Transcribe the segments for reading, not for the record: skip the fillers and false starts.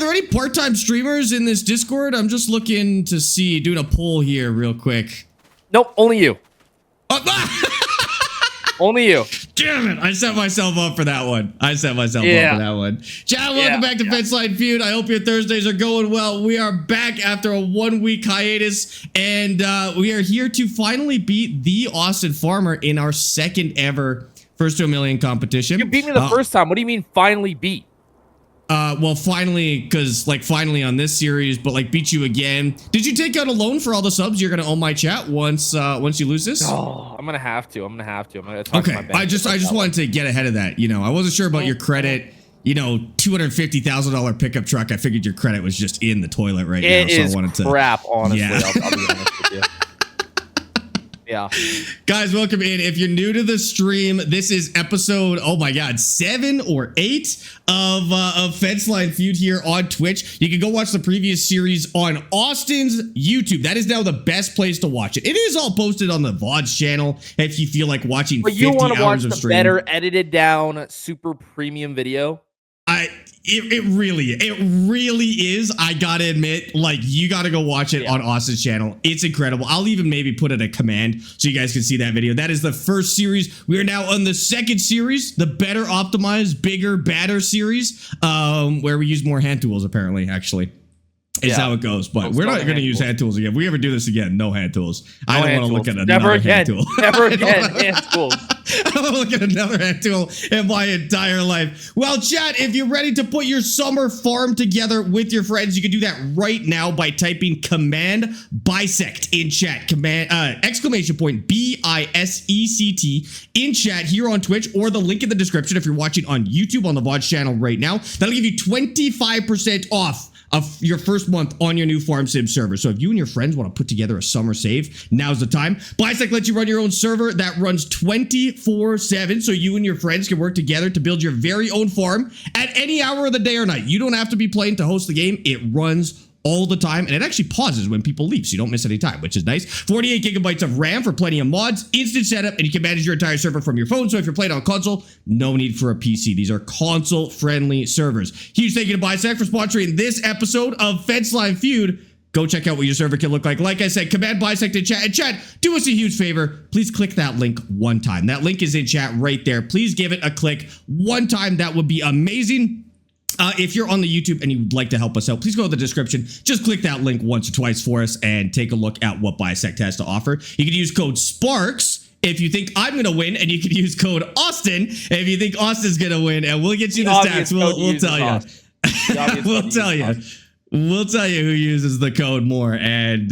there any part-time streamers in this Discord? I'm just looking to see, doing a poll here real quick. Nope, only you. Only you. Damn it. I set myself up for that one. Chat, welcome back to Fenceline Feud. I hope your Thursdays are going well. We are back after a 1-week hiatus, and we are here to finally beat the Austin Farmer in our second ever First to a Million competition. You beat me the first time. What do you mean finally beat? Well, finally, because like finally on this series, but like beat you again. Did you take out a loan for all the subs? You're gonna own my chat once you lose this. Oh, I'm gonna have to. I'm gonna talk to my bank. I just wanted to get ahead of that. You know, I wasn't sure about your credit. You know, $250,000 pickup truck. I figured your credit was just in the toilet right now. So I wanted to. Crap, honestly. Yeah. I'll be honest with you. Yeah. Guys, welcome in. If you're new to the stream, this is episode, oh my God, 7 or 8 of Fenceline Feud here on Twitch. You can go watch the previous series on Austin's YouTube. That is now the best place to watch it. It is all posted on the VODs channel if you feel like watching 50 hours of stream. But you want to watch the better edited down, super premium video? It really is. I gotta admit, like, you gotta go watch it on Austin's channel. It's incredible. I'll even maybe put it a command so you guys can see that video. That is the first series. We are now on the second series, the better optimized, bigger, badder series, where we use more hand tools, apparently, actually. Is how it goes, but we're not going to use hand tools again. If we ever do this again, no hand tools. I don't want to look at another hand tool. Never again, hand tools. I don't want to look at another hand tool in my entire life. Well, chat, if you're ready to put your summer farm together with your friends, you can do that right now by typing command bisect in chat. Command exclamation point BISECT in chat here on Twitch, or the link in the description if you're watching on YouTube on the VODs channel right now. That'll give you 25% off of your first month on your new farm sim server. So if you and your friends want to put together a summer save, now's the time. Bisect lets you run your own server that runs 24/7, so you and your friends can work together to build your very own farm at any hour of the day or night. You don't have to be playing to host the game. It runs all the time, and it actually pauses when people leave, so you don't miss any time, which is nice. 48 gigabytes of RAM for plenty of mods, instant setup, and you can manage your entire server from your phone. So if you're playing on console, no need for a PC. These are console-friendly servers. Huge thank you to Bisect for sponsoring this episode of Fenceline Feud. Go check out what your server can look like. Like I said, command Bisect in chat. And chat, do us a huge favor. Please click that link one time. That link is in chat right there. Please give it a click one time. That would be amazing. If you're on the YouTube and you'd like to help us out, please go to the description. Just click that link once or twice for us and take a look at what Bisect has to offer. You can use code Sparx if you think I'm going to win, and you can use code Austin if you think Austin's going to win, and we'll get you the stats. We'll tell you. We'll tell you who uses the code more, and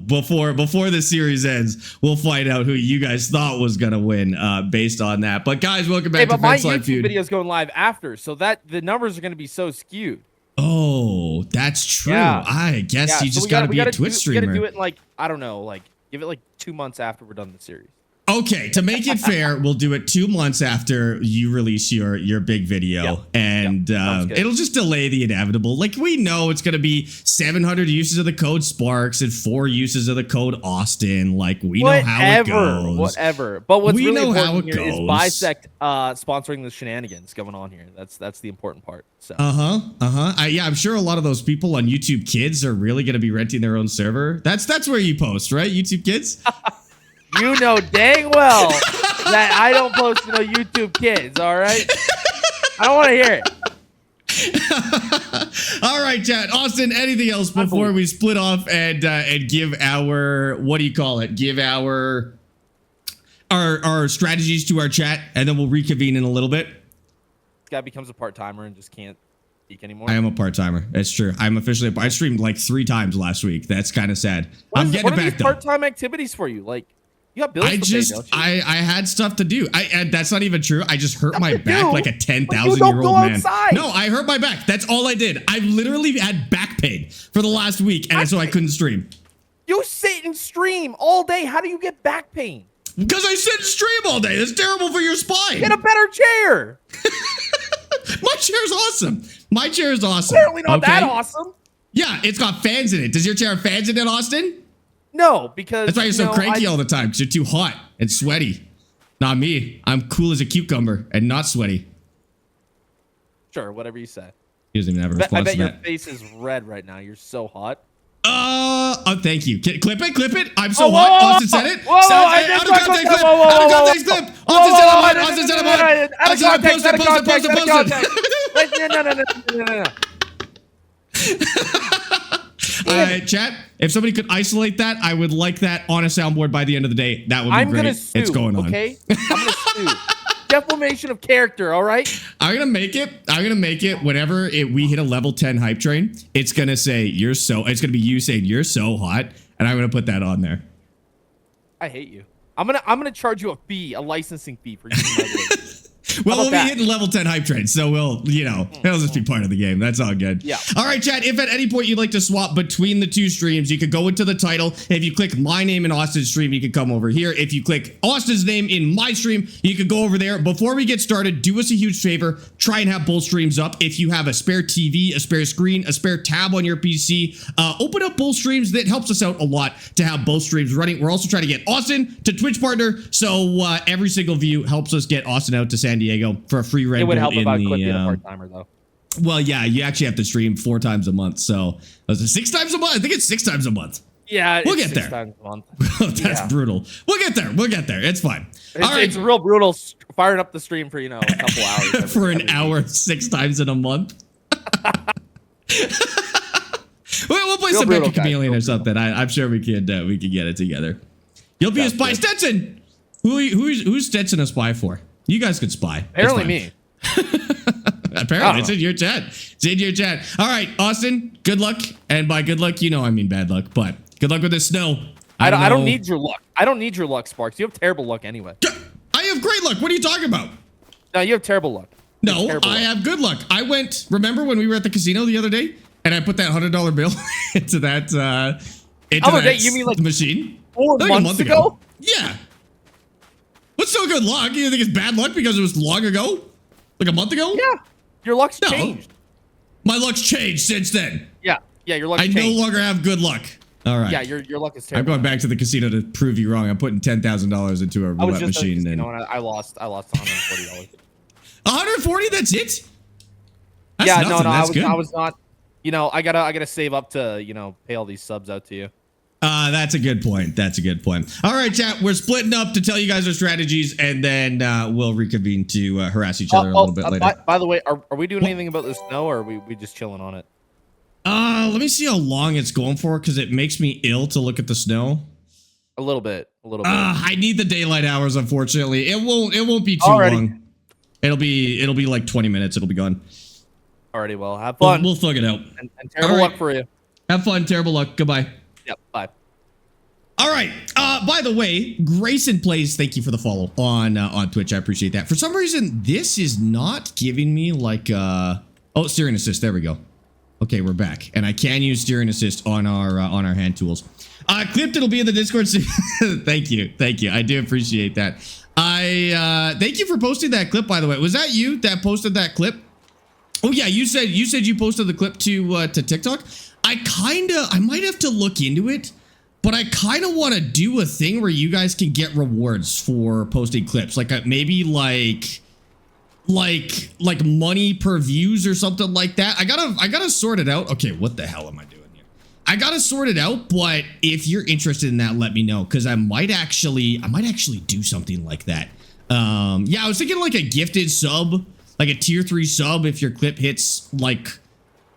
before the series ends, we'll find out who you guys thought was gonna win based on that. But guys, welcome back to Fenceline Feud. My YouTube video's going live after, so that the numbers are gonna be so skewed. Oh, that's true. Yeah. I guess you just gotta be a Twitch streamer. We gotta do it in, like, I don't know, like give it like 2 months after we're done the series. Okay, to make it fair, we'll do it 2 months after you release your big video, and it'll just delay the inevitable. Like, we know it's gonna be 700 uses of the code Sparx and 4 uses of the code Austin. Like, we know how it goes. Whatever. But what's really important here is Bisect sponsoring the shenanigans going on here. That's the important part. So. Yeah, I'm sure a lot of those people on YouTube Kids are really gonna be renting their own server. That's where you post, right? YouTube Kids. You know dang well that I don't post to no YouTube Kids, all right? I don't want to hear it. All right, chat. Austin, anything else before we split off and give our, what do you call it? Give our strategies to our chat, and then we'll reconvene in a little bit. This guy becomes a part-timer and just can't speak anymore. I am a part-timer. That's true. I'm officially I streamed like 3 times last week. That's kind of sad. I'm getting it back, though. What are these part-time activities for you? Like, you got bills to pay, don't you? I had stuff to do. And that's not even true. I just hurt my back like a 10,000-year-old man. Outside. No, I hurt my back. That's all I did. I literally had back pain for the last week, and so I couldn't stream. You sit and stream all day. How do you get back pain? Because I sit and stream all day. That's terrible for your spine. Get a better chair. My chair is awesome. My chair is awesome. Apparently not that awesome. Yeah, it's got fans in it. Does your chair have fans in it, Austin? No, because that's why you're so cranky all the time, because you're too hot and sweaty. Not me. I'm cool as a cucumber and not sweaty. Sure, whatever you say. He doesn't even have a I response bet to your that. face is red right now. You're so hot. Oh, thank you. Clip it. I'm so Oh, hot. whoa, Austin said it. whoa, whoa, I Out just of context got- clip. whoa, whoa, Out of whoa, context whoa, clip. whoa, Austin said I'm whoa, hot. whoa, Austin said I'm no, no, hot. no, out of Austin, context, out of context, out of post it. context. No. All right, chat. If somebody could isolate that, I would like that on a soundboard by the end of the day. That would be I'm great. gonna sue. It's going on. Okay, I'm gonna sue. Defamation of character. All right. I'm gonna make it. Whenever we hit a level 10 hype train, it's gonna say you're so. It's gonna be you saying you're so hot, and I'm gonna put that on there. I hate you. I'm gonna charge you a licensing fee for using my voice. Well, we'll be that? hitting level 10 hype train, so we'll, it'll just be part of the game. That's all good. Yeah. All right, chat. If at any point you'd like to swap between the two streams, you could go into the title. If you click my name in Austin's stream, you can come over here. If you click Austin's name in my stream, you could go over there. Before we get started, do us a huge favor. Try and have both streams up. If you have a spare TV, a spare screen, a spare tab on your PC, open up both streams. That helps us out a lot to have both streams running. We're also trying to get Austin to Twitch partner, so every single view helps us get Austin out to San Diego for a free Red It would Bull help if I in quit being a the part timer though. well, yeah, you actually have to stream 4 times a month. So was it 6 times a month? I think it's 6 times a month. Yeah, We'll it's get 6 there. times a month. That's Yeah. brutal. We'll get there. It's fine. All right. It's real brutal firing up the stream for a couple hours For an hour 6 times in a month. We'll play Real some brutal, Mecha guys. Chameleon Real or something. I'm sure we could get it together. You'll be a spy. Sounds good. Stetson! Who's Stetson a spy for? You guys could spy. It's Apparently fine. me. Apparently, it's in your chat. It's in your chat. All right, Austin, good luck. And by good luck, I mean bad luck. But good luck with the snow. I don't know. need your luck. I don't need your luck, Sparx. You have terrible luck anyway. I have great luck. What are you talking about? No, you have terrible luck. You have No, terrible I luck. have good luck. Remember when we were at the casino the other day and I put that $100 bill into that Other day? You mean like machine? 4 Like a months month ago? Yeah. What's so good luck? You think it's bad luck because it was long ago? Like a month ago? Yeah. Your luck's No. changed. My luck's changed since then. Yeah. Yeah, your luck's I changed. no longer have good luck. All right. Yeah, your luck is I'm terrible. going back to the casino to prove you wrong. I'm putting $10,000 into a I was roulette just machine. and And I lost $140. 140? That's it? That's Yeah, nothing. no, That's good. I was not. I gotta save up to pay all these subs out to you. That's a good point. That's a good point. All right, chat. We're splitting up to tell you guys our strategies, and then we'll reconvene to harass each other a little bit later. By the way, are we doing anything about the snow, or are we just chilling on it? Let me see how long it's going for, because it makes me ill to look at the snow. A little bit. I need the daylight hours. Unfortunately, it won't be too Alrighty. long. It'll be like 20 minutes. It'll be gone. Alrighty, well, have fun. We'll thug it out. And terrible All right. luck for you. Have fun. Terrible luck. Goodbye. Yep. Bye. All right. By the way, Grayson Plays, thank you for the follow on Twitch. I appreciate that. For some reason, this is not giving me like steering assist. There we go. Okay, we're back, and I can use steering assist on our hand tools. Clipped, it'll be in the Discord soon. Thank you. I do appreciate that. Thank you for posting that clip. By the way, was that you that posted that clip? Oh yeah, you said you posted the clip to TikTok. I might have to look into it. But I kind of want to do a thing where you guys can get rewards for posting clips, like maybe like money per views or something like that. I gotta sort it out. Okay, what the hell am I doing here? I gotta sort it out. But if you're interested in that, let me know, because I might actually do something like that. Yeah, I was thinking like a gifted sub, like a tier 3 sub, if your clip hits like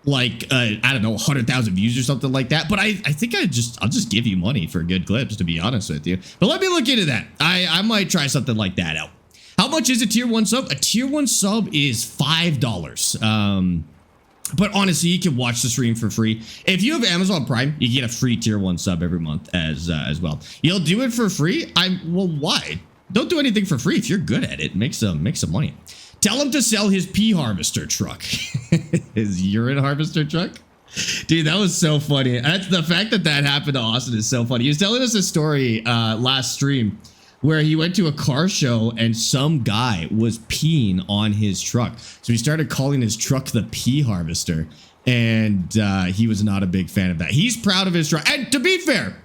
I don't know, 100,000 views or something like that. But I think I'll just give you money for good clips, to be honest with you. But let me look into that. I might try something like that out. How much is a tier 1 sub? A tier 1 sub is $5. But honestly, you can watch the stream for free. If you have Amazon Prime, you get a free tier 1 sub every month as well. You'll do it for free? Well, why? Don't do anything for free if you're good at it. Make some money. Tell him to sell his pee harvester truck. His urine harvester truck? Dude, that was so funny. That's the fact that happened to Austin is so funny. He was telling us a story last stream where he went to a car show and some guy was peeing on his truck. So he started calling his truck the pee harvester. And he was not a big fan of that. He's proud of his truck. And to be fair,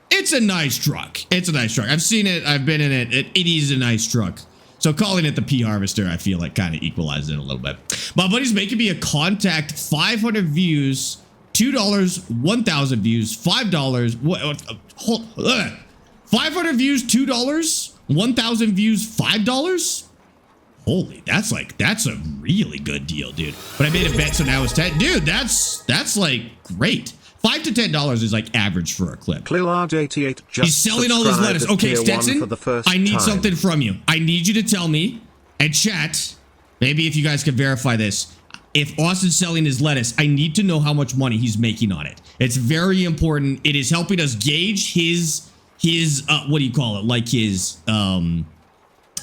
it's a nice truck. It's a nice truck. I've seen it. I've been in it. It is a nice truck. So calling it the P Harvester, I feel like kind of equalizes it a little bit. My buddy's making me a contact, 500 views, $2, 1,000 views, $5. What? 500 views, $2, 1,000 views, $5. Holy, that's a really good deal, dude. But I made a bet, so now it's 10. Dude, that's like great. $5 to $10 is like average for a clip. Clearlard88 just He's selling all his lettuce. Okay, Stetson, for the first I need time. something from you. I need you to tell me, and chat, maybe if you guys can verify this, if Austin's selling his lettuce, I need to know how much money he's making on it. It's very important. It is helping us gauge his what do you call it? Like his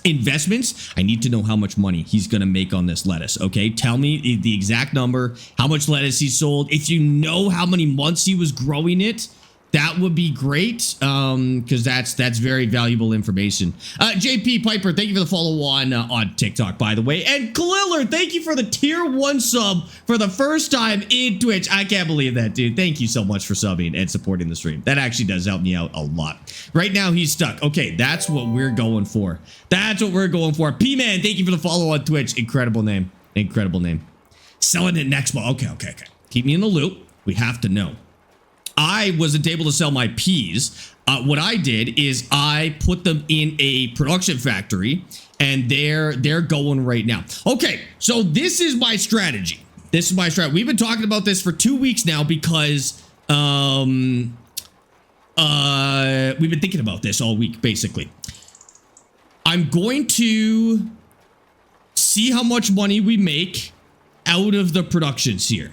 investments. I need to know how much money he's going to make on this lettuce. Okay. Tell me the exact number, how much lettuce he sold. If you know how many months he was growing it, that would be great. Because that's very valuable information. JP Piper, thank you for the follow on TikTok, by the way. And Gliller, thank you for the tier 1 sub for the first time in Twitch. I can't believe that, dude. Thank you so much for subbing and supporting the stream. That actually does help me out a lot. Right now, he's stuck. Okay, that's what we're going for. That's what we're going for. P-Man, thank you for the follow on Twitch. Incredible name. Incredible name. Selling it next month. Okay. Keep me in the loop. We have to know. I wasn't able to sell my peas. What I did is I put them in a production factory, and they're going right now. Okay, so this is my strategy. We've been talking about this for 2 weeks now because we've been thinking about this all week, basically. I'm going to see how much money we make out of the productions here.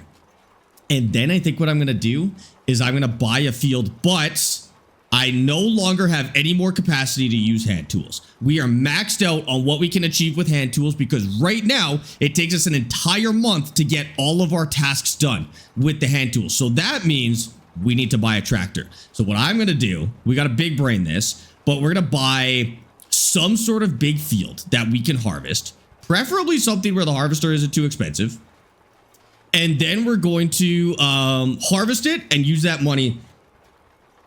And then I think what I'm going to do is I'm going to buy a field, but I no longer have any more capacity to use hand tools. We are maxed out on what we can achieve with hand tools because right now it takes us an entire month to get all of our tasks done with the hand tools. So that means we need to buy a tractor. So what I'm going to do, we got to big brain this, but we're going to buy some sort of big field that we can harvest, preferably something where the harvester isn't too expensive. And then we're going to harvest it and use that money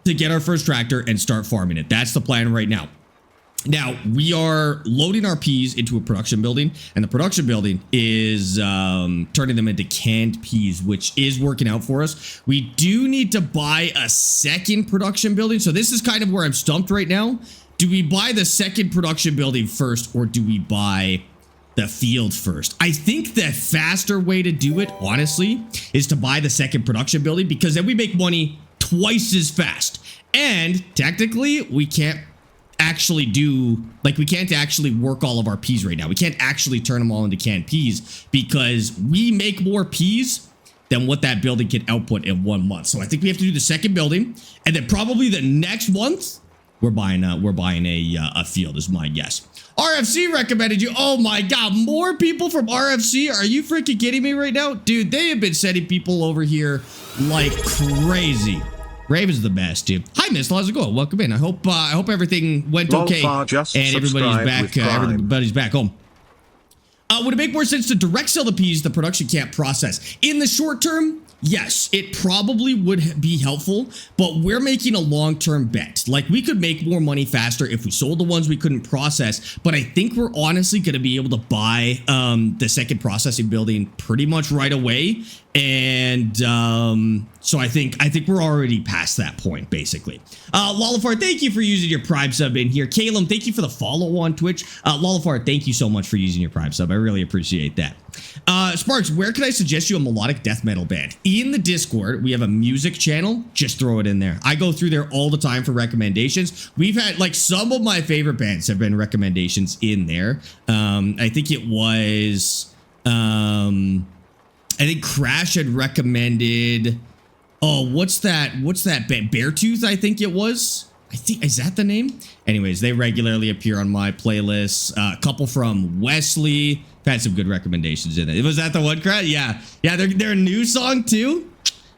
to get our first tractor and start farming it. That's the plan right now. Now, we are loading our peas into a production building, and the production building is turning them into canned peas, which is working out for us. We do need to buy a second production building. So this is kind of where I'm stumped right now. Do we buy the second production building first, or do we buy the field first? I think the faster way to do it, honestly, is to buy the second production building, because then we make money twice as fast. And technically, we can't actually work all of our peas right now. We can't actually turn them all into canned peas because we make more peas than what that building can output in 1 month. So I think we have to do the second building, and then probably the next month we're buying a field is my guess. RFC recommended you. Oh my God, more people from RFC. Are you freaking kidding me right now? Dude, they have been sending people over here like crazy. Raven's the best, dude. Hi, Miss. How's it going? Welcome in. I hope everything went okay and everybody's back home. Would it make more sense to direct sell the peas the production can't process? In the short term, yes, it probably would be helpful, but we're making a long-term bet. Like, we could make more money faster if we sold the ones we couldn't process, but I think we're honestly going to be able to buy the second processing building pretty much right away. And so I think we're already past that point, basically. Lollifar, thank you for using your Prime sub in here. Caleb, thank you for the follow on Twitch. Lollifar, thank you so much for using your Prime sub. I really appreciate that. Sparx, where can I suggest you a melodic death metal band? In the Discord, we have a music channel. Just throw it in there. I go through there all the time for recommendations. We've had, like, some of my favorite bands have been recommendations in there. I think it was... I think Crash had recommended, oh, what's that band? Beartooth, I think it was. Is that the name? Anyways, they regularly appear on my playlists. A couple from Wesley. I've had some good recommendations in it. Was that the one, Crash? Yeah. Yeah, their new song too.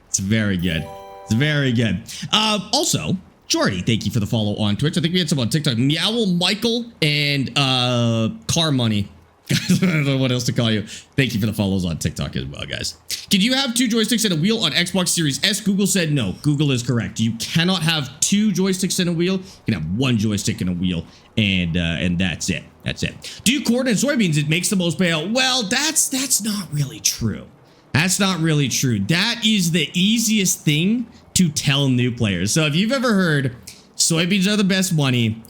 It's very good. It's very good. Also, Jordy, thank you for the follow on Twitch. I think we had some on TikTok. Meowl Michael and Car Money. I don't know what else to call you. Thank you for the follows on TikTok as well, guys. Can you have 2 joysticks and a wheel on Xbox Series S? Google said no. Google is correct. You cannot have 2 joysticks and a wheel. You can have 1 joystick and a wheel, and that's it. That's it. Do you corn and soybeans? It makes the most payout. Well, that's not really true. That's not really true. That is the easiest thing to tell new players. So if you've ever heard soybeans are the best money,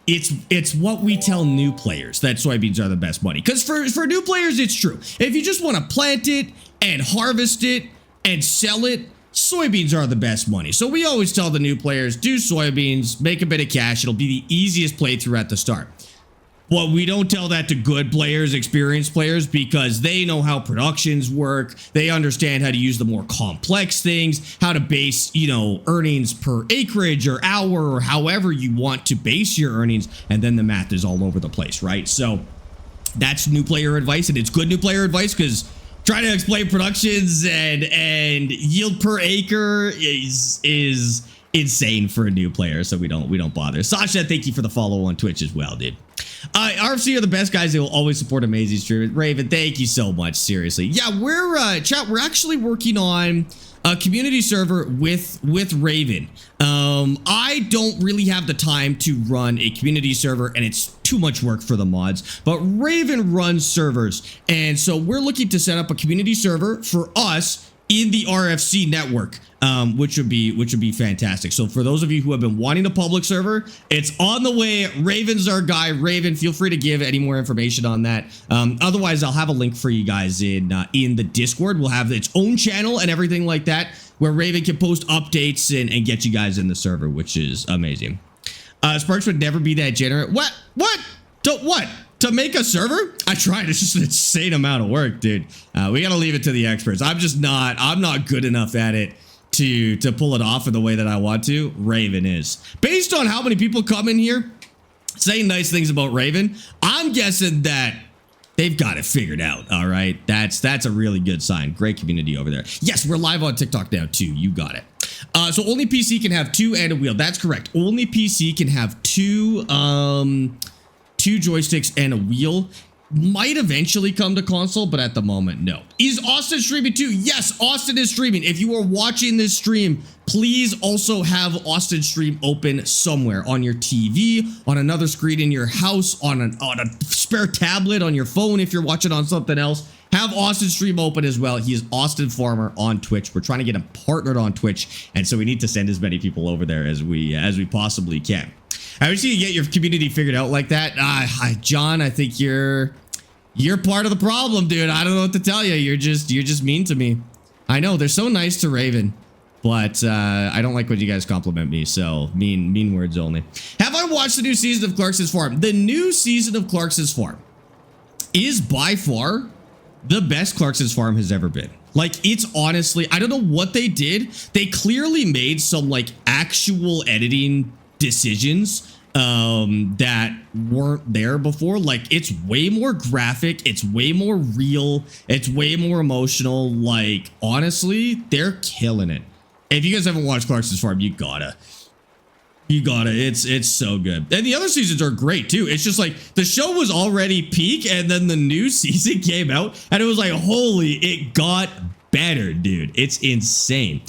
it's what we tell new players, that soybeans are the best money. Because for new players, it's true. If you just want to plant it and harvest it and sell it, soybeans are the best money. So we always tell the new players, do soybeans, make a bit of cash. It'll be the easiest playthrough at the start. But we don't tell that to good players, experienced players, because they know how productions work. They understand how to use the more complex things, how to base, you know, earnings per acreage or hour or however you want to base your earnings. And then the math is all over the place, right? So that's new player advice, and it's good new player advice because trying to explain productions and yield per acre is insane for a new player. So we don't bother. Sasha, thank you for the follow on Twitch as well, dude. RFC are the best guys. They will always support amazing streamers. Raven, thank you so much. Seriously. Yeah, we're actually working on a community server with Raven. I don't really have the time to run a community server, and it's too much work for the mods, but Raven runs servers. And so we're looking to set up a community server for us in the RFC network, which would be fantastic. So for those of you who have been wanting a public server, it's on the way. Raven's our guy. Raven, feel free to give any more information on that. Otherwise, I'll have a link for you guys in the Discord. We'll have its own channel and everything like that, where Raven can post updates and get you guys in the server, which is amazing. Sparx would never be that generous. What? To make a server? I tried. It's just an insane amount of work, dude. We gotta leave it to the experts. I'm not good enough at it to pull it off in the way that I want to. Raven is. Based on how many people come in here saying nice things about Raven, I'm guessing that they've got it figured out. All right. That's a really good sign. Great community over there. Yes, we're live on TikTok now too. You got it. So only PC can have 2 and a wheel. That's correct. Only PC can have 2 joysticks and a wheel. Might eventually come to console, but at the moment, no. Is Austin streaming too? Yes, Austin is streaming. If you are watching this stream, please also have Austin stream open somewhere on your TV, on another screen in your house, on a spare tablet, on your phone if you're watching on something else. Have Austin stream open as well. He is Austin Farmer on Twitch. We're trying to get him partnered on Twitch, and so we need to send as many people over there as we possibly can. I wish you could get your community figured out like that. John, I think you're part of the problem, dude. I don't know what to tell you. You're just mean to me. I know they're so nice to Raven, but I don't like when you guys compliment me. So mean words only. Have I watched the new season of Clarkson's Farm? The new season of Clarkson's Farm is by far the best Clarkson's Farm has ever been. Like, it's honestly, I don't know what they did. They clearly made some like actual editing decisions that weren't there before. Like, it's way more graphic, it's way more real, it's way more emotional. Like, honestly, they're killing it. If you guys haven't watched Clarkson's Farm, you gotta. It's so good. And the other seasons are great too. It's just like the show was already peak, and then the new season came out and it was like, holy, it got better, dude. It's insane.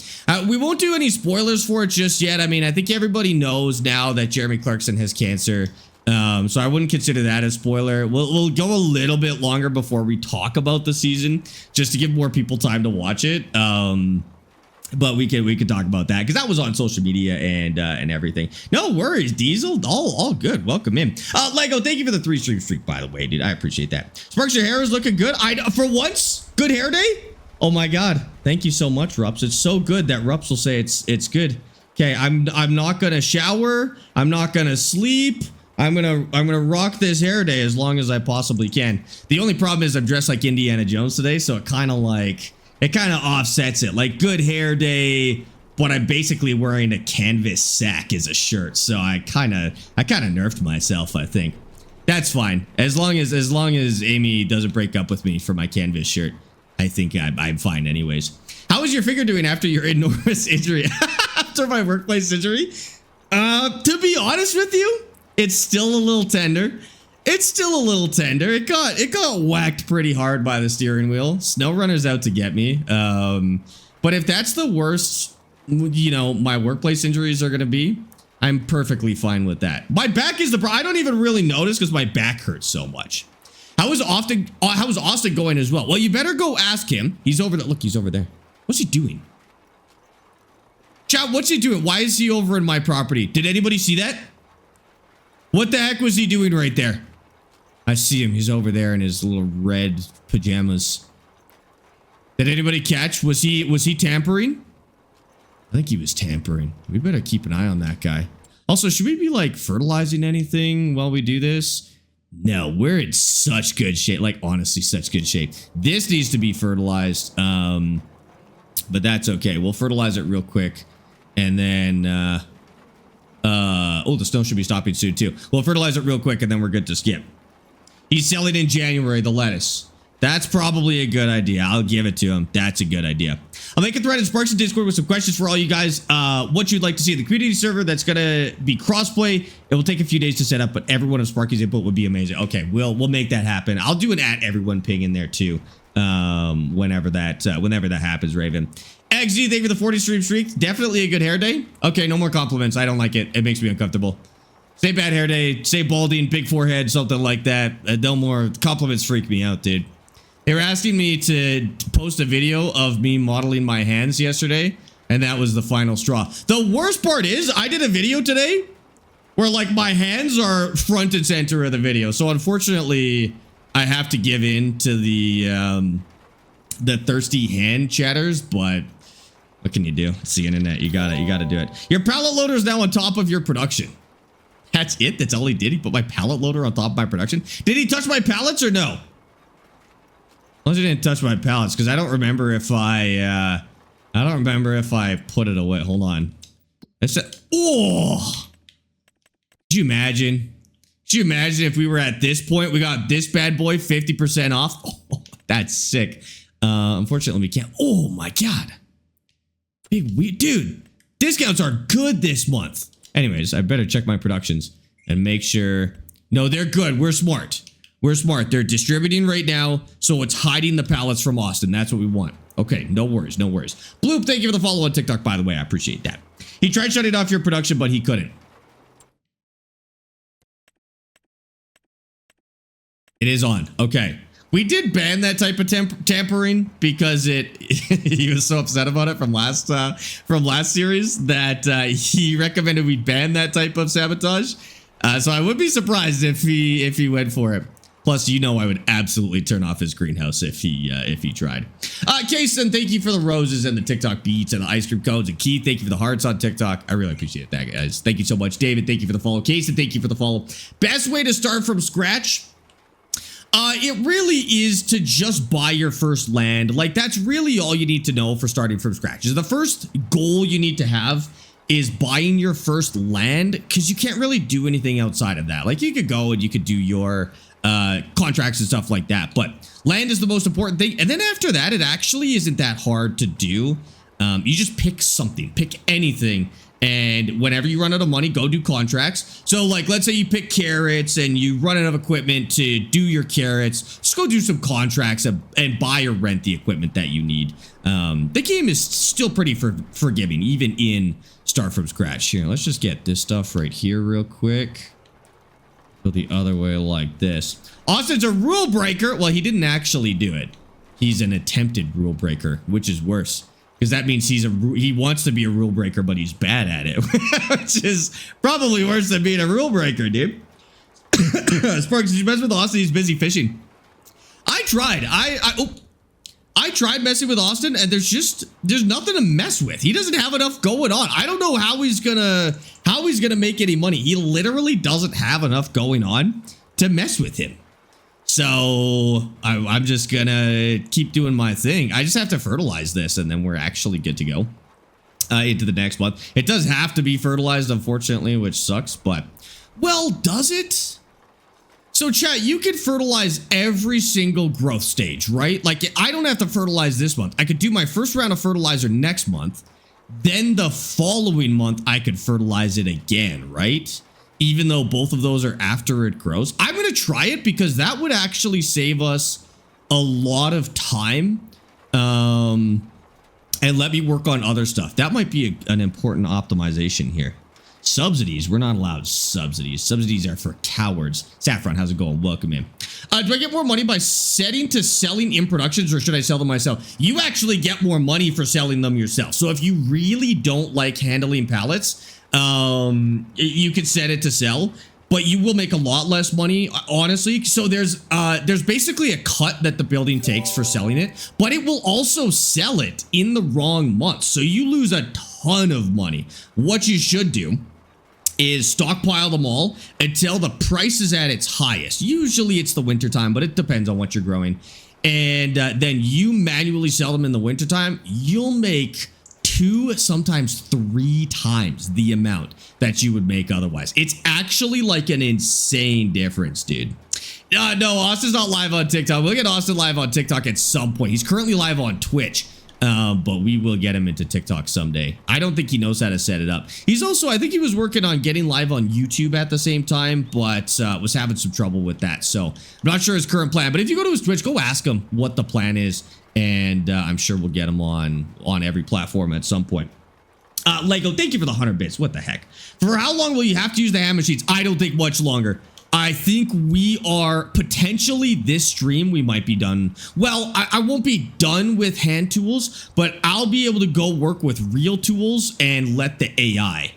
We won't do any spoilers for it just yet. I mean, I think everybody knows now that Jeremy Clarkson has cancer. So I wouldn't consider that a spoiler. We'll go a little bit longer before we talk about the season, just to give more people time to watch it. But we could talk about that because that was on social media and everything. No worries, Diesel. All good. Welcome in. Lego, thank you for the 3-stream streak, by the way, dude. I appreciate that. Sparx, your hair is looking good. For once, good hair day. Oh my God. Thank you so much, Rups. It's so good that Rups will say it's good. Okay, I'm not gonna shower. I'm not gonna sleep. I'm gonna rock this hair day as long as I possibly can. The only problem is I'm dressed like Indiana Jones today, so it kind of offsets it. Like, good hair day, but I'm basically wearing a canvas sack as a shirt. So I kind of nerfed myself, I think. That's fine. As long as Amy doesn't break up with me for my canvas shirt, I think I'm fine anyways. How is your figure doing after your enormous injury? After my workplace injury? To be honest with you, it's still a little tender. It's still a little tender. It got whacked pretty hard by the steering wheel. Snow runner's out to get me. But if that's the worst, you know, my workplace injuries are gonna be, I'm perfectly fine with that. My back is the problem. I don't even really notice because my back hurts so much. How is Austin going as well? Well, you better go ask him. He's over there. Look, he's over there. What's he doing? Chat, what's he doing? Why is he over in my property? Did anybody see that? What the heck was he doing right there? I see him. He's over there in his little red pajamas. Did anybody catch? Was he tampering? I think he was tampering. We better keep an eye on that guy. Also, should we be like fertilizing anything while we do this? No, we're in such good shape. Like, honestly, such good shape. This needs to be fertilized. But that's okay. We'll fertilize it real quick. And then, oh, the snow should be stopping soon too. We'll fertilize it real quick and then we're good to skip. He's selling in January, the lettuce. That's probably a good idea. I'll give it to him. That's a good idea. I'll make a thread in Sparx and Discord with some questions for all you guys. What you'd like to see in the community server that's going to be crossplay. It will take a few days to set up, but everyone of Sparky's input would be amazing. Okay, we'll make that happen. I'll do an @everyone ping in there too. Whenever that happens, Raven. XZ, thank you for the 40 stream streak. Definitely a good hair day. Okay, no more compliments. I don't like it. It makes me uncomfortable. Say bad hair day, say balding, big forehead, something like that. No more compliments freak me out, dude. They were asking me to post a video of me modeling my hands yesterday, and that was the final straw. The worst part is I did a video today where like my hands are front and center of the video. So unfortunately, I have to give in to the thirsty hand chatters, but what can you do? It's the internet. You gotta do it. Your pallet loader is now on top of your production. That's it? That's all he did? He put my pallet loader on top of my production? Did he touch my pallets or no? Unless he didn't touch my pallets, because I don't remember if I put it away. Hold on. Oh! Could you imagine? Could you imagine if we were at this point? We got this bad boy 50% off. Oh, that's sick. Unfortunately, we can't. Oh my god. Big weird. Dude, discounts are good this month. Anyways, I better check my productions and make sure. No, they're good. We're smart. We're smart. They're distributing right now, so it's hiding the pallets from Austin. That's what we want. Okay, no worries, no worries. Bloop, thank you for the follow on TikTok, by the way. I appreciate that. He tried shutting off your production, but he couldn't. It is on. Okay. We did ban that type of tampering because he was so upset about it from last series that he recommended we ban that type of sabotage. So I would be surprised if he went for it. Plus, you know, I would absolutely turn off his greenhouse if he tried. Kason, thank you for the roses and the TikTok beats and the ice cream codes. And Keith, thank you for the hearts on TikTok. I really appreciate that, guys. Thank you so much. David, thank you for the follow. Kason, thank you for the follow. Best way to start from scratch? It really is to just buy your first land. Like, that's really all you need to know for starting from scratch. Is the first goal you need to have is buying your first land, because you can't really do anything outside of that. Like, you could go and you could do your contracts and stuff like that, but land is the most important thing. And then after that, it actually isn't that hard to do. You just pick something, pick anything. And whenever you run out of money, go do contracts. So like, let's say you pick carrots and you run out of equipment to do your carrots. Just go do some contracts and buy or rent the equipment that you need. The game is still pretty forgiving, even in start from scratch. Here, let's just get this stuff right here real quick. Go the other way like this. Austin's a rule breaker. Well, he didn't actually do it. He's an attempted rule breaker, which is worse. Because that means he wants to be a rule breaker, but he's bad at it. Which is probably worse than being a rule breaker, dude. Sparx, did you mess with Austin? He's busy fishing. I tried. I tried messing with Austin, and there's nothing to mess with. He doesn't have enough going on. I don't know how he's gonna make any money. He literally doesn't have enough going on to mess with him. So I'm just gonna keep doing my thing. I just have to fertilize this and then we're actually good to go into the next month. It does have to be fertilized, unfortunately, which sucks, but well, does it? So chat, you can fertilize every single growth stage, right? Like, I don't have to fertilize this month. I could do my first round of fertilizer next month. Then the following month, I could fertilize it again, right? even though both of those are after it grows. I'm going to try it because that would actually save us a lot of time. And let me work on other stuff. That might be an important optimization here. Subsidies. We're not allowed subsidies. Subsidies are for cowards. Saffron, how's it going? Welcome in. Do I get more money by setting to selling in productions, or should I sell them myself? You actually get more money for selling them yourself. So if you really don't like handling pallets, you could set it to sell, but you will make a lot less money, honestly. So there's basically a cut that the building takes for selling it, but it will also sell it in the wrong month. So you lose a ton of money. What you should do is stockpile them all until the price is at its highest. Usually it's the wintertime, but it depends on what you're growing. And then you manually sell them in the wintertime. You'll make 2, sometimes 3 times the amount that you would make otherwise. It's actually like an insane difference, dude. No, Austin's not live on TikTok. We'll get Austin live on TikTok at some point. He's currently live on Twitch, but we will get him into TikTok someday. I don't think he knows how to set it up. He's also, I think he was working on getting live on YouTube at the same time, but was having some trouble with that. So I'm not sure his current plan, but if you go to his Twitch, go ask him what the plan is. And I'm sure we'll get him on every platform at some point. Lego, thank you for the 100 bits. What the heck? For how long will you have to use the hand machines? I don't think much longer. I think we are potentially this stream. We might be done. Well, I won't be done with hand tools, but I'll be able to go work with real tools and let the AI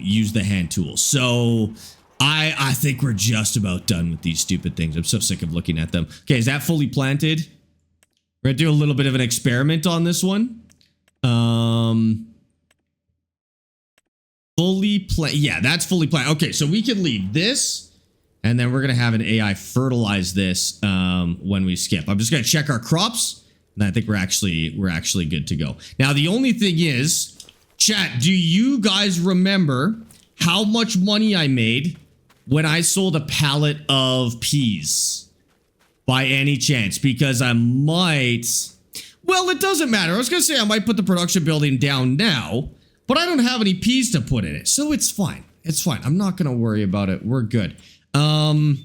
use the hand tools. So I think we're just about done with these stupid things. I'm so sick of looking at them. Okay, is that fully planted? We're gonna do a little bit of an experiment on this one. Yeah, that's fully planted. Okay, so we can leave this, and then we're gonna have an AI fertilize this when we skip. I'm just gonna check our crops, and I think we're actually good to go. Now, the only thing is, chat, do you guys remember how much money I made when I sold a pallet of peas? By any chance, because I might, well, it doesn't matter. I was gonna say I might put the production building down now, but I don't have any peas to put in it, so it's fine. It's fine. I'm not gonna worry about it. We're good. Does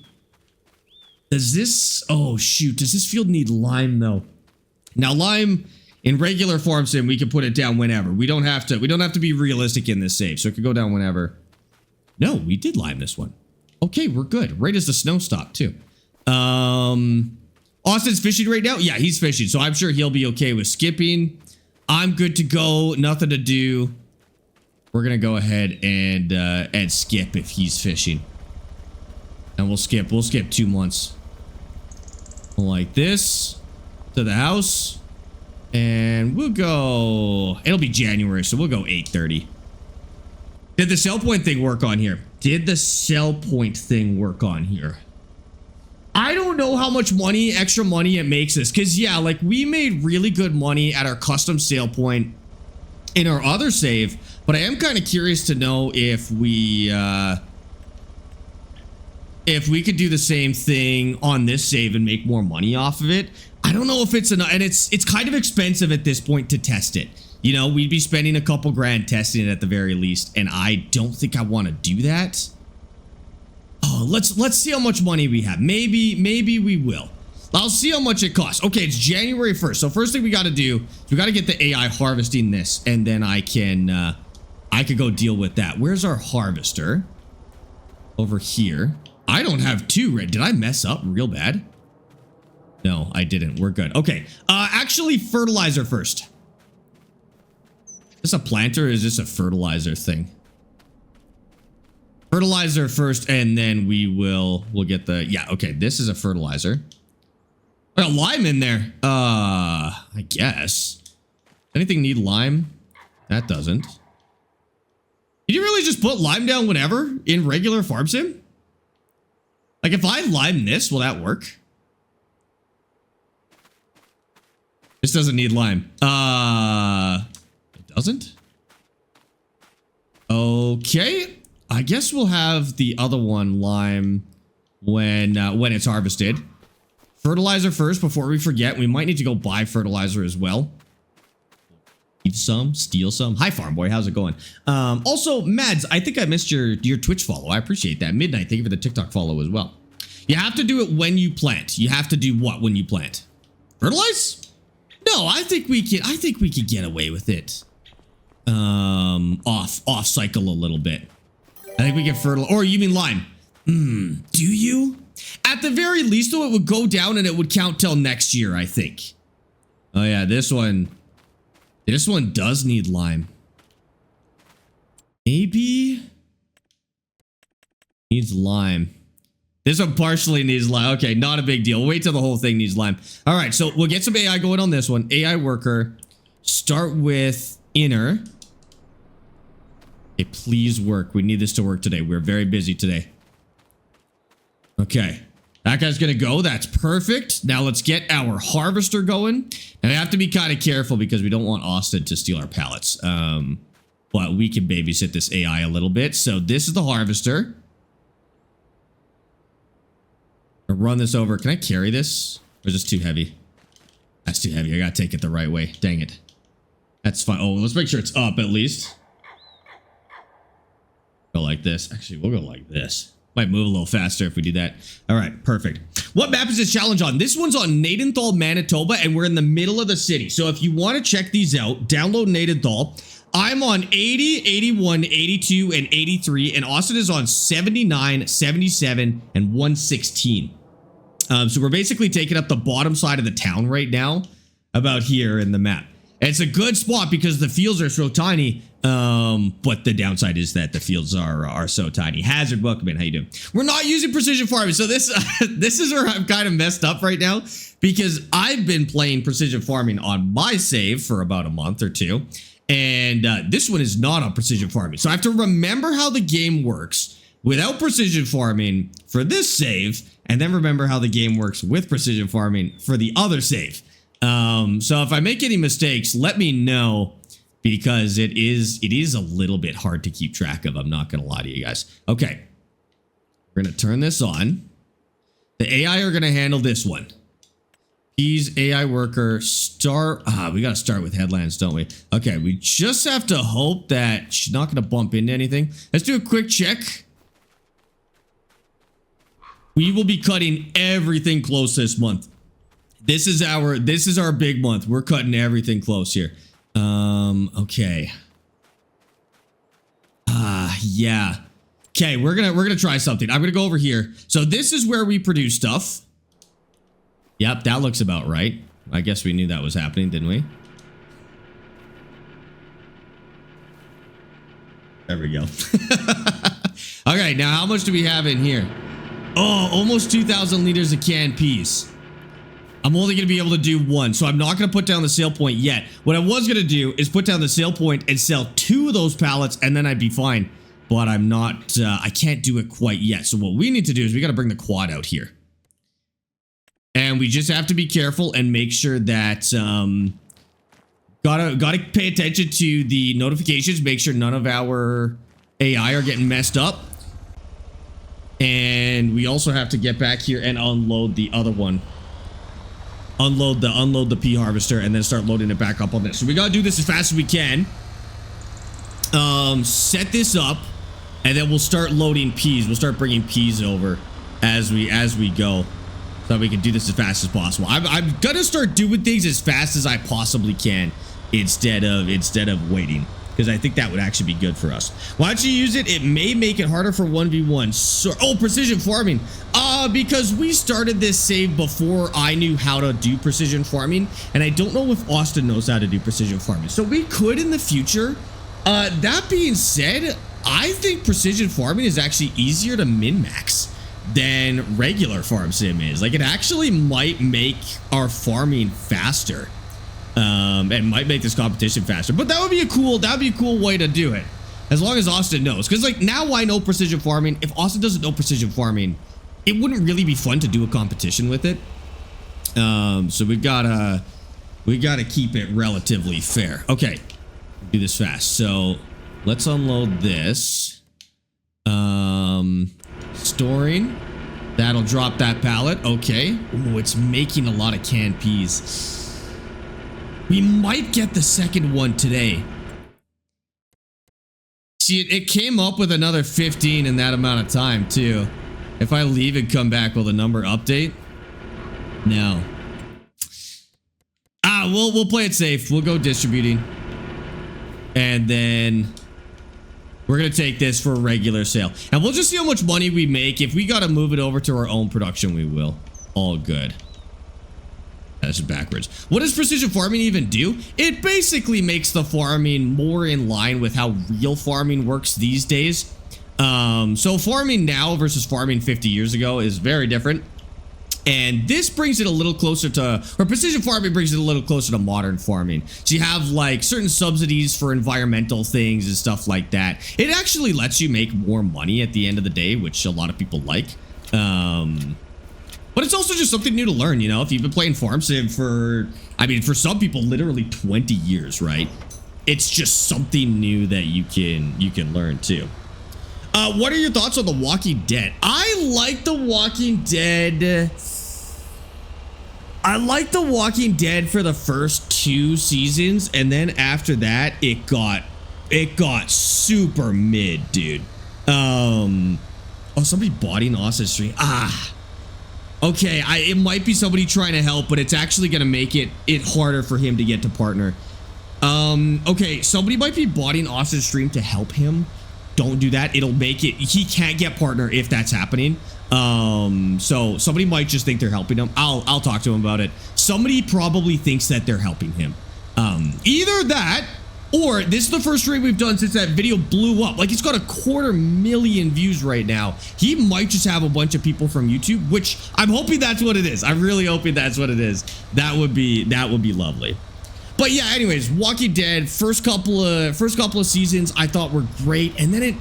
this, oh shoot, does this field need lime though? Now lime in regular farm sim, we can put it down whenever. We don't have to be realistic in this save, so it could go down whenever. No, we did lime this one. Okay, we're good. Right as the snow stopped too. Austin's fishing right now. Yeah, he's fishing, so I'm sure he'll be okay with skipping. I'm good to go. Nothing to do. We're gonna go ahead and skip if he's fishing, and we'll skip 2 months like this to the house, and we'll go. It'll be January, so we'll go 8:30. Did the sell point thing work on here? Did the sell point thing work on here? I don't know how much money, extra money it makes us. Because, yeah, like, we made really good money at our custom sale point in our other save. But I am kind of curious to know if we could do the same thing on this save and make more money off of it. I don't know if it's enough. And it's kind of expensive at this point to test it. You know, we'd be spending a couple grand testing it at the very least. And I don't think I want to do that. Oh, let's see how much money we have. Maybe we will. I'll see how much it costs. Okay, it's January 1st. So first thing we got to do is we got to get the AI harvesting this, and then I could go deal with that. Where's our harvester? Over here. I don't have 2 red. Did I mess up real bad? No, I didn't. We're good. Okay. Actually, fertilizer first. Is this a planter or is this a fertilizer thing? Fertilizer first, and then we'll get the, yeah, okay, this is a fertilizer. I got lime in there. I guess. Anything need lime? That doesn't. Did you really just put lime down whenever in regular farm sim? Like, if I lime this, will that work? This doesn't need lime. It doesn't? Okay. I guess we'll have the other one lime when it's harvested. Fertilizer first before we forget. We might need to go buy fertilizer as well. Eat some, steal some. Hi, Farm Boy. How's it going? Also, Mads, I think I missed your Twitch follow. I appreciate that. Midnight, thank you for the TikTok follow as well. You have to do it when you plant. You have to do what when you plant? Fertilize? No, I think we could get away with it. Off cycle a little bit. I think we can fertilize. Or you mean lime? Do you? At the very least, though, it would go down and it would count till next year, I think. Oh yeah, this one does need lime. Maybe needs lime. This one partially needs lime. Okay, not a big deal. We'll wait till the whole thing needs lime. All right, so we'll get some AI going on this one. AI worker. Start with inner. Okay, please work. We need this to work today. We're very busy today. Okay. That guy's gonna go. That's perfect. Now let's get our harvester going. And I have to be kind of careful because we don't want Austin to steal our pallets. But we can babysit this AI a little bit. So this is the harvester. I'll run this over. Can I carry this? Or is this too heavy? That's too heavy. I gotta take it the right way. Dang it. That's fine. Oh, let's make sure it's up at least. Go like this. Actually, we'll go like this. Might move a little faster if we do that. All right, perfect. What map is this challenge on? This one's on Gnadenthal, Manitoba, and we're in the middle of the city. So if you want to check these out, download Gnadenthal. I'm on 80, 81, 82, and 83, and Austin is on 79, 77, and 116. So we're basically taking up the bottom side of the town right now, about here in the map. And it's a good spot because the fields are so tiny, but the downside is that the fields are so tiny. Hazard, welcome in. How you doing? We're not using precision farming, so this is where I'm kind of messed up right now because I've been playing precision farming on my save for about a month or two, and this one is not on precision farming. So I have to remember how the game works without precision farming for this save, and then remember how the game works with precision farming for the other save. So if I make any mistakes, let me know because it is a little bit hard to keep track of. I'm not going to lie to you guys. Okay. We're going to turn this on. The AI are going to handle this one. He's AI worker start. We got to start with headlands, don't we? Okay. We just have to hope that she's not going to bump into anything. Let's do a quick check. We will be cutting everything close this month. This is our big month. We're cutting everything close here. Okay. Yeah. Okay, we're gonna try something. I'm gonna go over here. So this is where we produce stuff. Yep, that looks about right. I guess we knew that was happening, didn't we? There we go. Okay, now how much do we have in here? Oh, almost 2,000 liters of canned peas. I'm only going to be able to do one, so I'm not going to put down the sale point yet. What I was going to do is put down the sale point and sell 2 of those pallets, and then I'd be fine. But I'm not, I can't do it quite yet. So what we need to do is we got to bring the quad out here. And we just have to be careful and make sure that, gotta pay attention to the notifications, make sure none of our AI are getting messed up. And we also have to get back here and unload the other one. Unload the pea harvester and then start loading it back up on this. So we gotta do this as fast as we can. Set this up, and then we'll start loading peas. We'll start bringing peas over as we go, so we can do this as fast as possible. I'm gonna start doing things as fast as I possibly can instead of waiting, because I think that would actually be good for us. Why don't you use it? It may make it harder for 1v1. So, oh, precision farming. Because we started this save before I knew how to do precision farming, and I don't know if Austin knows how to do precision farming. So we could in the future. That being said, I think precision farming is actually easier to min-max than regular farm sim is. Like, it actually might make our farming faster. And might make this competition faster, but that'd be a cool way to do it, as long as Austin knows. Because like, now I know precision farming. If Austin doesn't know precision farming, it wouldn't really be fun to do a competition with it. So we gotta keep it relatively fair. Okay, do this fast. So let's unload this. Storing. That'll drop that pallet. Okay. Oh, it's making a lot of canned peas. We might get the second one today. See, it came up with another 15 in that amount of time, too. If I leave and come back, will the number update? No. We'll play it safe. We'll go distributing. And then we're going to take this for a regular sale. And we'll just see how much money we make. If we got to move it over to our own production, we will. All good. That's backwards. What does precision farming even do? It basically makes the farming more in line with how real farming works these days. So farming now versus farming 50 years ago is very different. And this brings it a little closer to, or precision farming brings it a little closer to modern farming. So you have like certain subsidies for environmental things and stuff like that. It actually lets you make more money at the end of the day, which a lot of people like. But it's also just something new to learn, you know, if you've been playing Farm Sim for, I mean, for some people, literally 20 years, right? It's just something new that you can learn too. What are your thoughts on The Walking Dead? I like The Walking Dead. I like The Walking Dead for the first 2 seasons, and then after that, it got super mid, dude. Oh, somebody botting Austin's stream. Okay, it might be somebody trying to help, but it's actually going to make it harder for him to get to partner. Okay, somebody might be botting Austin's stream to help him. Don't do that. It'll make it, he can't get partner if that's happening. So somebody might just think they're helping him. I'll talk to him about it. Somebody probably thinks that they're helping him. Either that, or this is the first stream we've done since that video blew up. Like, it's got 250,000 views right now. He might just have a bunch of people from YouTube, which I'm hoping that's what it is. I'm really hoping that's what it is. That would be lovely. But yeah, anyways, Walking Dead, first couple of seasons I thought were great, and then they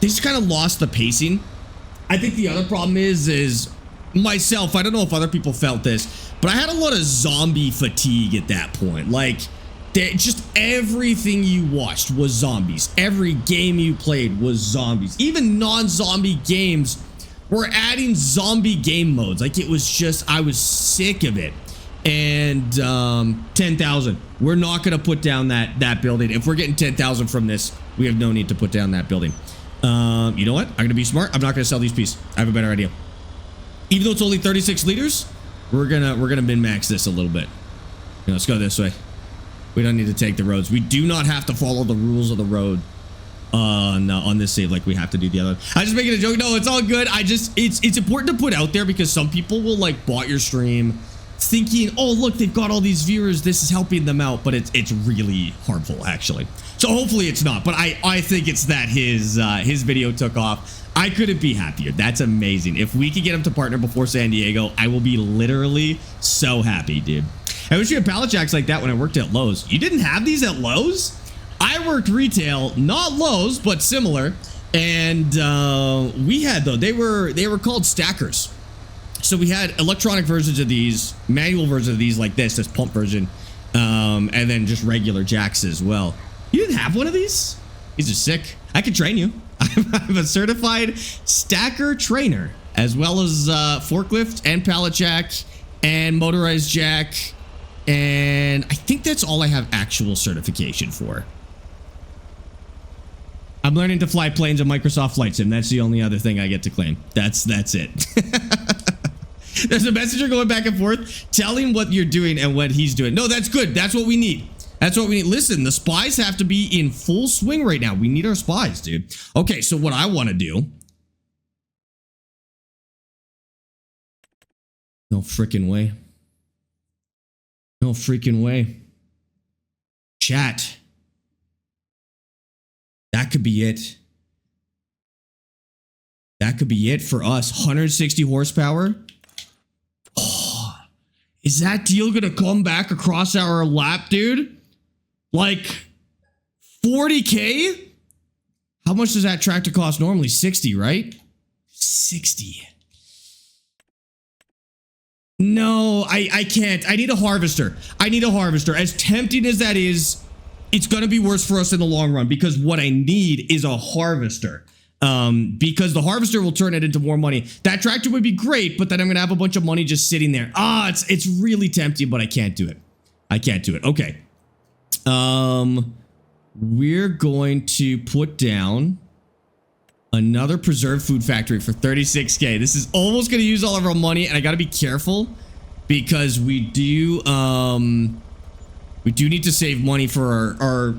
just kind of lost the pacing. I think the other problem is myself, I don't know if other people felt this, but I had a lot of zombie fatigue at that point. Like, just everything you watched was zombies. Every game you played was zombies. Even non-zombie games were adding zombie game modes. Like, it was just, I was sick of it. And 10,000. We're not going to put down that building. If we're getting 10,000 from this, we have no need to put down that building. You know what? I'm going to be smart. I'm not going to sell these pieces. I have a better idea. Even though it's only 36 liters, we're gonna min-max this a little bit. Let's go this way. We don't need to take the roads. We do not have to follow the rules of the road on this save like we have to do the other. I just making a joke. No, it's all good. It's important to put out there because some people will like bot your stream thinking, oh look, they've got all these viewers, this is helping them out, but it's really harmful actually. So hopefully it's not, but I think it's that his video took off. I couldn't be happier. That's amazing. If we could get him to partner before San Diego, I will be literally so happy, dude. I wish you had pallet jacks like that when I worked at Lowe's. You didn't have these at Lowe's? I worked retail, not Lowe's, but similar. And we had, though, they were called stackers. So we had electronic versions of these, manual versions of these like this pump version, and then just regular jacks as well. You didn't have one of these? These are sick. I could train you. I'm a certified stacker trainer, as well as forklift and pallet jack and motorized jack. And I think that's all I have actual certification for. I'm learning to fly planes on Microsoft Flight Sim. That's the only other thing I get to claim. That's it. There's a messenger going back and forth. Tell him what you're doing and what he's doing. No, that's good. That's what we need. That's what we need. Listen, the spies have to be in full swing right now. We need our spies, dude. Okay, so what I want to do. No freaking way. No freaking way. Chat. That could be it. That could be it for us. 160 horsepower. Oh, is that deal going to come back across our lap, dude? Like 40K? How much does that tractor cost normally? 60, right? 60. No, I can't. I need a harvester. I need a harvester. As tempting as that is, it's going to be worse for us in the long run because what I need is a harvester. Because the harvester will turn it into more money. That tractor would be great, but then I'm going to have a bunch of money just sitting there. It's really tempting, but I can't do it. I can't do it. Okay. We're going to put down another preserved food factory for 36K. This is almost going to use all of our money, and I got to be careful because we do need to save money for our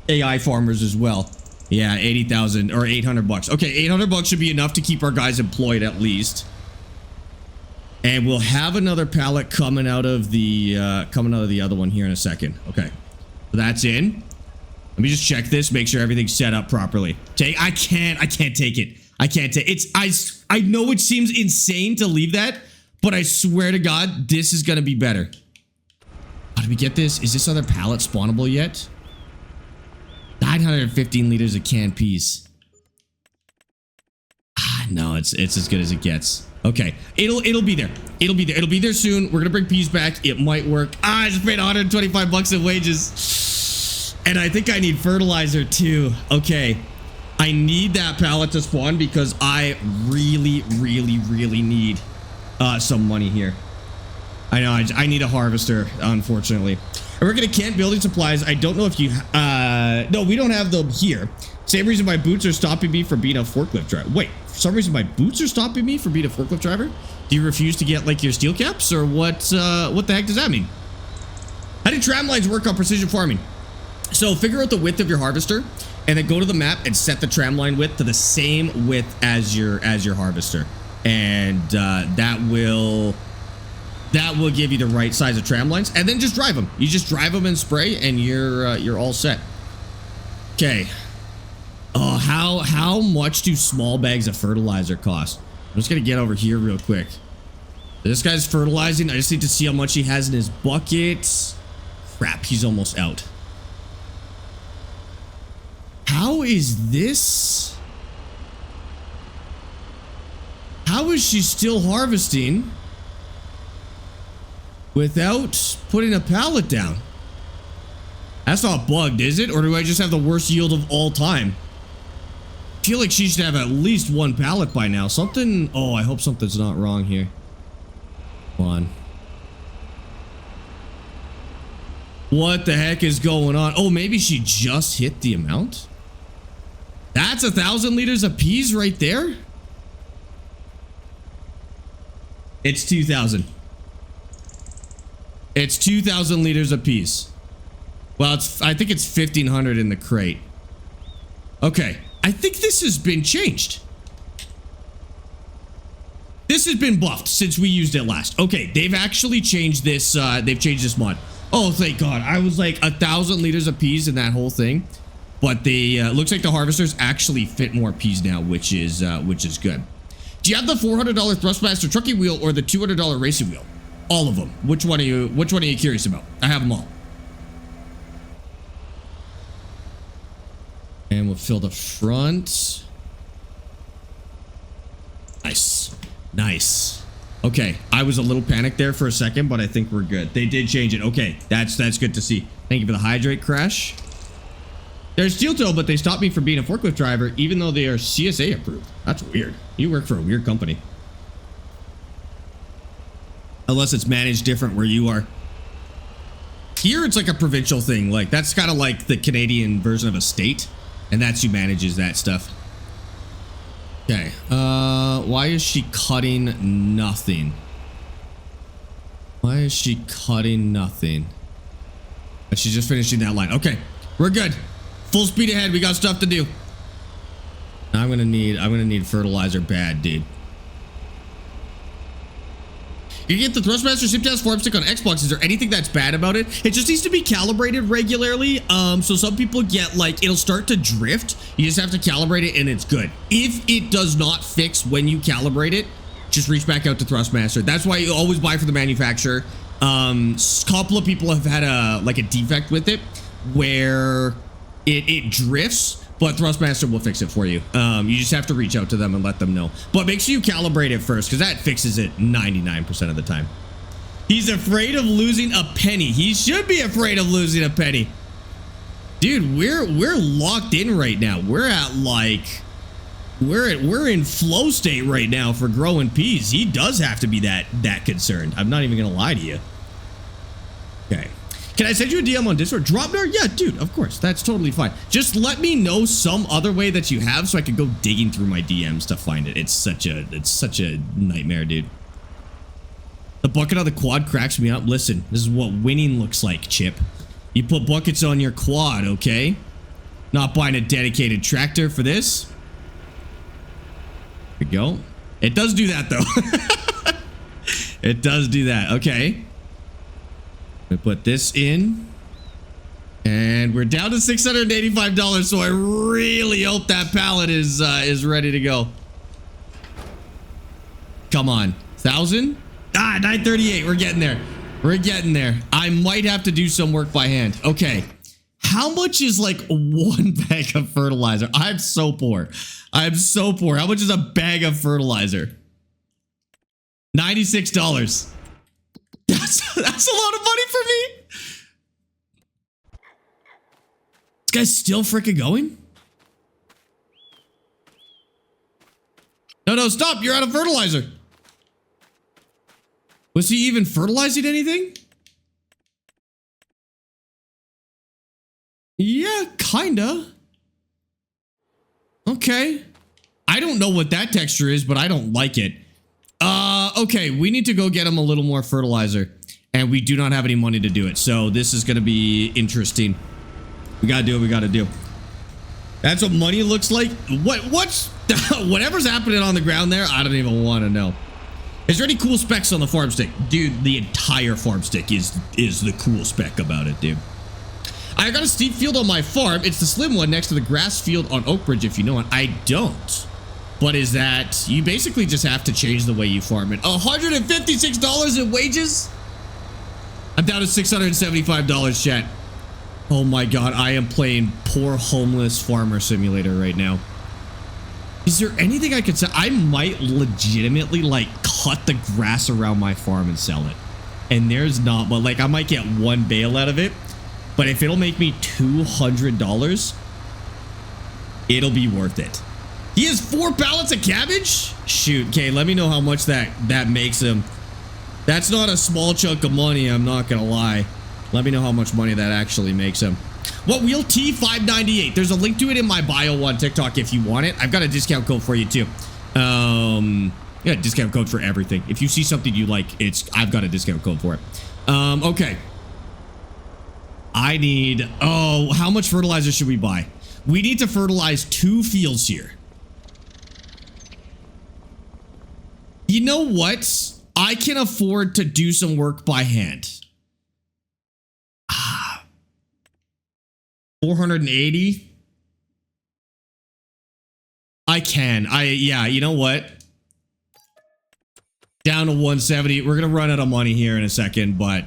AI farmers as well. Yeah, 80,000 or 800 bucks. Okay, 800 bucks should be enough to keep our guys employed at least. And we'll have another pallet coming out of the other one here in a second. Okay, so that's in. Let me just check this, make sure everything's set up properly. I can't take it. I can't take it's I know it seems insane to leave that, but I swear to God, this is gonna be better. How did we get this? Is this other pallet spawnable yet? 915 liters of canned peas. No, it's as good as it gets. Okay, it'll be there. It'll be there. It'll be there soon. We're gonna bring peas back. It might work. I just paid 125 bucks in wages. And I think I need fertilizer too. Okay. I need that pallet to spawn because I really need some money here. I know, I need a harvester, unfortunately. And we're gonna can building supplies. I don't know if you, no, we don't have them here. Same reason my boots are stopping me from being a forklift driver. Wait, for some reason my boots are stopping me from being a forklift driver? Do you refuse to get like your steel caps or what the heck does that mean? How do tram lines work on precision farming? So figure out the width of your harvester and then go to the map and set the tram line width to the same width as your harvester. And that will give you the right size of tram lines, and then just drive them. You just drive them and spray and you're all set. Okay. Oh, how much do small bags of fertilizer cost? I'm just gonna get over here real quick. This guy's fertilizing. I just need to see how much he has in his bucket. Crap, he's almost out. How is this? How is she still harvesting without putting a pallet down? That's not bugged, is it? Or do I just have the worst yield of all time? I feel like she should have at least one pallet by now. Something... Oh, I hope something's not wrong here. Come on. What the heck is going on? Oh, maybe she just hit the amount? That's 1,000 liters of peas right there? It's 2,000. It's 2,000 liters of peas. Well, I think it's 1,500 in the crate. Okay. I think this has been changed. This has been buffed since we used it last. Okay, they've actually changed this. They've changed this mod. Oh, thank God. I was like 1,000 liters of peas in that whole thing. But they looks like the harvesters actually fit more peas now, which is good. Do you have the $400 Thrustmaster trucking wheel or the $200 racing wheel? All of them. Which one are you curious about? I have them all. And we'll fill the front. Nice. Nice. Okay, I was a little panicked there for a second, but I think we're good. They did change it. Okay, that's good to see. Thank you for the hydrate crash. They're steel toe, but they stopped me from being a forklift driver, even though they are CSA approved. That's weird. You work for a weird company. Unless it's managed different where you are. Here, it's like a provincial thing. Like, that's kind of like the Canadian version of a state. And that's who manages that stuff. Okay. Why is she cutting nothing? Why is she cutting nothing? She's just finishing that line. Okay. We're good. Full speed ahead. We got stuff to do. I'm gonna need fertilizer bad, dude. You get the Thrustmaster Simtask farm stick on Xbox. Is there anything that's bad about it? It just needs to be calibrated regularly. So some people get like, it'll start to drift. You just have to calibrate it and it's good. If it does not fix when you calibrate it, just reach back out to Thrustmaster. That's why you always buy from the manufacturer. A couple of people have had a defect with it where it drifts. But Thrustmaster will fix it for you. You just have to reach out to them and let them know. But make sure you calibrate it first, because that fixes it 99% of the time. He's afraid of losing a penny. He should be afraid of losing a penny. Dude, we're locked in right now. We're at like we're in flow state right now for growing peas. He does have to be that concerned. I'm not even gonna lie to you. Okay. Can I send you a DM on Discord? Drop there? Yeah, dude, of course. That's totally fine. Just let me know some other way that you have so I can go digging through my DMs to find it. It's such a nightmare, dude. The bucket on the quad cracks me up. Listen, this is what winning looks like, Chip. You put buckets on your quad, okay? Not buying a dedicated tractor for this. There we go. It does do that, though. It does do that. Okay. We put this in. And we're down to $685, so I really hope that pallet is ready to go. Come on. 1,000? Ah, 938. We're getting there. We're getting there. I might have to do some work by hand. Okay. How much is like one bag of fertilizer? I'm so poor. I'm so poor. How much is a bag of fertilizer? $96. That's a lot of money for me. This guy's still freaking going? No, stop. You're out of fertilizer. Was he even fertilizing anything? Yeah, kinda. Okay. I don't know what that texture is, but I don't like it. Okay, we need to go get him a little more fertilizer. And we do not have any money to do it. So this is going to be interesting. We got to do what we got to do. That's what money looks like. What's whatever's happening on the ground there, I don't even want to know. Is there any cool specs on the farm stick? Dude, the entire farm stick is the cool spec about it, dude. I got a steep field on my farm. It's the slim one next to the grass field on Oak Bridge, if you know it. I don't. But is that... You basically just have to change the way you farm it. $156 in wages? I'm down to $675, chat. Oh my god, I am playing poor homeless farmer simulator right now. Is there anything I could say? I might legitimately, like, cut the grass around my farm and sell it. And there's not... But, like, I might get one bale out of it. But if it'll make me $200, it'll be worth it. He has 4 pallets of cabbage? Shoot. Okay, let me know how much that makes him. That's not a small chunk of money, I'm not gonna lie. Let me know how much money that actually makes him. What wheel? T598. There's a link to it in my bio on TikTok if you want it. I've got a discount code for you too. Yeah, discount code for everything. If you see something you like, I've got a discount code for it. Okay. I need... Oh, how much fertilizer should we buy? We need to fertilize 2 fields here. You know what? I can afford to do some work by hand. 480? I can. Yeah, you know what? Down to 170. We're going to run out of money here in a second, but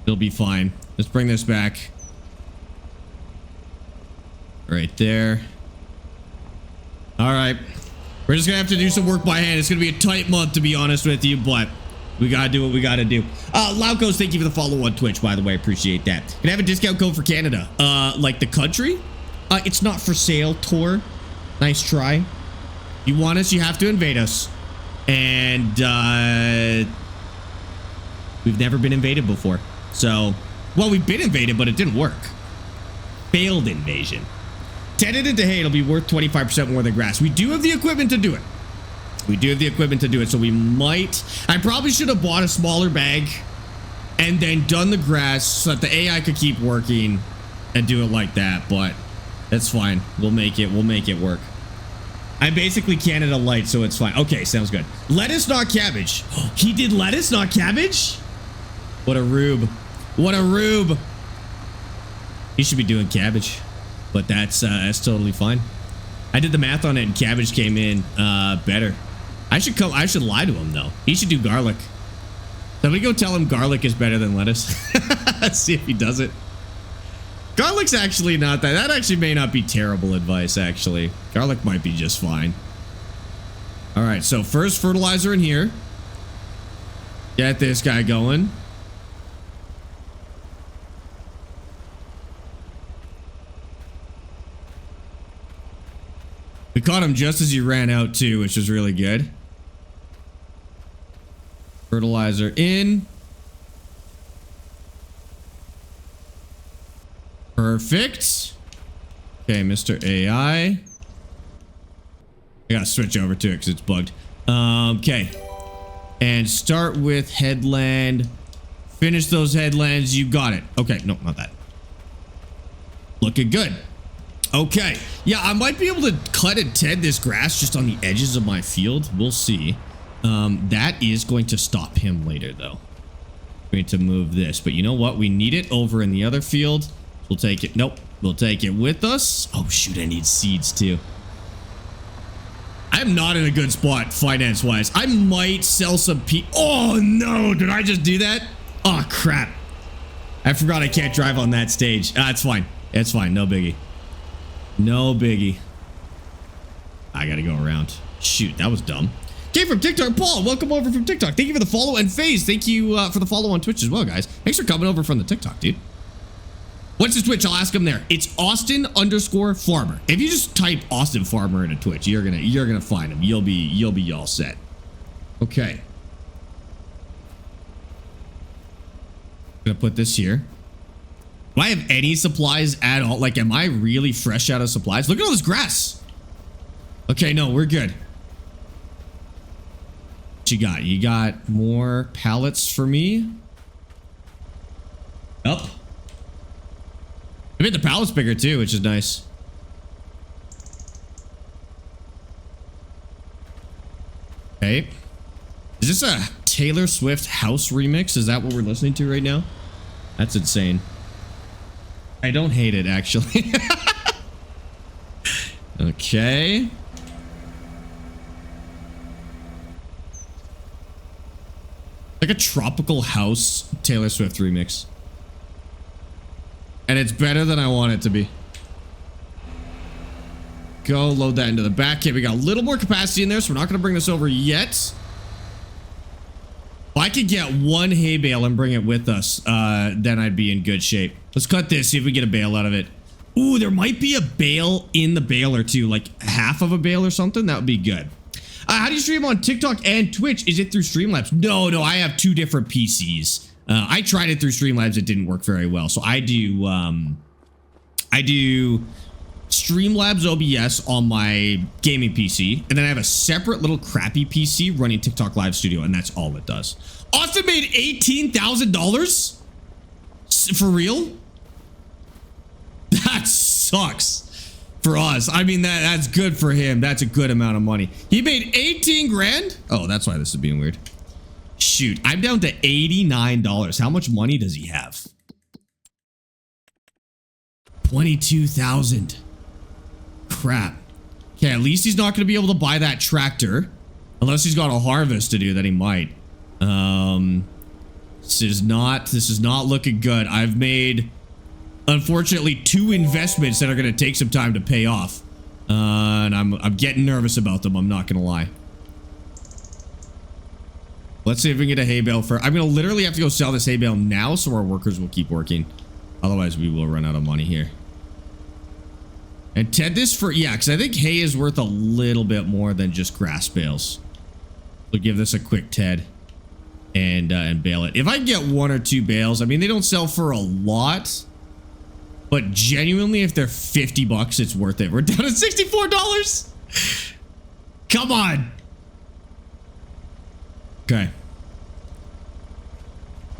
it'll be fine. Let's bring this back. Right there. All right. We're just going to have to do some work by hand. It's going to be a tight month, to be honest with you, but we got to do what we got to do. Loudcoast, thank you for the follow on Twitch, by the way. Appreciate that. Can I have a discount code for Canada? Like the country? It's not for sale, Tor. Nice try. You want us, you have to invade us. And, we've never been invaded before. So, well, we've been invaded, but it didn't work. Failed invasion. Tended into hay, it'll be worth 25% more than grass. We do have the equipment to do it. We do have the equipment to do it, so we might... I probably should have bought a smaller bag and then done the grass so that the AI could keep working and do it like that, but that's fine. We'll make it work. I'm basically Canada Light, so it's fine. Okay, sounds good. Lettuce, not cabbage. He did lettuce, not cabbage? What a rube. What a rube. He should be doing cabbage. But that's totally fine. I did the math on it and cabbage came in better. I should lie to him though. He should do garlic. Let me go tell him garlic is better than lettuce. Let's see if he does it. Garlic's actually not that. That actually may not be terrible advice, actually. Garlic might be just fine. All right, so first fertilizer in here. Get this guy going. We caught him just as he ran out too, which was really good. Fertilizer in. Perfect. Okay, Mr. AI. I gotta switch over to it because it's bugged. Okay. And start with headland. Finish those headlands. You got it. Okay, no, not that. Looking good. Okay. Yeah, I might be able to cut and ted this grass just on the edges of my field. We'll see. That is going to stop him later, though. We need to move this. But you know what? We need it over in the other field. We'll take it. Nope. We'll take it with us. Oh, shoot. I need seeds, too. I'm not in a good spot finance-wise. I might sell some Oh, no. Did I just do that? Oh, crap. I forgot I can't drive on that stage. It's fine. It's fine. No biggie. No biggie. I gotta go around. Shoot, that was dumb. Came from TikTok. Paul, welcome over from TikTok. Thank you for the follow. And FaZe, thank you for the follow on Twitch as well, guys. Thanks for coming over from the TikTok, dude. What's his Twitch? I'll ask him there. It's Austin_Farmer. If you just type Austin Farmer into Twitch, you're gonna find him. You'll be all set. Okay. Gonna put this here. Do I have any supplies at all? Like, am I really fresh out of supplies? Look at all this grass. Okay, no, we're good. What you got? You got more pallets for me? Up. I made the pallets bigger too, which is nice. Okay. Is this a Taylor Swift house remix? Is that what we're listening to right now? That's insane. I don't hate it, actually. Okay. Like a tropical house Taylor Swift remix. And it's better than I want it to be. Go load that into the back. Okay, we got a little more capacity in there, so we're not going to bring this over yet. If I could get one hay bale and bring it with us, then I'd be in good shape. Let's cut this, see if we get a bale out of it. Ooh, there might be a bale in the baler too, like half of a bale or something. That would be good. How do you stream on TikTok and Twitch? Is it through Streamlabs? No, I have two different PCs. I tried it through Streamlabs. It didn't work very well. So I do Streamlabs OBS on my gaming PC, and then I have a separate little crappy PC running TikTok Live Studio, and that's all it does. Austin made $18,000 for real. That sucks for us. I mean, that's good for him. That's a good amount of money. He made 18 grand. Oh, that's why this is being weird. Shoot, I'm down to $89. How much money does he have? 22,000. Crap. Okay, at least he's not going to be able to buy that tractor. Unless he's got a harvest to do, that he might. This is not looking good. I've made, unfortunately, 2 investments that are going to take some time to pay off. And I'm getting nervous about them, I'm not going to lie. Let's see if we can get a hay bale for... I'm going to literally have to go sell this hay bale now so our workers will keep working. Otherwise, we will run out of money here. And ted this for... Yeah, because I think hay is worth a little bit more than just grass bales. We'll give this a quick ted and bale it. If I can get 1 or 2 bales, I mean, they don't sell for a lot. But genuinely, if they're 50 bucks, it's worth it. We're down to $64. Come on. Okay.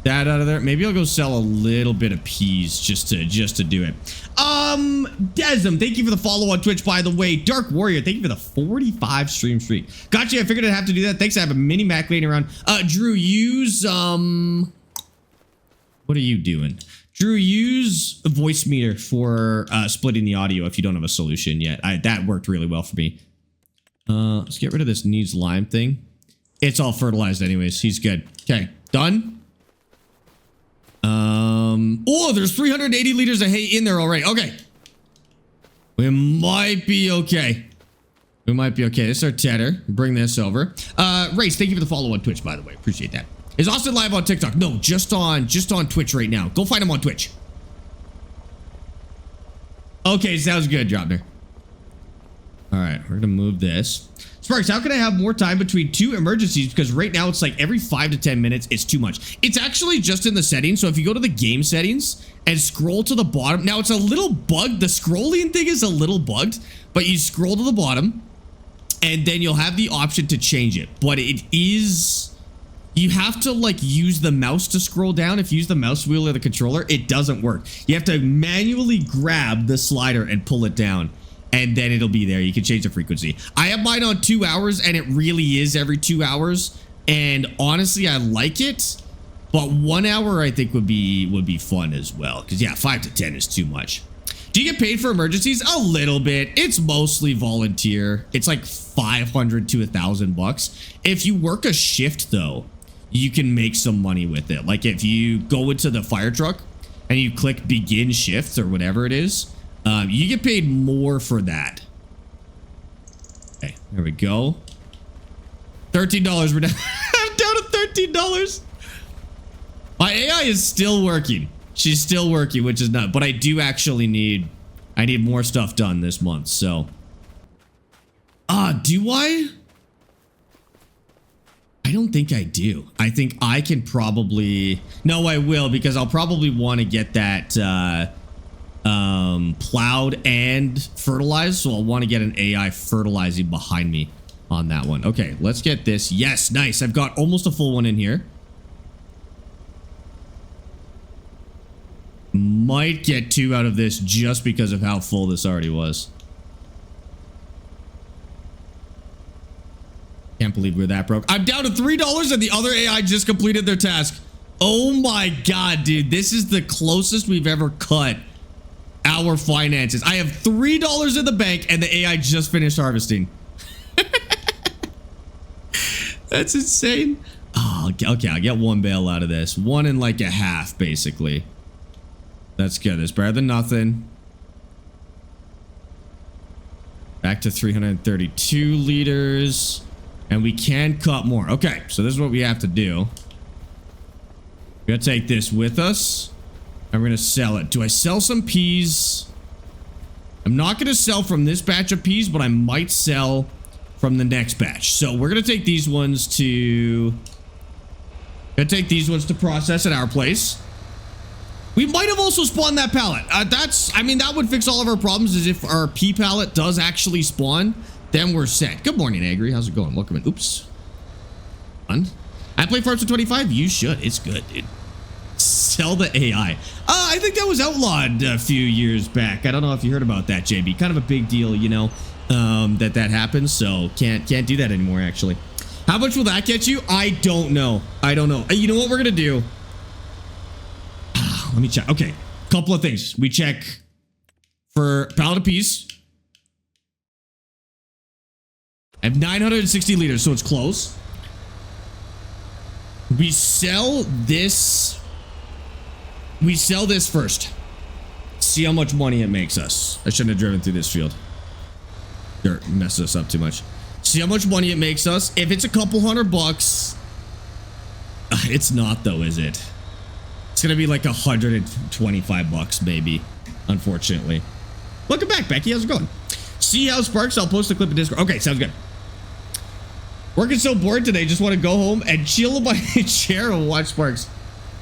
That out of there. Maybe I'll go sell a little bit of peas just to do it. Desm, thank you for the follow on Twitch, by the way. Dark Warrior, thank you for the 45 stream streak. Gotcha, I figured I'd have to do that. Thanks, I have a mini Mac laying around. Drew, use what are you doing? Drew, use a voice meter for splitting the audio if you don't have a solution yet. That worked really well for me. Let's get rid of this needs lime thing. It's all fertilized anyways. He's good. Okay, done. Oh, there's 380 liters of hay in there already. Okay. We might be okay. We might be okay. This is our tedder. Bring this over. Race, thank you for the follow on Twitch, by the way. Appreciate that. Is Austin live on TikTok? No, just on Twitch right now. Go find him on Twitch. Okay, sounds good, Dropner. All right. we're gonna move this. Sparx, how can I have more time between two emergencies? Because right now it's like every 5 to 10 minutes, it's too much. It's actually just in the settings. So if you go to the game settings and scroll to the bottom, now it's a little bugged. The scrolling thing is a little bugged, but you scroll to the bottom and then you'll have the option to change it. But it is, you have to like use the mouse to scroll down. If you use the mouse wheel or the controller, it doesn't work. You have to manually grab the slider and pull it down. And then it'll be there. You can change the frequency. I have mine on 2 hours, and it really is every 2 hours. And honestly, I like it. But 1 hour, I think, would be fun as well. Because yeah, 5 to 10 is too much. Do you get paid for emergencies? A little bit. It's mostly volunteer. It's like 500 to 1,000 bucks. If you work a shift, though, you can make some money with it. Like if you go into the fire truck and you click begin shift or whatever it is. You get paid more for that. Okay, there we go. $13. We're down. I'm down to $13. My AI is still working. She's still working, which is not. But I do actually need. I need more stuff done this month. So. Do I? I don't think I do. I think I can probably. No, I will, because I'll probably want to get that. Plowed and fertilized, so I'll want to get an AI fertilizing behind me on that one. Okay, let's get this. Yes, nice. I've got almost a full one in here. Might get 2 out of this just because of how full this already was. Can't believe we're that broke. I'm down to $3 and the other AI just completed their task. Oh my god, dude. This is the closest we've ever cut our finances. I have $3 in the bank and the AI just finished harvesting. That's insane. Oh, okay, I'll get 1 bale out of this. 1 and like a half, basically. That's good. It's better than nothing. Back to 332 liters. And we can cut more. Okay, so this is what we have to do. We're gonna take this with us. And we're gonna sell it. Do I sell some peas? I'm not gonna sell from this batch of peas, but I might sell from the next batch. So we're gonna take these ones to process at our place. We might have also spawned that pallet. I mean, that would fix all of our problems, is if our pea pallet does actually spawn, then we're set. Good morning, Agri. How's it going? Welcome in. Oops. Fun. I play Farms for 25. You should. It's good, dude. Sell the AI. I think that was outlawed a few years back. I don't know if you heard about that, JB. Kind of a big deal, you know, that happens. So can't do that anymore, actually. How much will that get you? I don't know. I don't know. You know what we're gonna do? Let me check. Okay, couple of things. We check for pallet of peas. I have 960 liters, so it's close. We sell this. We sell this first. See how much money it makes us. I shouldn't have driven through this field. Dirt messes us up too much. See how much money it makes us. If it's a couple $100, it's not though, is it? It's gonna be like $125 maybe, unfortunately. Welcome back, Becky. How's it going? See how Sparx? I'll post a clip in Discord. Okay, sounds good. Working so bored today. Just want to go home and chill in my chair and watch Sparx.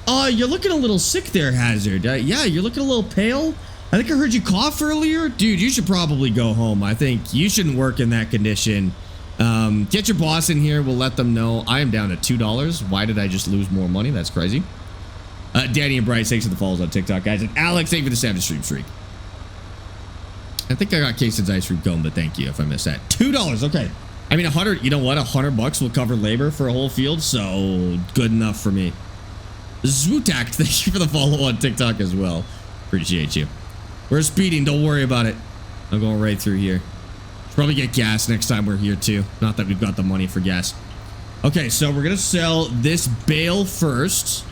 You're looking a little sick there, Hazard. Yeah, you're looking a little pale. I think I heard you cough earlier. Dude, you should probably go home. I think you shouldn't work in that condition. Get your boss in here. We'll let them know. I am down to $2. Why did I just lose more money? That's crazy. Danny and Bryce, thanks for the follows on TikTok, guys. And Alex, thank you for the 7 stream streak. I think I got Casey's ice cream cone, but thank you if I missed that. $2, okay. I mean, 100, you know what? $100 will cover labor for a whole field, so good enough for me. Zwootact, thank you for the follow on TikTok as well. Appreciate you. We're speeding, don't worry about it. I'm going right through here. Should probably get gas next time we're here too. Not that we've got the money for gas. Okay, so we're gonna sell this bale first.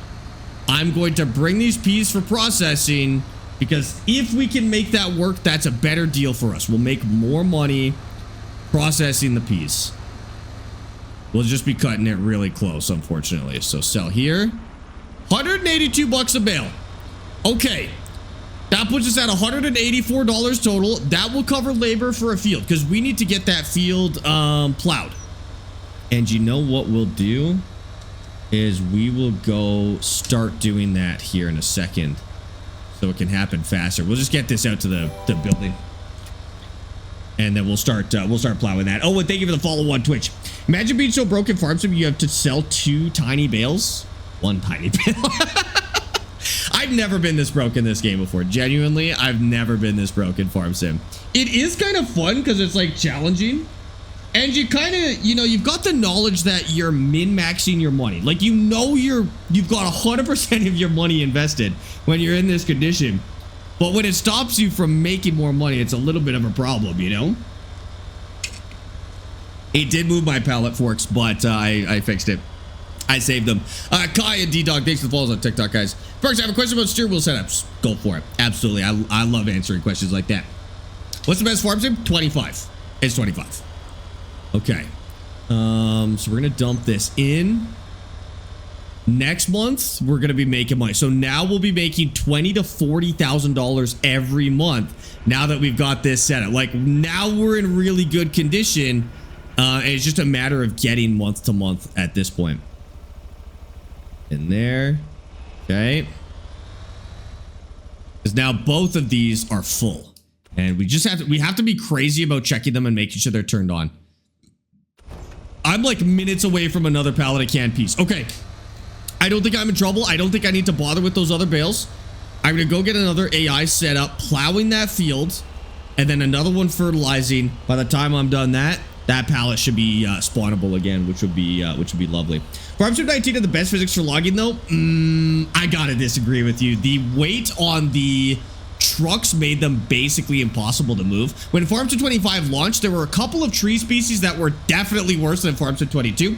I'm going to bring these peas for processing, because if we can make that work, that's a better deal for us. We'll make more money processing the peas. We'll just be cutting it really close, unfortunately. So sell here. $182 a bale. Okay. That puts us at $184 total. That will cover labor for a field because we need to get that field plowed. And you know what we'll do is we will go start doing that here in a second so it can happen faster. We'll just get this out to the building. And then we'll start plowing that. Oh, and thank you for the follow on Twitch. Imagine being so broke in Farm Sim you have to sell 2 tiny bales. 1 tiny bale. I've never been this broke in this game before. Genuinely, I've never been this broke in Farm Sim. It is kind of fun because it's like challenging. And you kind of, you know, you've got the knowledge that you're min-maxing your money. Like, you know, you've got 100% of your money invested when you're in this condition. But when it stops you from making more money, it's a little bit of a problem, you know? It did move my pallet forks, but I fixed it. I saved them. Kai and D-Dog, thanks for the follows on TikTok, guys. Sparx, I have a question about steering wheel setups. Go for it. Absolutely. I love answering questions like that. What's the best Farm Sim? 25. It's 25. Okay. So we're going to dump this in. Next month, we're going to be making money. So now we'll be making $20,000 to $40,000 every month now that we've got this set up. Like, now we're in really good condition. And it's just a matter of getting month to month at this point. In there. Okay. Because now both of these are full. And we have to be crazy about checking them and making sure they're turned on. I'm like minutes away from another pallet of canned peas. Okay. I don't think I'm in trouble. I don't think I need to bother with those other bales. I'm going to go get another AI set up, plowing that field, and then another one fertilizing. By the time I'm done that pallet should be spawnable again, which would be lovely. Farm Sim 19 are the best physics for logging, though. I gotta disagree with you. The weight on the trucks made them basically impossible to move. When Farm Sim 25 launched, there were a couple of tree species that were definitely worse than Farm Sim 22.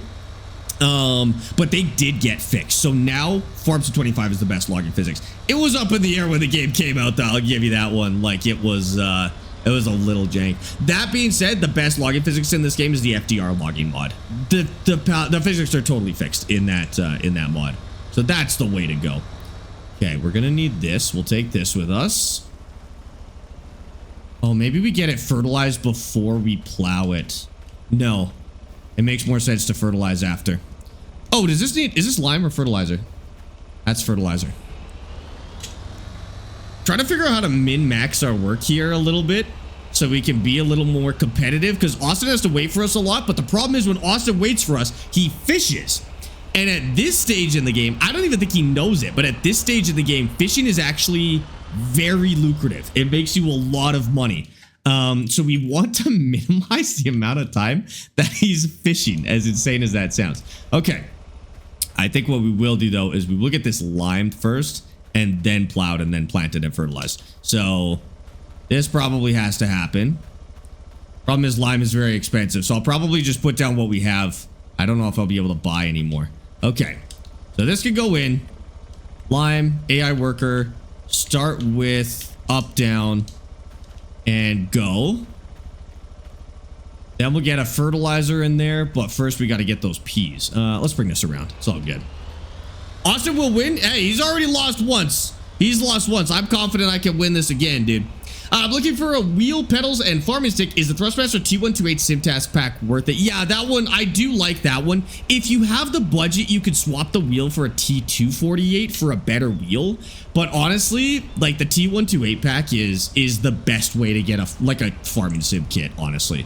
But they did get fixed. So now Farm Sim 25 is the best logging physics. It was up in the air when the game came out, though. I'll give you that one. Like, it was a little jank. That being said, the best logging physics in this game is the FDR logging mod. The physics are totally fixed in that mod. So that's the way to go. Okay, we're gonna need this. We'll take this with us. Oh, maybe we get it fertilized before we plow it. No, it makes more sense to fertilize after. Oh, is this lime or fertilizer? That's fertilizer. Trying to figure out how to min-max our work here a little bit so we can be a little more competitive, because Austin has to wait for us a lot. But the problem is when Austin waits for us, he fishes. And at this stage in the game, I don't even think he knows it, but at this stage in the game, fishing is actually very lucrative. It makes you a lot of money. So we want to minimize the amount of time that he's fishing, as insane as that sounds. Okay. I think what we will do, though, is we will get this limed first and then plowed and then planted and fertilized. So this probably has to happen. Problem is lime is very expensive, so I'll probably just put down what we have. I don't know if I'll be able to buy anymore. Okay, so this could go in. Lime, AI worker, start with up, down, and go. Then we'll get a fertilizer in there, but first we got to get those peas. Let's bring this around. It's all good. Austin will win. Hey, he's already lost once. He's lost once. I'm confident I can win this again, dude. I'm looking for a wheel, pedals, and farming stick. Is the Thrustmaster T128 Sim Task Pack worth it? Yeah, that one, I do like that one. If you have the budget, you could swap the wheel for a T248 for a better wheel. But honestly, like, the T128 pack is the best way to get a farming sim kit, honestly.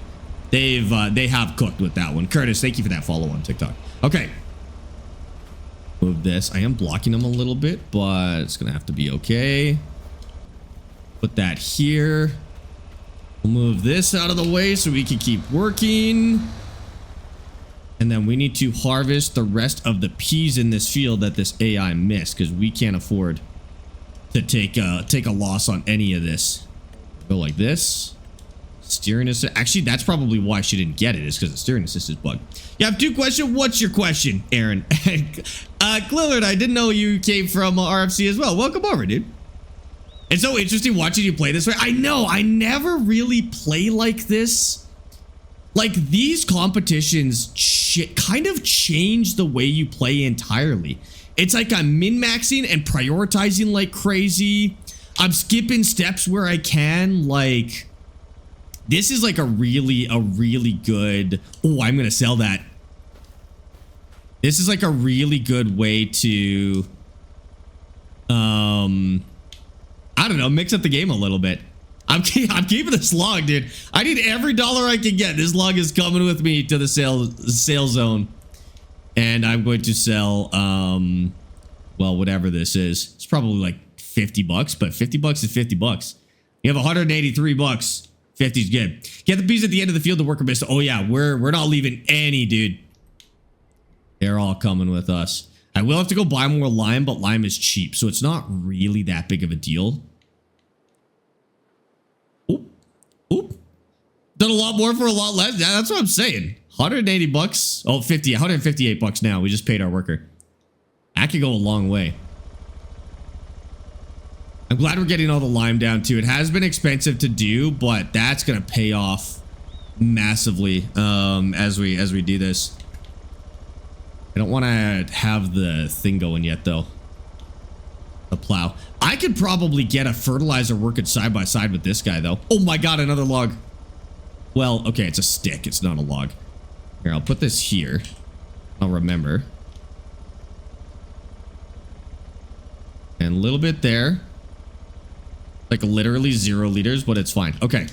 They have cooked with that one. Curtis, thank you for that follow on TikTok. Okay. Move this. I am blocking them a little bit, but it's gonna have to be okay. Put that here. We'll move this out of the way so we can keep working. And then we need to harvest the rest of the peas in this field that this AI missed, because we can't afford to take a loss on any of this. Go like this. Steering assist. Actually, that's probably why she didn't get it, is because the steering assist is bugged. You have 2 questions. What's your question, Aaron? Glillard, I didn't know you came from RFC as well. Welcome over, dude. It's so interesting watching you play this way. I know, I never really play like this. Like, these competitions kind of change the way you play entirely. It's like I'm min-maxing and prioritizing like crazy. I'm skipping steps where I can. Like, this is like a really good. Oh, I'm gonna sell that. This is like a really good way to, I don't know, mix up the game a little bit. I'm keeping this log, dude. I need every dollar I can get. This log is coming with me to the sale zone, and I'm going to sell, well, whatever this is. It's probably like 50 bucks, but 50 bucks is 50 bucks. You have 183 bucks. 50 is good. Get the piece at the end of the field to worker base. Oh yeah, we're not leaving any, dude. They're all coming with us. I will have to go buy more lime, but lime is cheap, so it's not really that big of a deal. Oop. Oop. Done a lot more for a lot less. Yeah, that's what I'm saying. 180 bucks. Oh, 158 bucks now. We just paid our worker. That could go a long way. I'm glad we're getting all the lime down too. It has been expensive to do, but that's gonna pay off massively as we do this. I don't want to have the thing going yet though. The plow. I could probably get a fertilizer working side by side with this guy though. Oh my god, another log. Well, okay, it's a stick. It's not a log. Here, I'll put this here. I'll remember. And a little bit there. Like literally 0 liters, but it's fine. Okay.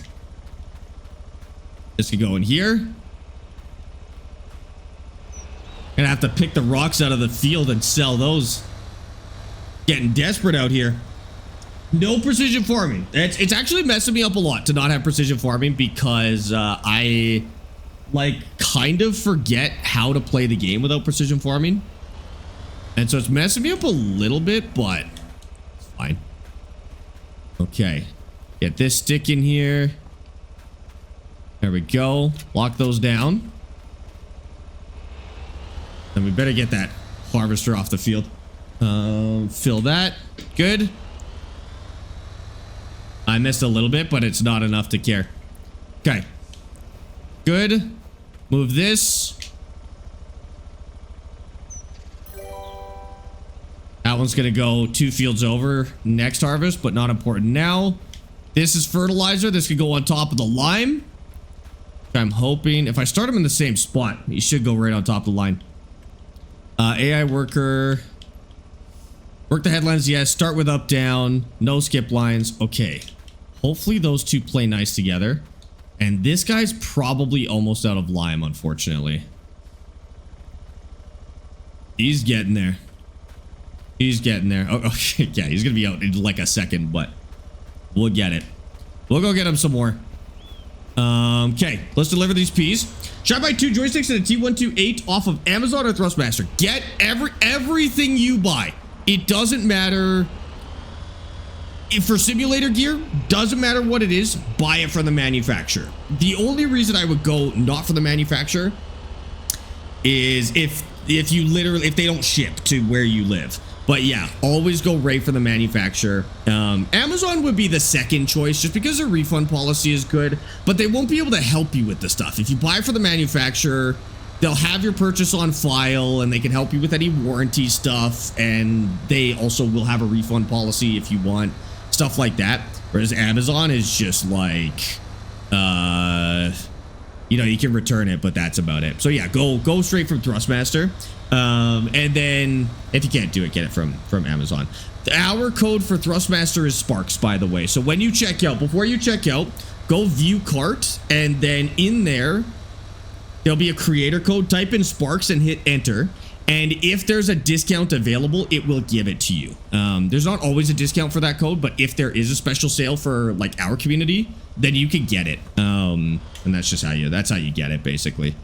This could go in here. Gonna have to pick the rocks out of the field and sell those. Getting desperate out here. No precision farming. It's actually messing me up a lot to not have precision farming because I like kind of forget how to play the game without precision farming. And so it's messing me up a little bit, but it's fine. Okay. Get this stick in here. There we go. Lock those down. And we better get that harvester off the field. Fill that. Good. I missed a little bit, but it's not enough to care. Okay. Good. Move this. That one's going to go 2 fields over next harvest, but not important now. This is fertilizer. This could go on top of the lime. I'm hoping if I start them in the same spot, he should go right on top of the line. AI worker. Work the headlines, yes. Start with up, down. No skip lines. Okay. Hopefully those two play nice together. And this guy's probably almost out of lime, unfortunately. He's getting there. He's getting there. Oh, okay. Yeah, he's going to be out in like a second, but we'll get it. We'll go get him some more. Okay, let's deliver these peas. Should I buy 2 joysticks and a T128 off of Amazon or Thrustmaster? Get everything you buy. It doesn't matter. If for simulator gear, doesn't matter what it is, buy it from the manufacturer. The only reason I would go not for the manufacturer is if they don't ship to where you live. But yeah, always go right for the manufacturer. Amazon would be the second choice just because their refund policy is good, but they won't be able to help you with the stuff. If you buy for the manufacturer, they'll have your purchase on file and they can help you with any warranty stuff. And they also will have a refund policy if you want stuff like that. Whereas Amazon is just like, you know, you can return it, but that's about it. So yeah, go straight from Thrustmaster. And then if you can't do it, get it from Amazon. Our code for Thrustmaster is Sparx, by the way. So when you check out, before you check out, go view cart, and then in there, there'll be a creator code. Type in Sparx and hit enter. And if there's a discount available, it will give it to you. There's not always a discount for that code, but if there is a special sale for like our community, then you can get it. And that's just how you get it, basically.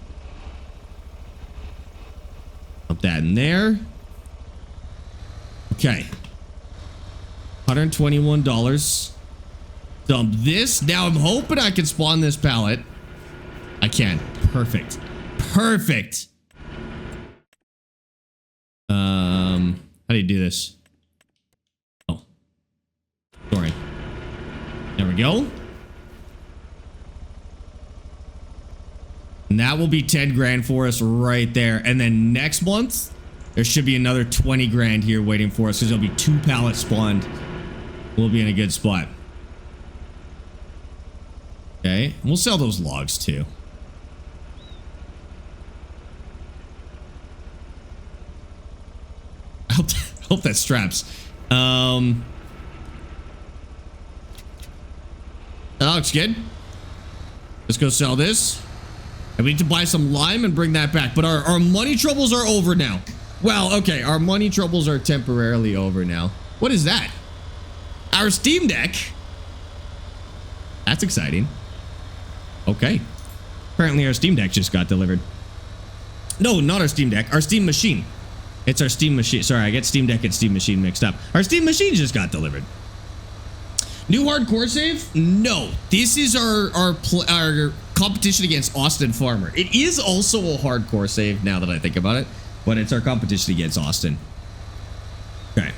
Put that in there. Okay. $121. Dump this. Now I'm hoping I can spawn this pallet. I can. Perfect. Perfect. How do you do this? Oh. Sorry. There we go. And that will be 10 grand for us right there. And then next month, there should be another 20 grand here waiting for us because there'll be 2 pallets spawned. we'll be in a good spot. Okay, we'll sell those logs too. I hope that straps. That looks good. Let's go sell this. And we need to buy some lime and bring that back. But our money troubles are over now. Well, okay, our money troubles are temporarily over now. What is that? Our Steam Deck. That's exciting. Okay. Apparently our Steam Deck just got delivered. No, not our Steam Deck. Our Steam Machine. It's our Steam Machine. Sorry, I get Steam Deck and Steam Machine mixed up. Our Steam Machine just got delivered. New hardcore save? No. This is our competition against Austin Farmer. It is also a hardcore save now that I think about it. But it's our competition against Austin. Okay.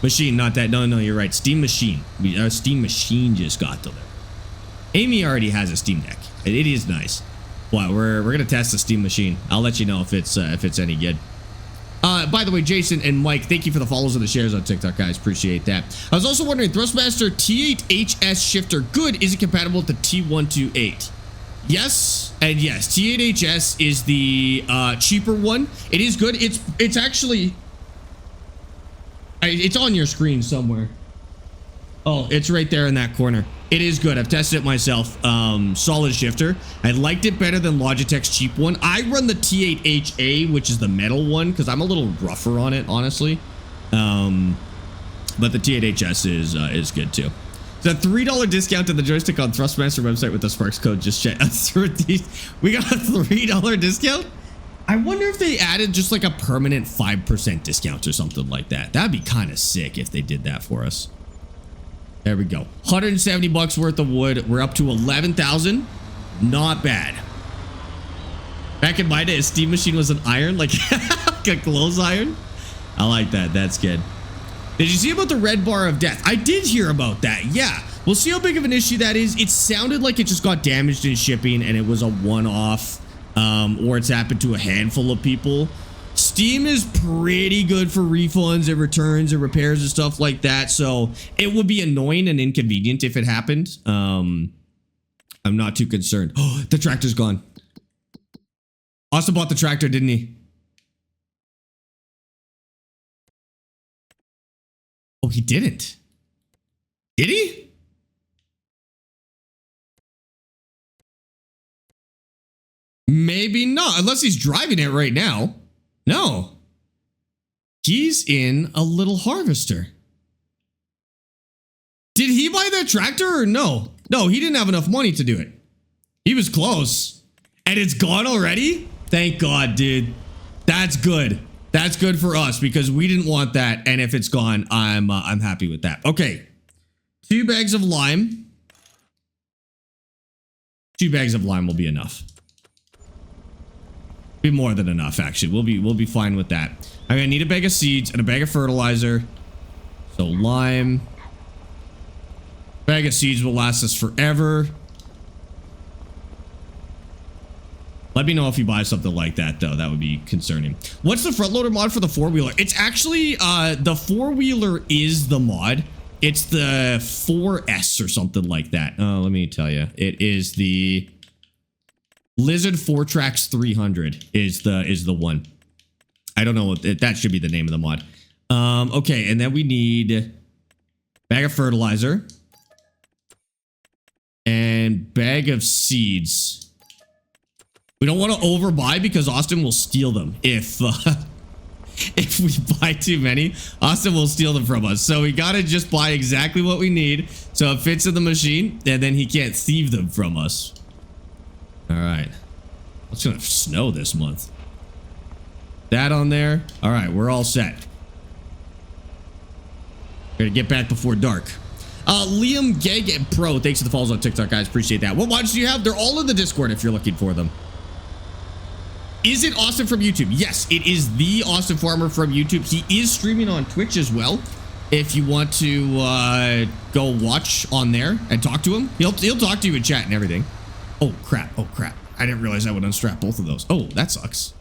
Machine, not that. No, you're right. Steam Machine. Our Steam Machine just got delivered. Amy already has a Steam Deck. It is nice. But we're gonna test the Steam Machine. I'll let you know if it's any good. By the way, Jason and Mike, thank you for the follows and the shares on TikTok, guys. Appreciate that. I was also wondering, Thrustmaster T8HS shifter good? Is it compatible with the T128? Yes and yes. T8HS is the cheaper one. It is good. It's actually it's on your screen somewhere. Oh, it's right there in that corner. It is good. I've tested it myself. Solid shifter. I liked it better than Logitech's cheap one. I run the T8HA, which is the metal one, because I'm a little rougher on it, honestly. But the T8HS is good too. It's a $3 discount to the joystick on Thrustmaster website with the Sparx code. Just check. We got a $3 discount. I wonder if they added just like a permanent 5% discount or something like that. That'd be kind of sick if they did that for us. There we go. 170 bucks worth of wood. We're up to 11,000. Not bad. Back in my day, a Steam Machine was an iron, like a clothes iron. I like that. That's good. Did you see about the red bar of death? I did hear about that. Yeah. We'll see how big of an issue that is. It sounded like it just got damaged in shipping and it was a one-off, or it's happened to a handful of people. Steam is pretty good for refunds and returns and repairs and stuff like that. So it would be annoying and inconvenient if it happened. I'm not too concerned. Oh, the tractor's gone. Austin bought the tractor, didn't he? Oh, he didn't. Did he? Maybe not, unless he's driving it right now. No. He's in a little harvester. Did he buy that tractor or no? No, he didn't have enough money to do it. He was close. And it's gone already? Thank God, dude. That's good. That's good for us because we didn't want that. And if it's gone, I'm happy with that. Okay. 2 bags of lime. 2 bags of lime will be enough. Be more than enough, actually. We'll be fine with that. I'm gonna need a bag of seeds and a bag of fertilizer. So lime. Bag of seeds will last us forever. Let me know if you buy something like that, though. That would be concerning. What's the front loader mod for the 4-wheeler? It's actually the 4-wheeler is the mod. It's the 4S or something like that. Let me tell you. It is the Lizard 4Trax 300 is the one. I don't know what that should be the name of the mod. Okay, and then we need bag of fertilizer and bag of seeds. We don't want to overbuy because Austin will steal them if we buy too many. Austin will steal them from us. So we gotta just buy exactly what we need so it fits in the machine, and then he can't thieve them from us. All right. It's gonna snow this month. That on there. All right, we're all set. Gotta get back before dark. Liam Gag Pro, thanks for the follows on TikTok, guys. Appreciate that. What mods do you have? They're all in the Discord if you're looking for them. Is it Austin from YouTube? Yes, it is the Austin Farmer from YouTube. He is streaming on Twitch as well. If you want to go watch on there and talk to him, he'll talk to you in chat and everything. Oh crap! Oh crap! I didn't realize I would unstrap both of those. Oh, that sucks.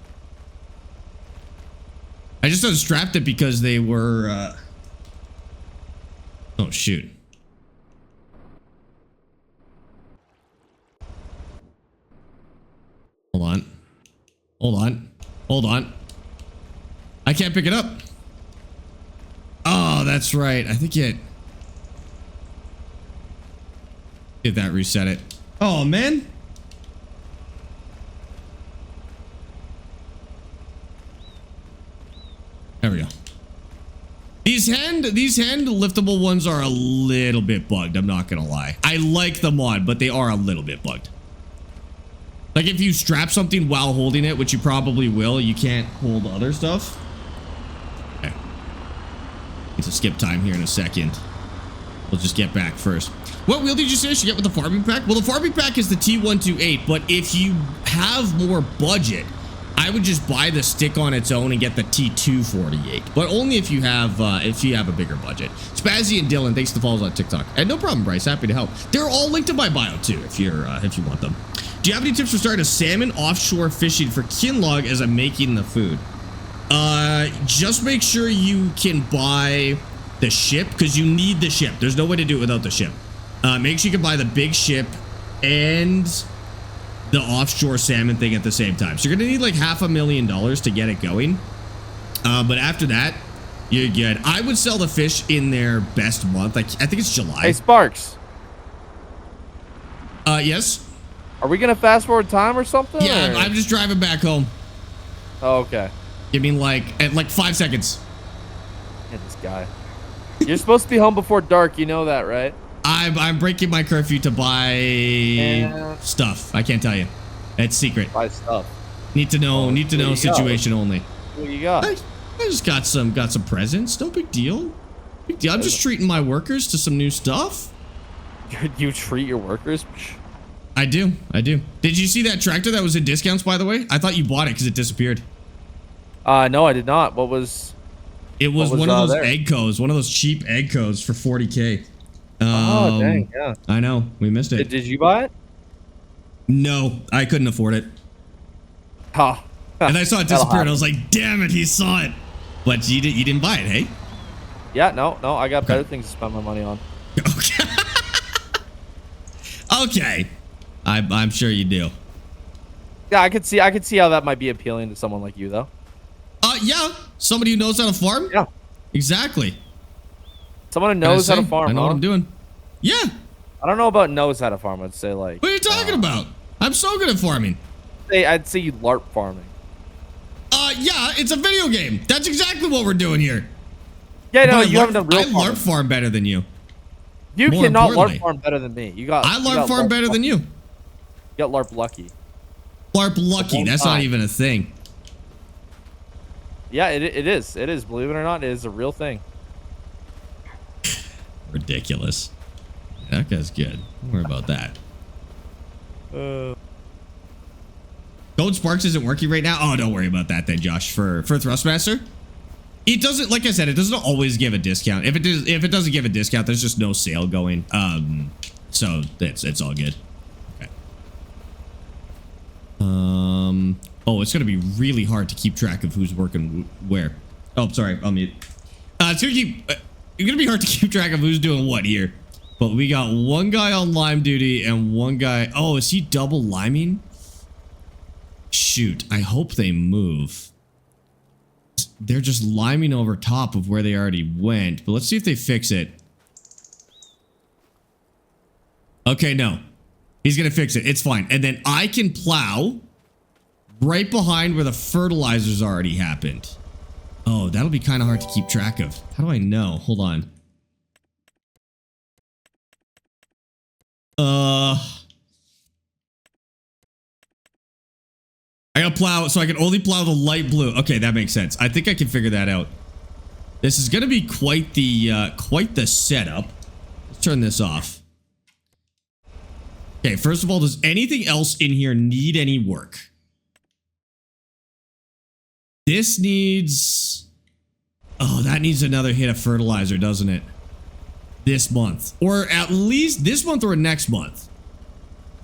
I just unstrapped it because they were Oh, shoot. Hold on. Hold on. Hold on. I can't pick it up. Oh, that's right. I think it... Did that reset it? Oh, man. There we go. These hand liftable ones are a little bit bugged. I'm not gonna lie. I like the mod, but they are a little bit bugged. Like if you strap something while holding it, which you probably will, you can't hold other stuff. Okay. Need to skip time here in a second. We'll just get back first. What wheel did you say you should get with the farming pack? Well, the farming pack is the T128, but if you have more budget, I would just buy the stick on its own and get the T248, but only if you have a bigger budget. Spazzy and Dylan, thanks for the follows on TikTok. And no problem, Bryce. Happy to help. They're all linked in my bio too, if you want them. Do you have any tips for starting a salmon offshore fishing for Kinlog as I'm making the food? Just make sure you can buy the ship because you need the ship. There's no way to do it without the ship. Make sure you can buy the big ship and the offshore salmon thing at the same time. So you're gonna need like $500,000 to get it going. But after that, you're good. I would sell the fish in their best month. I think it's July. Hey, Sparx. Yes. Are we gonna fast forward time or something? Yeah, or? I'm just driving back home. Oh, okay. Give me like 5 seconds. Yeah, this guy. You're supposed to be home before dark. You know that, right? I'm breaking my curfew to buy stuff. I can't tell you. It's secret. Buy stuff. Need to know situation only. What you got? I just got some presents. No big deal. Big deal. I'm just treating my workers to some new stuff. You treat your workers? I do. Did you see that tractor that was in discounts, by the way? I thought you bought it because it disappeared. No, I did not. What was... It was one of those egg codes, one of those cheap egg codes for 40K. Oh, dang, yeah. I know. We missed it. Did you buy it? No, I couldn't afford it. Oh. And I saw it disappear, and I was like, damn it, he saw it. But you didn't buy it, hey? Yeah, no, I got better things to spend my money on. Okay. Okay. I'm sure you do. Yeah, I could see how that might be appealing to someone like you, though. Yeah. Somebody who knows how to farm? Yeah. Exactly. Someone who knows how to farm. I know what I'm doing. Yeah. I don't know about knows how to farm. I'd say like. What are you talking about? I'm so good at farming. I'd say you LARP farming. Yeah, it's a video game. That's exactly what we're doing here. Yeah, no, you haven't done real farming. I LARP farm better than you. You cannot LARP farm better than me. I LARP farm better than you. You got LARP lucky. LARP lucky. That's not even a thing. Yeah, it is. It is. Believe it or not, it is a real thing. Ridiculous. That guy's good. Don't worry about that. Code Sparx isn't working right now. Oh, don't worry about that then, Josh. For Thrustmaster, it doesn't. Like I said, it doesn't always give a discount. If it doesn't give a discount, there's just no sale going. So it's all good. Okay. Oh, it's gonna be really hard to keep track of who's working where. Oh, sorry, I'll mute. It's gonna be hard to keep track of who's doing what here. But we got one guy on lime duty and one guy. Oh, is he double liming? Shoot, I hope they move. They're just liming over top of where they already went. But let's see if they fix it. Okay, no. He's gonna fix it. It's fine. And then I can plow right behind where the fertilizers already happened. Oh, that'll be kind of hard to keep track of. How do I know? Hold on. I gotta plow, so I can only plow the light blue. Okay, that makes sense. I think I can figure that out. This is gonna be quite the setup. Let's turn this off. Okay, first of all, does anything else in here need any work? This needs... Oh, that needs another hit of fertilizer, doesn't it? This month. Or at least this month or next month.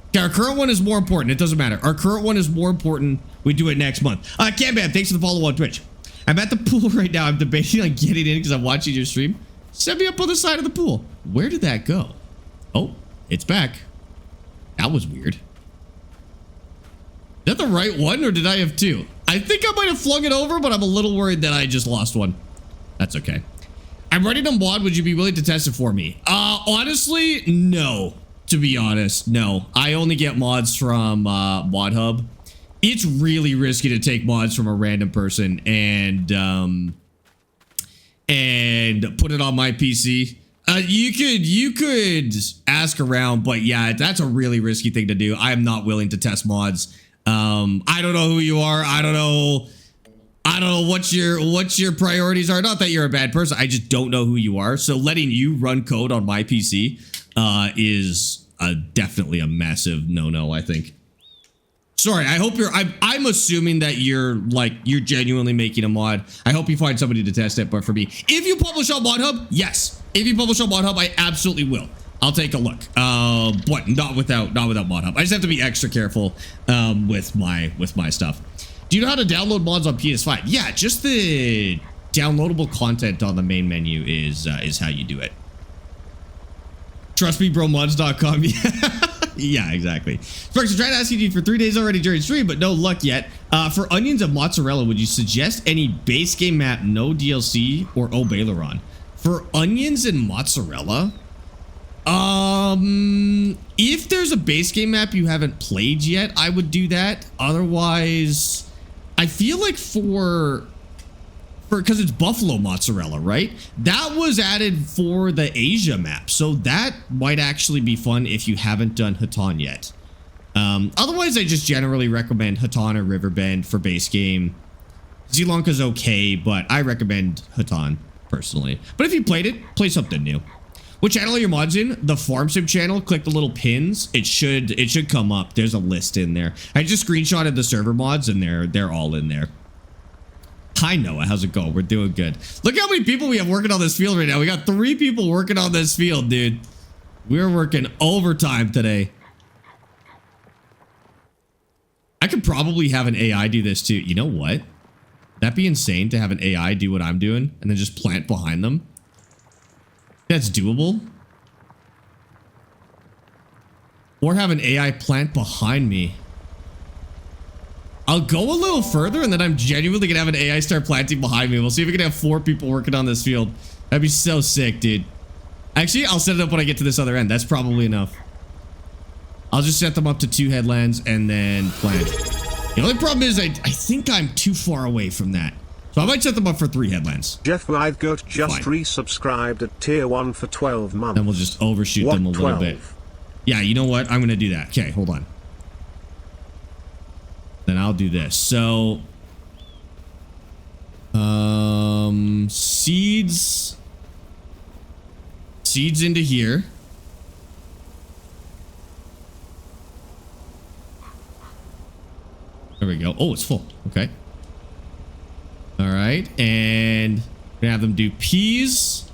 Okay, our current one is more important. It doesn't matter. Our current one is more important. We do it next month. Cambam, thanks for the follow on Twitch. I'm at the pool right now. I'm debating on getting in because I'm watching your stream. Set me up on the side of the pool. Where did that go? Oh, it's back. That was weird. Is that the right one, or did I have two? I think I might have flung it over, but I'm a little worried that I just lost one. That's okay. I'm ready to mod. Would you be willing to test it for me? Honestly, no. To be honest, no. I only get mods from Mod Hub. It's really risky to take mods from a random person and put it on my PC. You could ask around, but yeah, that's a really risky thing to do. I am not willing to test mods. I don't know who you are. I don't know what your priorities are. Not that you're a bad person. I just don't know who you are. So letting you run code on my PC is definitely a massive no-no, I think. Sorry, I hope I'm assuming that you're genuinely making a mod. I hope you find somebody to test it, but for me, if you publish on Mod Hub, yes. If you publish on Mod Hub, I absolutely will. I'll take a look. But not without Mod Hub. I just have to be extra careful with my stuff. Do you know how to download mods on PS5? Yeah, just the downloadable content on the main menu is how you do it. TrustMeBroMods.com. Yeah, exactly. Sparx, I'm trying to ask you for 3 days already during stream, but no luck yet. For onions and mozzarella, would you suggest any base game map, no DLC, or Obaileron? For onions and mozzarella, if there's a base game map you haven't played yet, I would do that. Otherwise, I feel like because it's buffalo mozzarella, right? That was added for the Asia map, so that might actually be fun if you haven't done Hatan yet. Otherwise, I just generally recommend Hatan or Riverbend for base game. Sri Lanka's okay, but I recommend Hatan personally. But if you played it, play something new. What channel are your mods in? The Farm Sim channel. Click the little pins. It should come up. There's a list in there. I just screenshotted the server mods, and they're all in there. Hi, Noah. How's it going? We're doing good. Look how many people we have working on this field right now. We got 3 people working on this field, dude. We're working overtime today. I could probably have an AI do this too. You know what? That'd be insane to have an AI do what I'm doing and then just plant behind them. That's doable. Or have an AI plant behind me. I'll go a little further, and then I'm genuinely gonna have an AI start planting behind me. We'll see if we can have 4 people working on this field. That'd be so sick, dude. Actually, I'll set it up when I get to this other end. That's probably enough. I'll just set them up to 2 headlands and then plant. The only problem is I think I'm too far away from that. So I might set them up for 3 headlands. Jeff Wythgoat just resubscribed at tier 1 for 12 months. And we'll just overshoot them a little bit. Yeah, you know what? I'm gonna do that. Okay, hold on. Then I'll do this. So, seeds into here. There we go. Oh, it's full. Okay. All right, and we're gonna have them do peas.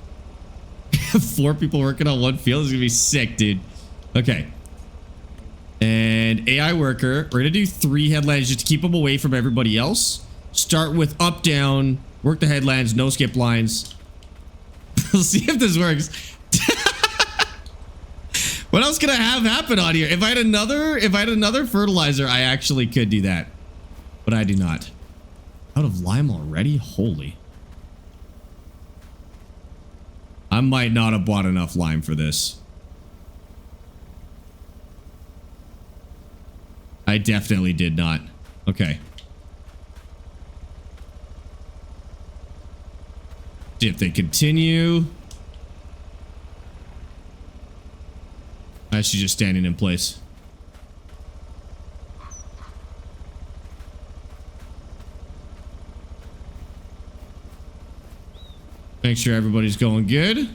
4 people working on one field. This is gonna be sick, dude. Okay. And AI worker, we're gonna do 3 headlands just to keep them away from everybody else. Start with up, down, work the headlands, no skip lines. We'll see if this works. What else can I have happen on here? If I had another fertilizer, I actually could do that. But I do not. Out of lime already? Holy. I might not have bought enough lime for this. I definitely did not. Okay. If they continue. She's just standing in place. Make sure everybody's going good.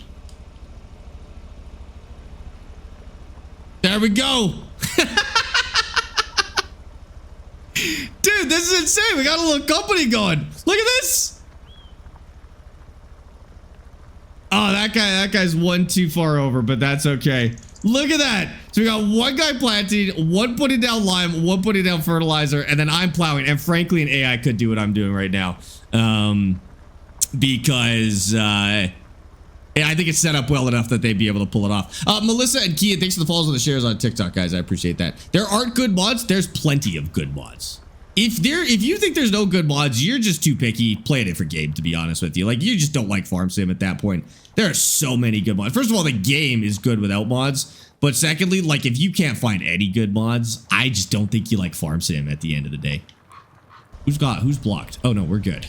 There we go. Dude, this is insane. We got a little company going. Look at this. Oh, that guy's one too far over, but that's okay. Look at that. So we got 1 guy planting, 1 putting down lime, 1 putting down fertilizer, and then I'm plowing. And frankly, an AI could do what I'm doing right now. Because Yeah, I think it's set up well enough that they'd be able to pull it off. Melissa and Kia, thanks for the follows and the shares on TikTok, guys. I appreciate that. There aren't good mods. There's plenty of good mods. If you think there's no good mods, you're just too picky. Play a different game, to be honest with you. Like, you just don't like farm sim at that point. There are so many good mods. First of all, the game is good without mods. But secondly, like, if you can't find any good mods, I just don't think you like farm sim at the end of the day. Who's blocked? Oh, no, we're good.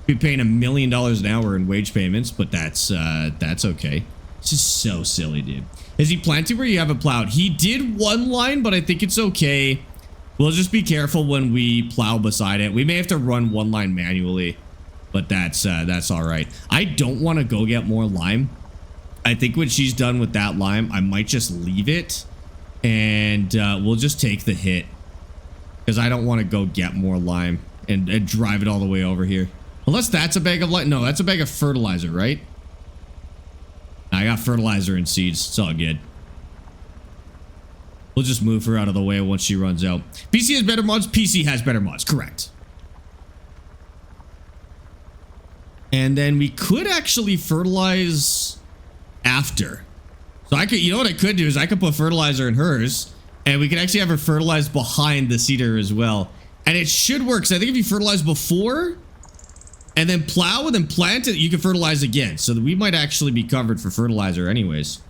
Be paying $1 million an hour in wage payments, but that's okay. It's just so silly, dude. Has he planted where you haven't plowed? He did one line, but I think it's okay. We'll just be careful when we plow beside it. We may have to run one line manually, but that's all right. I don't want to go get more lime. I think when she's done with that lime, I might just leave it, and we'll just take the hit, because I don't want to go get more lime and drive it all the way over here. Unless that's a bag of lime. No, that's a bag of fertilizer, right? I got fertilizer and seeds. It's all good. We'll just move her out of the way once she runs out. PC has better mods. PC has better mods. Correct. And then we could actually fertilize after. So I could, you know what I could do is I could put fertilizer in hers, and we could actually have her fertilize behind the cedar as well. And it should work. So I think if you fertilize before and then plow and then plant it, you can fertilize again. So that we might actually be covered for fertilizer anyways.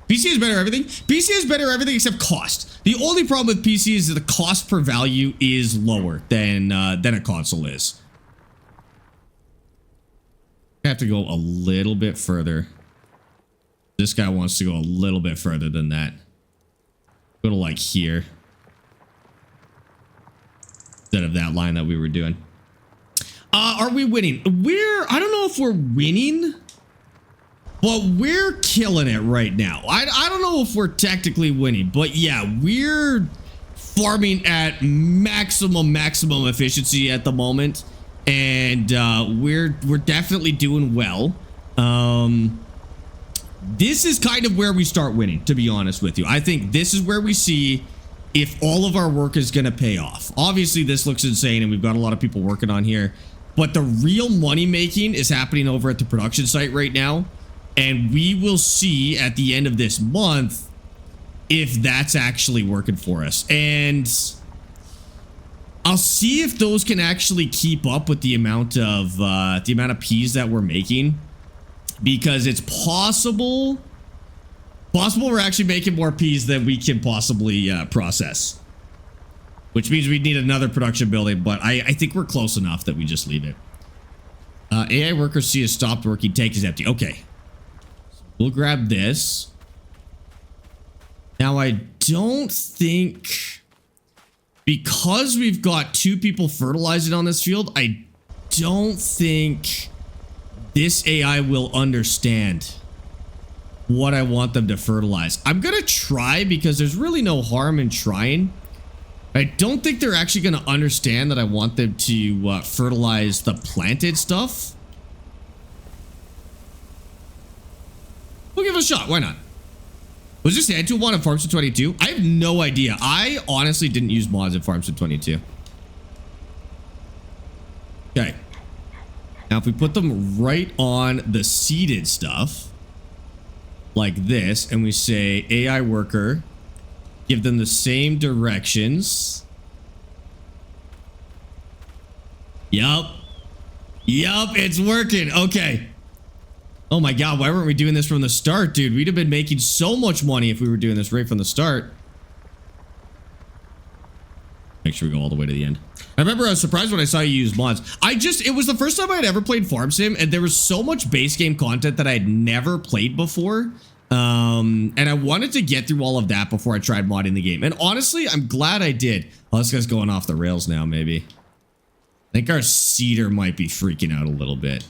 PC is better everything. PC is better everything except cost. The only problem with PC is that the cost per value is lower than a console is. I have to go a little bit further. This guy wants to go a little bit further than that. Go to like here. Instead of that line that we were doing. Are we winning? I don't know if we're winning, but we're killing it right now. I don't know if we're technically winning, but yeah, we're farming at maximum efficiency at the moment, and we're definitely doing well. This is kind of where we start winning, to be honest with you. I think this is where we see if all of our work is going to pay off. Obviously, this looks insane, and we've got a lot of people working on here, but the real money making is happening over at the production site right now. And we will see at the end of this month if that's actually working for us. And I'll see if those can actually keep up with the amount of peas that we're making, because it's possible we're actually making more peas than we can possibly process, which means we need another production building. But I think we're close enough that we just leave it. AI worker C has stopped working. Tank is empty. Okay. We'll grab this. Now, I don't think, because we've got 2 people fertilizing on this field, I don't think this AI will understand what I want them to fertilize. I'm going to try, because there's really no harm in trying. I don't think they're actually going to understand that I want them to fertilize the planted stuff. We'll give it a shot. Why not? Was this hand tool mod in Farmstead 22? I have no idea. I honestly didn't use mods in Farmstead 22. Okay. Now, if we put them right on the seeded stuff, like this, and we say AI worker, give them the same directions. Yup. Yup, it's working. Okay. Oh my god, why weren't we doing this from the start, dude? We'd have been making so much money if we were doing this right from the start. Make sure we go all the way to the end. I remember I was surprised when I saw you use mods. It was the first time I had ever played Farm Sim, and there was so much base game content that I had never played before. And I wanted to get through all of that before I tried modding the game. And honestly, I'm glad I did. Oh, this guy's going off the rails now, maybe. I think our cedar might be freaking out a little bit.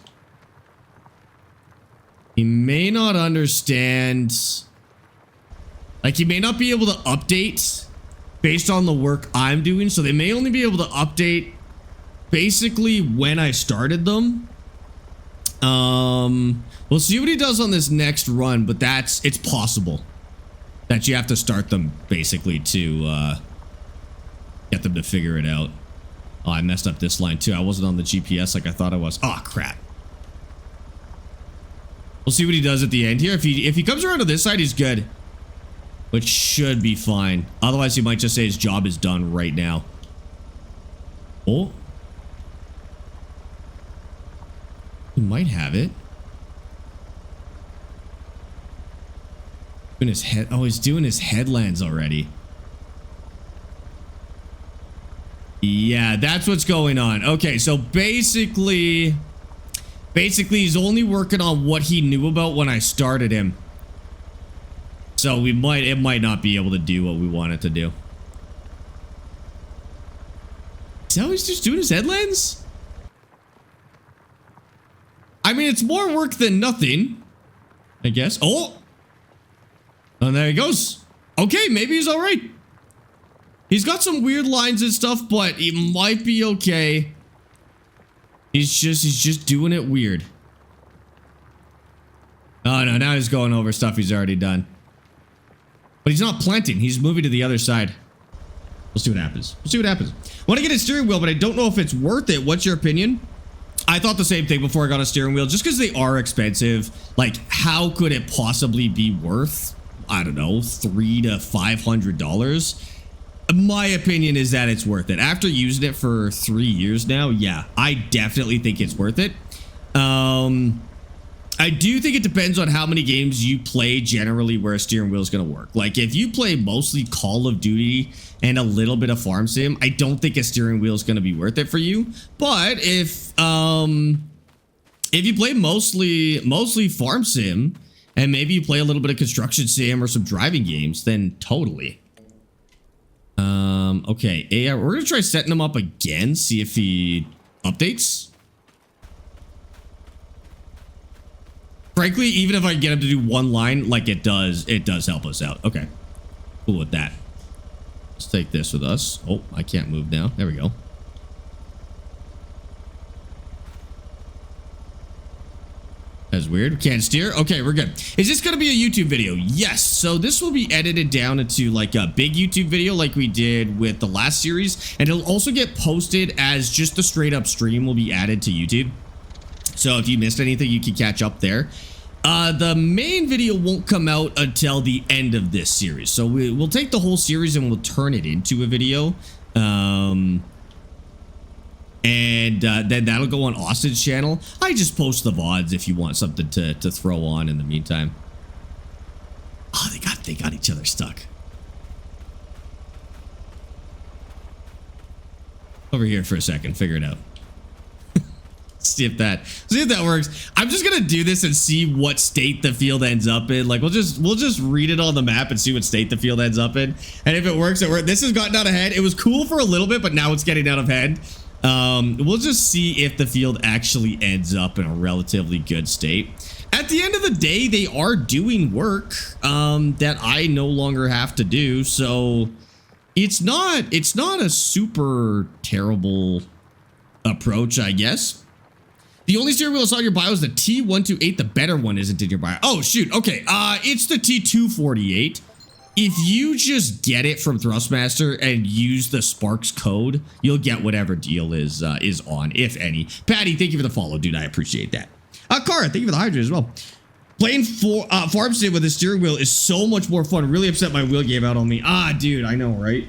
He may not understand. Like, he may not be able to update based on the work I'm doing. So they may only be able to update basically when I started them. We'll see what he does on this next run, but it's possible that you have to start them basically to get them to figure it out. Oh, I messed up this line too. I wasn't on the GPS like I thought I was. Oh, crap. We'll see what he does at the end here. If he comes around to this side, he's good. Which should be fine. Otherwise, he might just say his job is done right now. Oh. He might have it. Doing his head. Oh, he's doing his headlands already. Yeah, that's what's going on. Okay, so basically he's only working on what he knew about when I started him. So it might not be able to do what we want it to do. Is that how he's just doing his headlands? I mean, it's more work than nothing, I guess. Oh! And there he goes. Okay, maybe he's all right. He's got some weird lines and stuff, but he might be okay. He's just doing it weird. Oh no, now he's going over stuff he's already done. But he's not planting. He's moving to the other side. We'll see what happens. We'll see what happens. I want to get a steering wheel, but I don't know if it's worth it. What's your opinion? I thought the same thing before I got a steering wheel, just because they are expensive. Like, how could it possibly be worth, I don't know, $300 to $500? My opinion is that it's worth it. After using it for 3 years now, yeah, I definitely think it's worth it. I do think it depends on how many games you play generally where a steering wheel is going to work. Like, if you play mostly Call of Duty and a little bit of Farm Sim, I don't think a steering wheel is going to be worth it for you. But if you play mostly Farm Sim and maybe you play a little bit of Construction Sim or some driving games, then totally. Okay, we're going to try setting him up again, see if he updates. Frankly, even if I get him to do one line, like it does help us out. Okay, cool with that. Let's take this with us. Oh, I can't move now. There we go. That's weird. Can't steer. Okay, we're good. Is this going to be a YouTube video? Yes. So this will be edited down into like a big YouTube video like we did with the last series. And it'll also get posted as just the straight up stream will be added to YouTube. So if you missed anything, you can catch up there. The main video won't come out until the end of this series. So we'll take the whole series and we'll turn it into a video. And then that'll go on Austin's channel. I just post the VODs if you want something to throw on in the meantime. Oh, they got each other stuck. Over here for a second, figure it out. see if that works. I'm just gonna do this and see what state the field ends up in. Like we'll just read it on the map and see what state the field ends up in. And if it works, it works. This has gotten out of hand. It was cool for a little bit, but now it's getting out of hand. We'll just see if the field actually ends up in a relatively good state. At the end of the day, they are doing work that I no longer have to do, so it's not a super terrible approach, I guess. The only steering wheel I saw in your bio is the T128. The better one isn't in your bio. Oh shoot. Okay. It's the T248. If you just get it from Thrustmaster and use the Sparx code, you'll get whatever deal is on, if any. Patty, thank you for the follow, dude. I appreciate that. Cara, thank you for the hydrate as well. Playing Farm Sim with the steering wheel is so much more fun. Really upset my wheel gave out on me. Ah, dude, I know, right?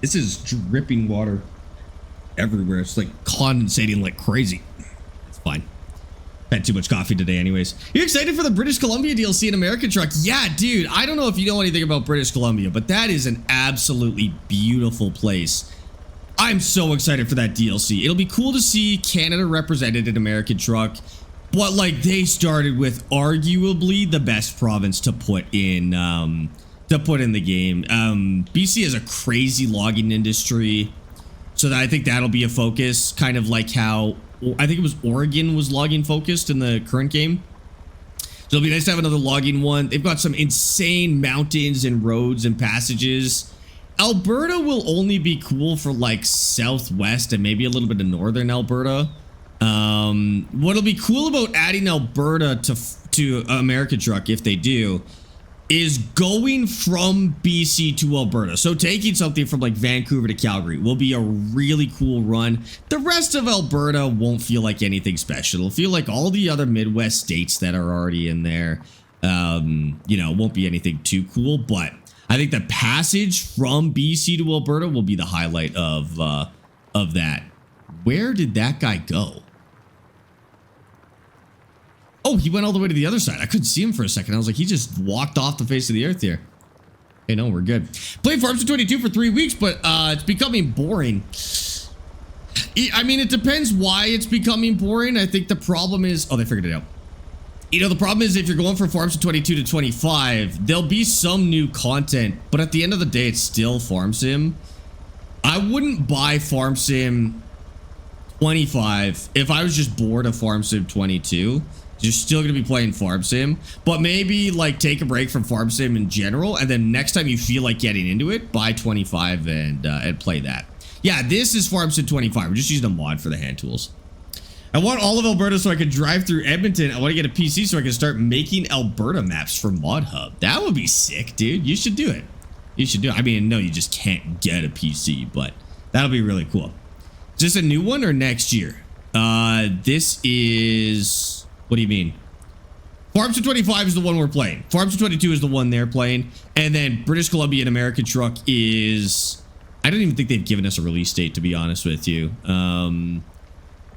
This is dripping water everywhere. It's like condensating like crazy. It's fine. Had too much coffee today anyways. You excited for the British Columbia DLC in American Truck? Yeah, dude. I don't know if you know anything about British Columbia, but that is an absolutely beautiful place. I'm so excited for that DLC. It'll be cool to see Canada represented in American Truck, but like they started with arguably the best province to put in the game. BC has a crazy logging industry, so I think that'll be a focus, kind of like how I think it was Oregon was logging focused in the current game. So it'll be nice to have another logging one. They've got some insane mountains and roads and passages. Alberta will only be cool for like southwest and maybe a little bit of northern Alberta. What'll be cool about adding Alberta to American Truck, if they do, is going from BC to Alberta. So taking something from like Vancouver to Calgary will be a really cool run. The rest of Alberta won't feel like anything special. It'll feel like all the other Midwest states that are already in there. You know, won't be anything too cool, but I think the passage from BC to Alberta will be the highlight of that. Where did that guy go? Oh, he went all the way to the other side. I couldn't see him for a second. I was like, he just walked off the face of the earth here. Okay, no, we're good. Played Farm Sim 22 for 3 weeks, but it's becoming boring. I mean, it depends why it's becoming boring. I think the problem is... Oh, they figured it out. You know, the problem is if you're going from Farm Sim 22 to 25, there'll be some new content, but at the end of the day, it's still Farm Sim. I wouldn't buy Farm Sim 25 if I was just bored of Farm Sim 22. You're still going to be playing Farm Sim, but maybe like take a break from Farm Sim in general, and then next time you feel like getting into it, buy 25 and play that. Yeah, this is Farm Sim 25. We're just using a mod for the hand tools. I want all of Alberta so I can drive through Edmonton. I want to get a PC so I can start making Alberta maps for Mod Hub. That would be sick, dude. You should do it. You should do it. I mean, no, you just can't get a PC, but that'll be really cool. Is this a new one or next year? This is... What do you mean? Farm Sim 25 is the one we're playing. Farm Sim 22 is the one they're playing. And then British Columbia and American Truck is... I don't even think they've given us a release date, to be honest with you.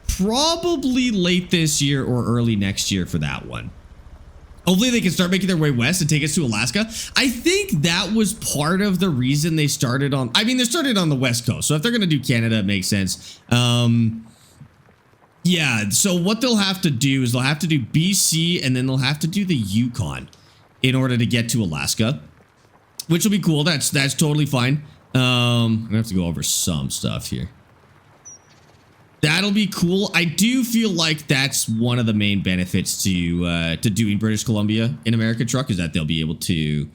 Probably late this year or early next year for that one. Hopefully they can start making their way west and take us to Alaska. I think that was part of the reason they started on... I mean, they started on the West Coast. So if they're going to do Canada, it makes sense. Yeah, so what they'll have to do is they'll have to do BC and then they'll have to do the Yukon in order to get to Alaska, which will be cool. That's totally fine. I'm gonna have to go over some stuff here. That'll be cool. I do feel like that's one of the main benefits to doing British Columbia in American Truck is that they'll be able to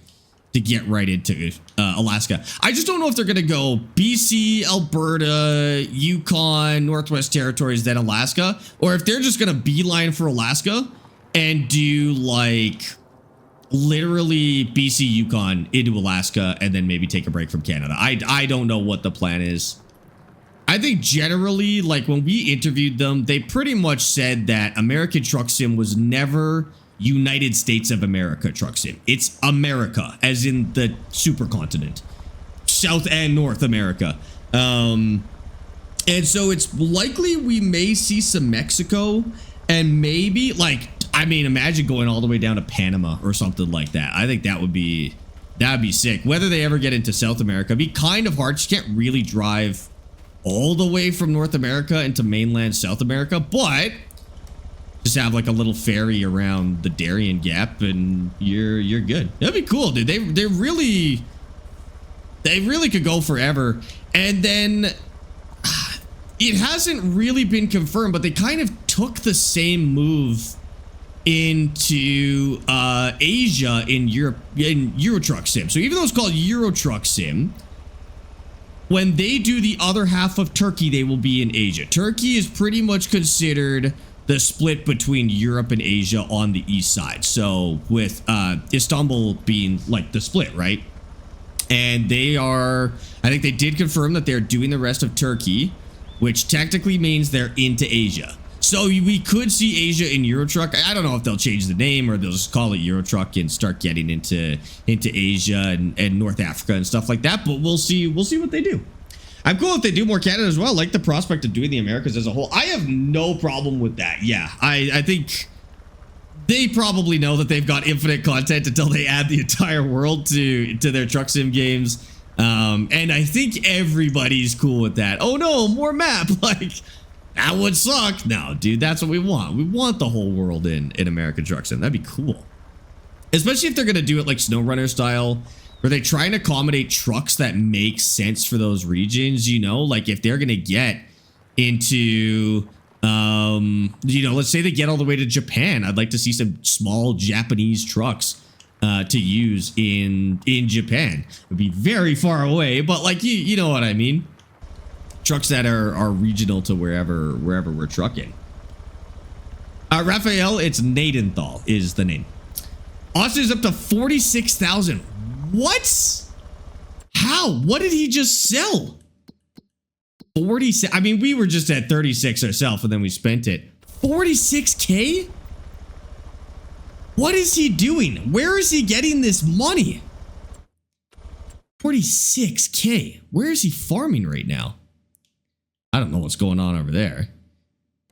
get right into Alaska. I just don't know if they're going to go BC, Alberta, Yukon, Northwest Territories, then Alaska, or if they're just going to beeline for Alaska and do like literally BC, Yukon into Alaska, and then maybe take a break from Canada. I don't know what the plan is. I think generally, like when we interviewed them, they pretty much said that American Truck Sim was never United States of America Truck Sim. It's America, as in the supercontinent, South and North America. And so it's likely we may see some Mexico and maybe like, I mean, imagine going all the way down to Panama or something like that. I think that'd be sick. Whether they ever get into South America, it'd be kind of hard. You can't really drive all the way from North America into mainland South America, but just have like a little ferry around the Darien Gap and you're good. That'd be cool, dude. They really could go forever. And then it hasn't really been confirmed, but they kind of took the same move into Asia in Europe in Euro Truck Sim. So even though it's called Euro Truck Sim, when they do the other half of Turkey, they will be in Asia. Turkey is pretty much considered the split between Europe and Asia on the east side. So with Istanbul being like the split, right? And they are, I think they did confirm that they're doing the rest of Turkey, which technically means they're into Asia. So we could see Asia in Eurotruck. I don't know if they'll change the name or they'll just call it Eurotruck and start getting into Asia and North Africa and stuff like that. But we'll see what they do. I'm cool if they do more Canada as well. I like the prospect of doing the Americas as a whole. I have no problem with that. Yeah, I think they probably know that they've got infinite content until they add the entire world to their truck sim games. And I think everybody's cool with that. Oh no, more map. Like, that would suck. No, dude, that's what we want. We want the whole world in American Truck Sim. That'd be cool. Especially if they're going to do it like SnowRunner style, where they try and accommodate trucks that make sense for those regions, you know? Like if they're going to get into, you know, let's say they get all the way to Japan. I'd like to see some small Japanese trucks to use in Japan. It would be very far away, but like, you know what I mean? Trucks that are regional to wherever we're trucking. Raphael, it's Gnadenthal is the name. Austin's up to 46,000. What? How? What did he just sell? 46. I mean, we were just at 36 ourselves and then we spent it. 46K? What is he doing? Where is he getting this money? 46K. Where is he farming right now? I don't know what's going on over there.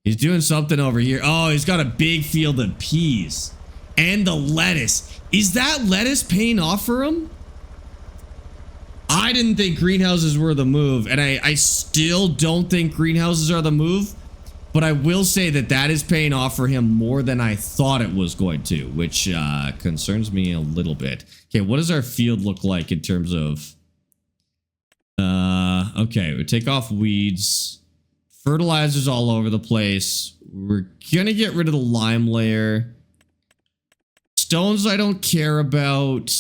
He's doing something over here. Oh, he's got a big field of peas. And the lettuce. Is that lettuce paying off for him? I didn't think greenhouses were the move. And I still don't think greenhouses are the move. But I will say that that is paying off for him more than I thought it was going to. Which concerns me a little bit. Okay, what does our field look like in terms of... okay, we take off weeds. Fertilizers all over the place. We're gonna get rid of the lime layer. Stones I don't care about.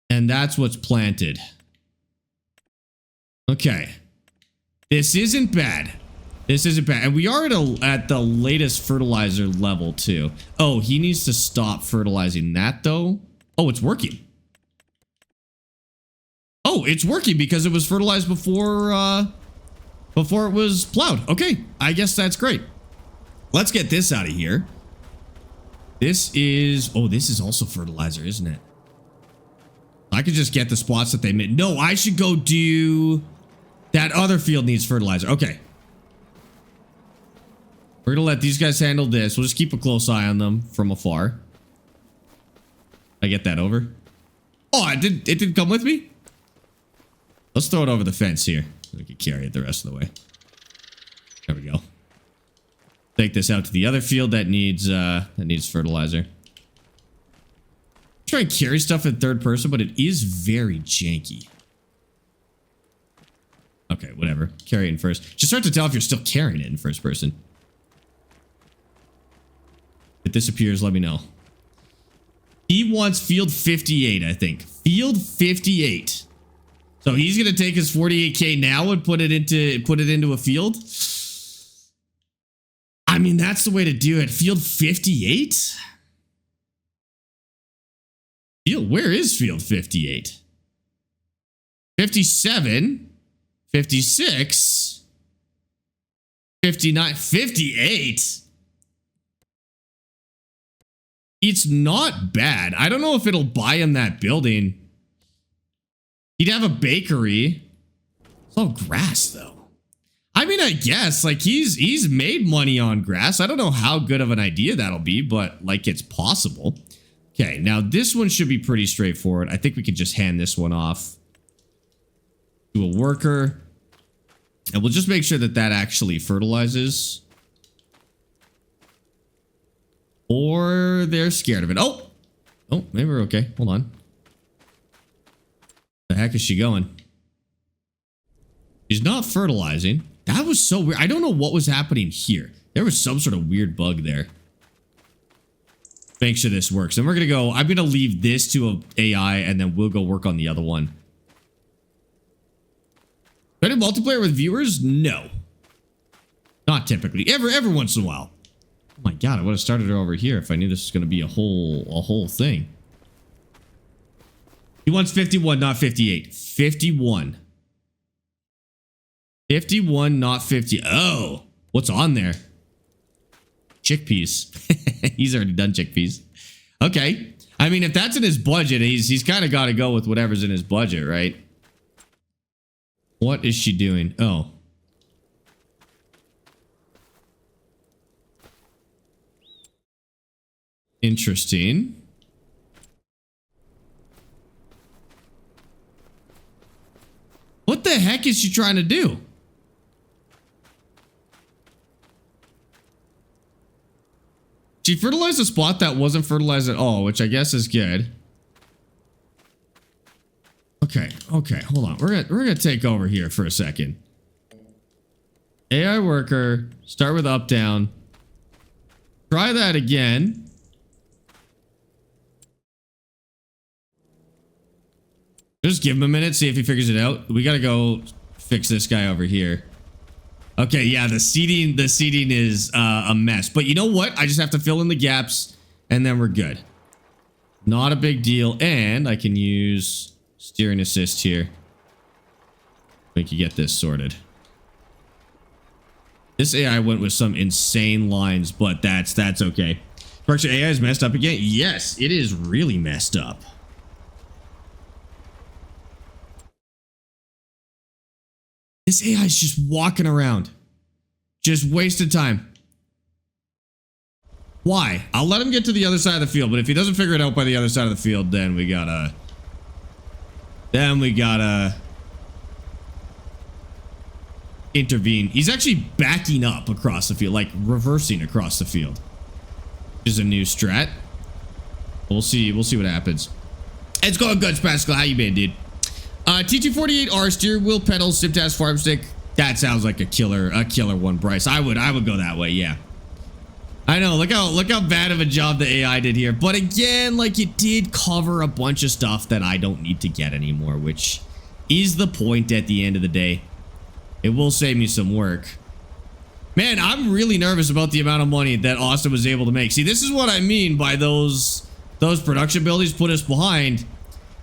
And that's what's planted. Okay. This isn't bad. This isn't bad. And we are at the latest fertilizer level too. Oh, he needs to stop fertilizing that though. Oh, it's working. Oh, it's working because it was fertilized before it was plowed. Okay, I guess that's great. Let's get this out of here. This is... Oh, this is also fertilizer, isn't it? I could just get the spots that they made. No, I should go do... That other field needs fertilizer. Okay. We're gonna let these guys handle this. We'll just keep a close eye on them from afar. I get that over. Oh, it didn't come with me? Let's throw it over the fence here. We can carry it the rest of the way. There we go. Take this out to the other field that needs fertilizer. Try and carry stuff in third person, but it is very janky. Okay, whatever. Carry it in first. Just start to tell if you're still carrying it in first person. If it disappears, let me know. He wants field 58, I think. Field 58. So he's gonna take his 48K now and put it into a field. I mean, that's the way to do it. Field 58? Where is field 58? 57, 56, 59, 58. It's not bad. I don't know if it'll buy him that building. He'd have a bakery. It's all grass, though. I mean, I guess, like, he's made money on grass. I don't know how good of an idea that'll be, but, like, it's possible. Okay, now this one should be pretty straightforward. I think we could just hand this one off to a worker. And we'll just make sure that that actually fertilizes. Or they're scared of it. Oh! Oh, maybe we're okay. Hold on. The heck is she going? She's not fertilizing. That was so weird. I don't know what was happening here. There was some sort of weird bug there. Make sure this works. And we're going to go... I'm going to leave this to a AI and then we'll go work on the other one. Do I do multiplayer with viewers? No. Not typically. Every once in a while. Oh my god, I would have started her over here if I knew this was going to be a whole thing. He wants 51, not 58. 51. 51, not 50. Oh, what's on there? Chickpeas. He's already done chickpeas. Okay. I mean, if that's in his budget, he's kind of got to go with whatever's in his budget, right? What is she doing? Oh. Interesting. What the heck is she trying to do? She fertilized a spot that wasn't fertilized at all, which I guess is good. Okay, hold on. We're gonna take over here for a second. AI worker, start with up, down. Try that again. Just give him a minute, see if he figures it out. We gotta go fix this guy over here. Okay, yeah, the seating is a mess. But you know what? I just have to fill in the gaps and then we're good. Not a big deal. And I can use steering assist here. We can get this sorted. This AI went with some insane lines, but that's okay. Sparx, your AI is messed up again? Yes, it is really messed up. This AI is just walking around. Just wasted time. Why? I'll let him get to the other side of the field, but if he doesn't figure it out by the other side of the field, then we gotta intervene. He's actually backing up across the field, like reversing across the field. Which is a new strat. We'll see what happens. It's going good, Pascal. How you been, dude? T248R, steering wheel, pedals, SimTask, farm stick. That sounds like a killer one, Bryce. I would go that way, yeah. I know, look how bad of a job the AI did here. But again, like, it did cover a bunch of stuff that I don't need to get anymore, which is the point at the end of the day. It will save me some work. Man, I'm really nervous about the amount of money that Austin was able to make. See, this is what I mean by those production buildings put us behind.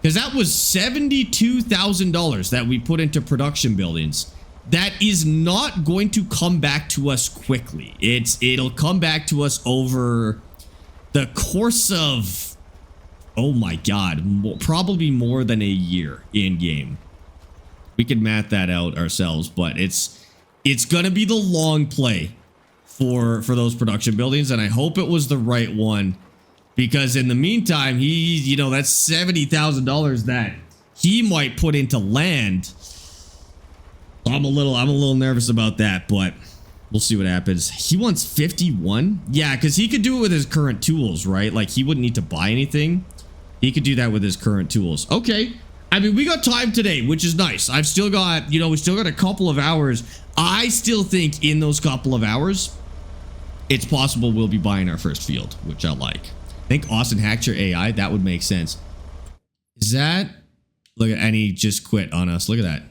Because that was $72,000 that we put into production buildings. That is not going to come back to us quickly. It'll come back to us over the course of, oh my god, probably more than a year in game. We could math that out ourselves, but it's gonna be the long play for those production buildings, and I hope it was the right one. Because in the meantime, that's $70,000 that he might put into land. I'm a little nervous about that, but we'll see what happens. He wants 51? Yeah, because he could do it with his current tools, right? Like, he wouldn't need to buy anything. He could do that with his current tools. Okay. I mean, we got time today, which is nice. I've still got, we still got a couple of hours. I still think in those couple of hours, it's possible we'll be buying our first field, which I like. I think Austin hacked your AI. That would make sense. Is that... Look at... And he just quit on us. Look at that.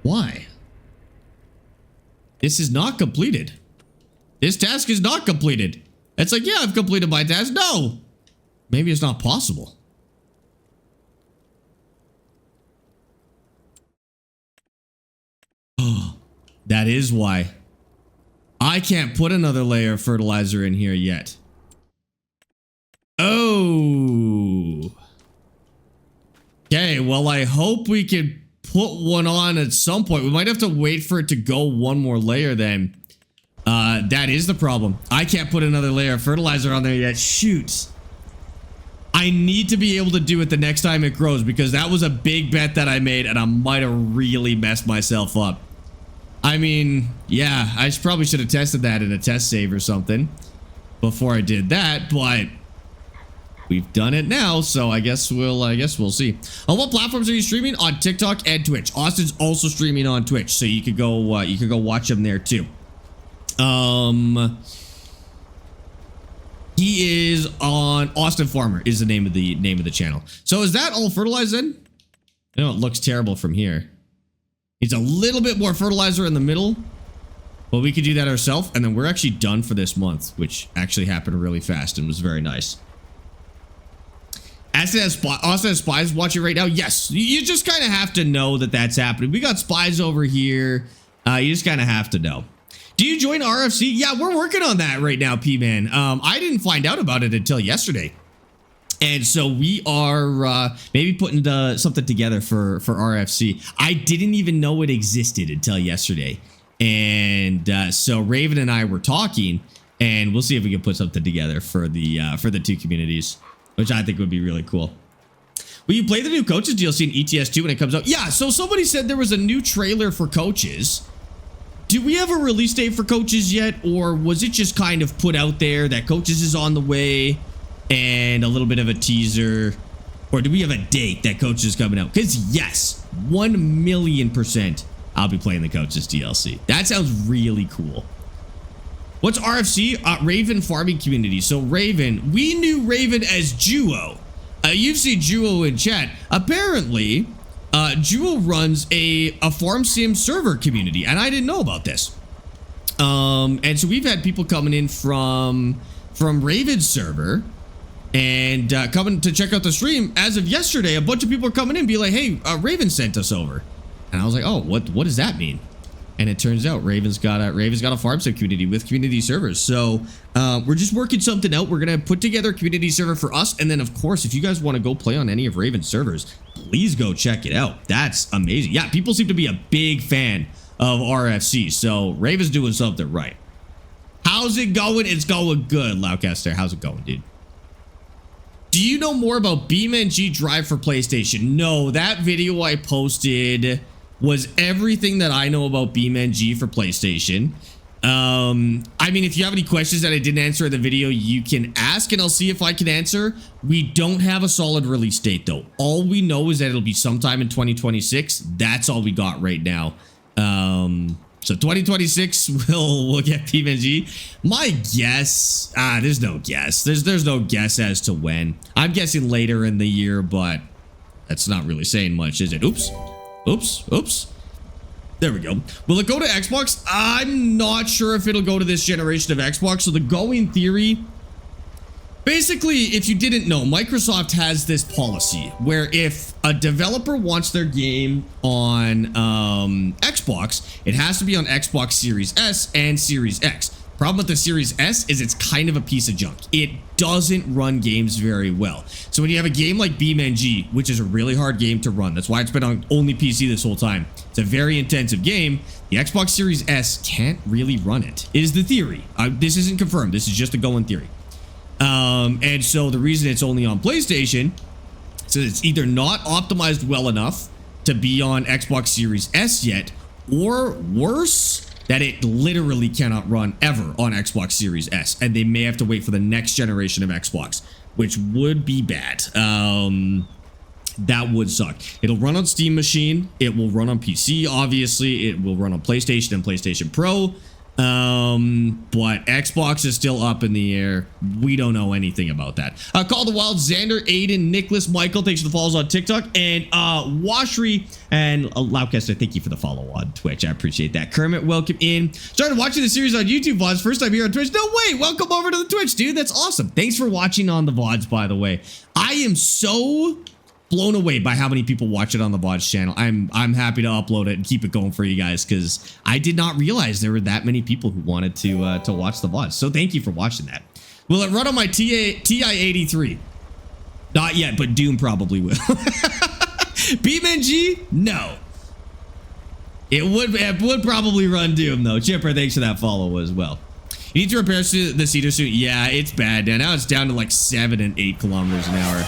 Why? This is not completed. This task is not completed. It's like, yeah, I've completed my task. No! Maybe it's not possible. Oh, that is why. I can't put another layer of fertilizer in here yet. Oh. Okay, well, I hope we can put one on at some point. We might have to wait for it to go one more layer then. That is the problem. I can't put another layer of fertilizer on there yet. Shoot. I need to be able to do it the next time it grows because that was a big bet that I made and I might have really messed myself up. I mean, yeah, I probably should have tested that in a test save or something before I did that, but we've done it now, so I guess we'll see. On what platforms are you streaming? On TikTok and Twitch. Austin's also streaming on Twitch, so you could go watch him there too. He is on Austin Farmer is the name of the channel. So is that all fertilized then? I know it looks terrible from here. It's a little bit more fertilizer in the middle, but we could do that ourselves, and then we're actually done for this month, which actually happened really fast and was very nice. Austin has spies watching right now. Yes, you just kind of have to know that that's happening. We got spies over here. You just kind of have to know. Do you join RFC? Yeah, we're working on that right now, P-Man. I didn't find out about it until yesterday. And so we are maybe putting something together for RFC. I didn't even know it existed until yesterday. And so Raven and I were talking, and we'll see if we can put something together for the two communities, which I think would be really cool. Will you play the new Coaches DLC in ETS2 when it comes out? Yeah, so somebody said there was a new trailer for Coaches. Do we have a release date for Coaches yet? Or was it just kind of put out there that Coaches is on the way and a little bit of a teaser? Or do we have a date that Coaches is coming out? Because yes, 1,000,000% I'll be playing the Coaches DLC. That sounds really cool. What's RFC? Raven Farming Community. So Raven, we knew Raven as Juo. You've seen Juo in chat. Apparently, Juo runs a farm sim server community, and I didn't know about this. And so we've had people coming in from from Raven's server and coming to check out the stream. As of yesterday, a bunch of people are coming in and be like, hey, Raven sent us over. And I was like, oh, what does that mean? And it turns out Raven's got a farm sim community with community servers. So we're just working something out. We're gonna put together a community server for us, and then of course, if you guys want to go play on any of Raven's servers, please go check it out. That's amazing. Yeah, people seem to be a big fan of RFC, so Raven's doing something right. How's it going? It's going good, Loudcaster. How's it going, dude? Do you know more about BeamNG Drive for PlayStation? No, that video I posted was everything that I know about BeamNG for PlayStation. I mean, if you have any questions that I didn't answer in the video, you can ask and I'll see if I can answer. We don't have a solid release date though. All we know is that it'll be sometime in 2026. That's all we got right now. So 2026 we'll get BeamNG. My guess, there's no guess. There's no guess as to when. I'm guessing later in the year, but that's not really saying much, is it? Oops. There we go. Will it go to Xbox? I'm not sure if it'll go to this generation of Xbox. So the going theory, basically, if you didn't know, Microsoft has this policy where if a developer wants their game on Xbox, it has to be on Xbox Series S and Series X. Problem with the Series S is it's kind of a piece of junk. It doesn't run games very well. So when you have a game like BeamNG, which is a really hard game to run, that's why it's been on only PC this whole time. It's a very intensive game. The Xbox Series S can't really run it, is the theory. This isn't confirmed. This is just a going theory. And so the reason it's only on PlayStation, so it's either not optimized well enough to be on Xbox Series S yet, or worse, that it literally cannot run ever on Xbox Series S, and they may have to wait for the next generation of Xbox, which would be bad. That would suck. It'll run on Steam Machine. It will run on PC, obviously. It will run on PlayStation and PlayStation Pro. But Xbox is still up in the air. We don't know anything about that. Call the Wild, Xander, Aiden, Nicholas, Michael, thanks for the follows on TikTok, and Washry and Loudcaster, thank you for the follow on Twitch. I appreciate that. Kermit, welcome in. Started watching the series on YouTube VODs. First time here on Twitch. No way. Welcome over to the Twitch, dude. That's awesome. Thanks for watching on the VODs, by the way. I am so blown away by how many people watch it on the VODs channel. I'm happy to upload it and keep it going for you guys, because I did not realize there were that many people who wanted to watch the VODs. So thank you for watching that. Will it run on my TI-83? Not yet, but Doom probably will. BeamNG? No. It would probably run Doom though. Chipper, thanks for that follow as well. You need to repair the cedar suit. Yeah, it's bad now. It's down to like 7 and 8 kilometers an hour.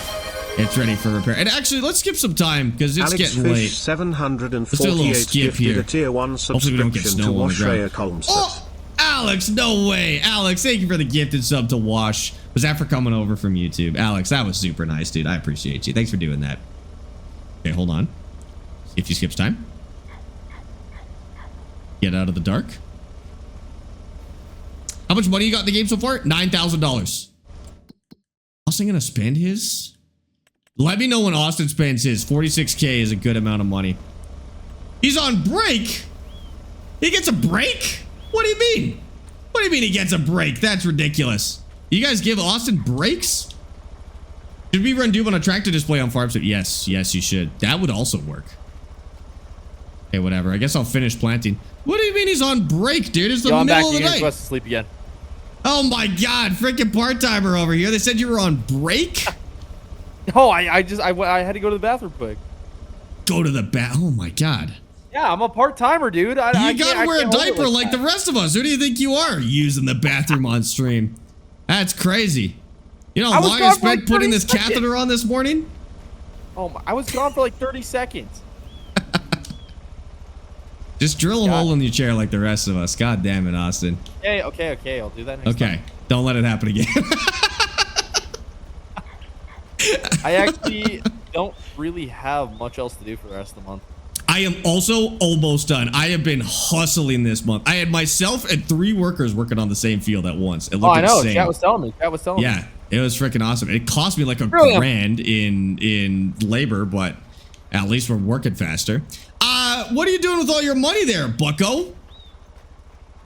It's ready for repair. And actually, let's skip some time because it's getting late. 748 let's do a little skip here. A tier 1 hopefully we don't get snow on the ground. Oh, Alex, no way. Alex, thank you for the gifted sub to Wash. Was that for coming over from YouTube? Alex, that was super nice, dude. I appreciate you. Thanks for doing that. Okay, hold on. See if he skips time. Get out of the dark. How much money you got in the game so far? $9,000. Austin gonna spend his? Let me know when Austin spends his. 46K is a good amount of money. He's on break. He gets a break? What do you mean? What do you mean he gets a break? That's ridiculous. You guys give Austin breaks? Should we run Doom on a tractor display on farm? Yes, yes, you should. That would also work. Okay, whatever. I guess I'll finish planting. What do you mean he's on break, dude? It's the middle of the night. You're supposed to sleep again. Oh my God, freaking part-timer over here. They said you were on break? No, I had to go to the bathroom quick. Go to the oh my God. Yeah, I'm a part-timer, dude. You gotta wear a diaper like the rest of us. Who do you think you are, using the bathroom on stream? That's crazy. You know how long I spent putting this catheter on this morning? Oh my, I was gone for like 30 seconds. Just drill a hole in your chair like the rest of us. God damn it, Austin. Okay. I'll do that next time. Don't let it happen again. I actually don't really have much else to do for the rest of the month. I am also almost done. I have been hustling this month. I had myself and 3 workers working on the same field at once. It looked insane. Chat was telling me. Yeah, it was freaking awesome. It cost me like a grand in labor, but at least we're working faster. What are you doing with all your money there, bucko?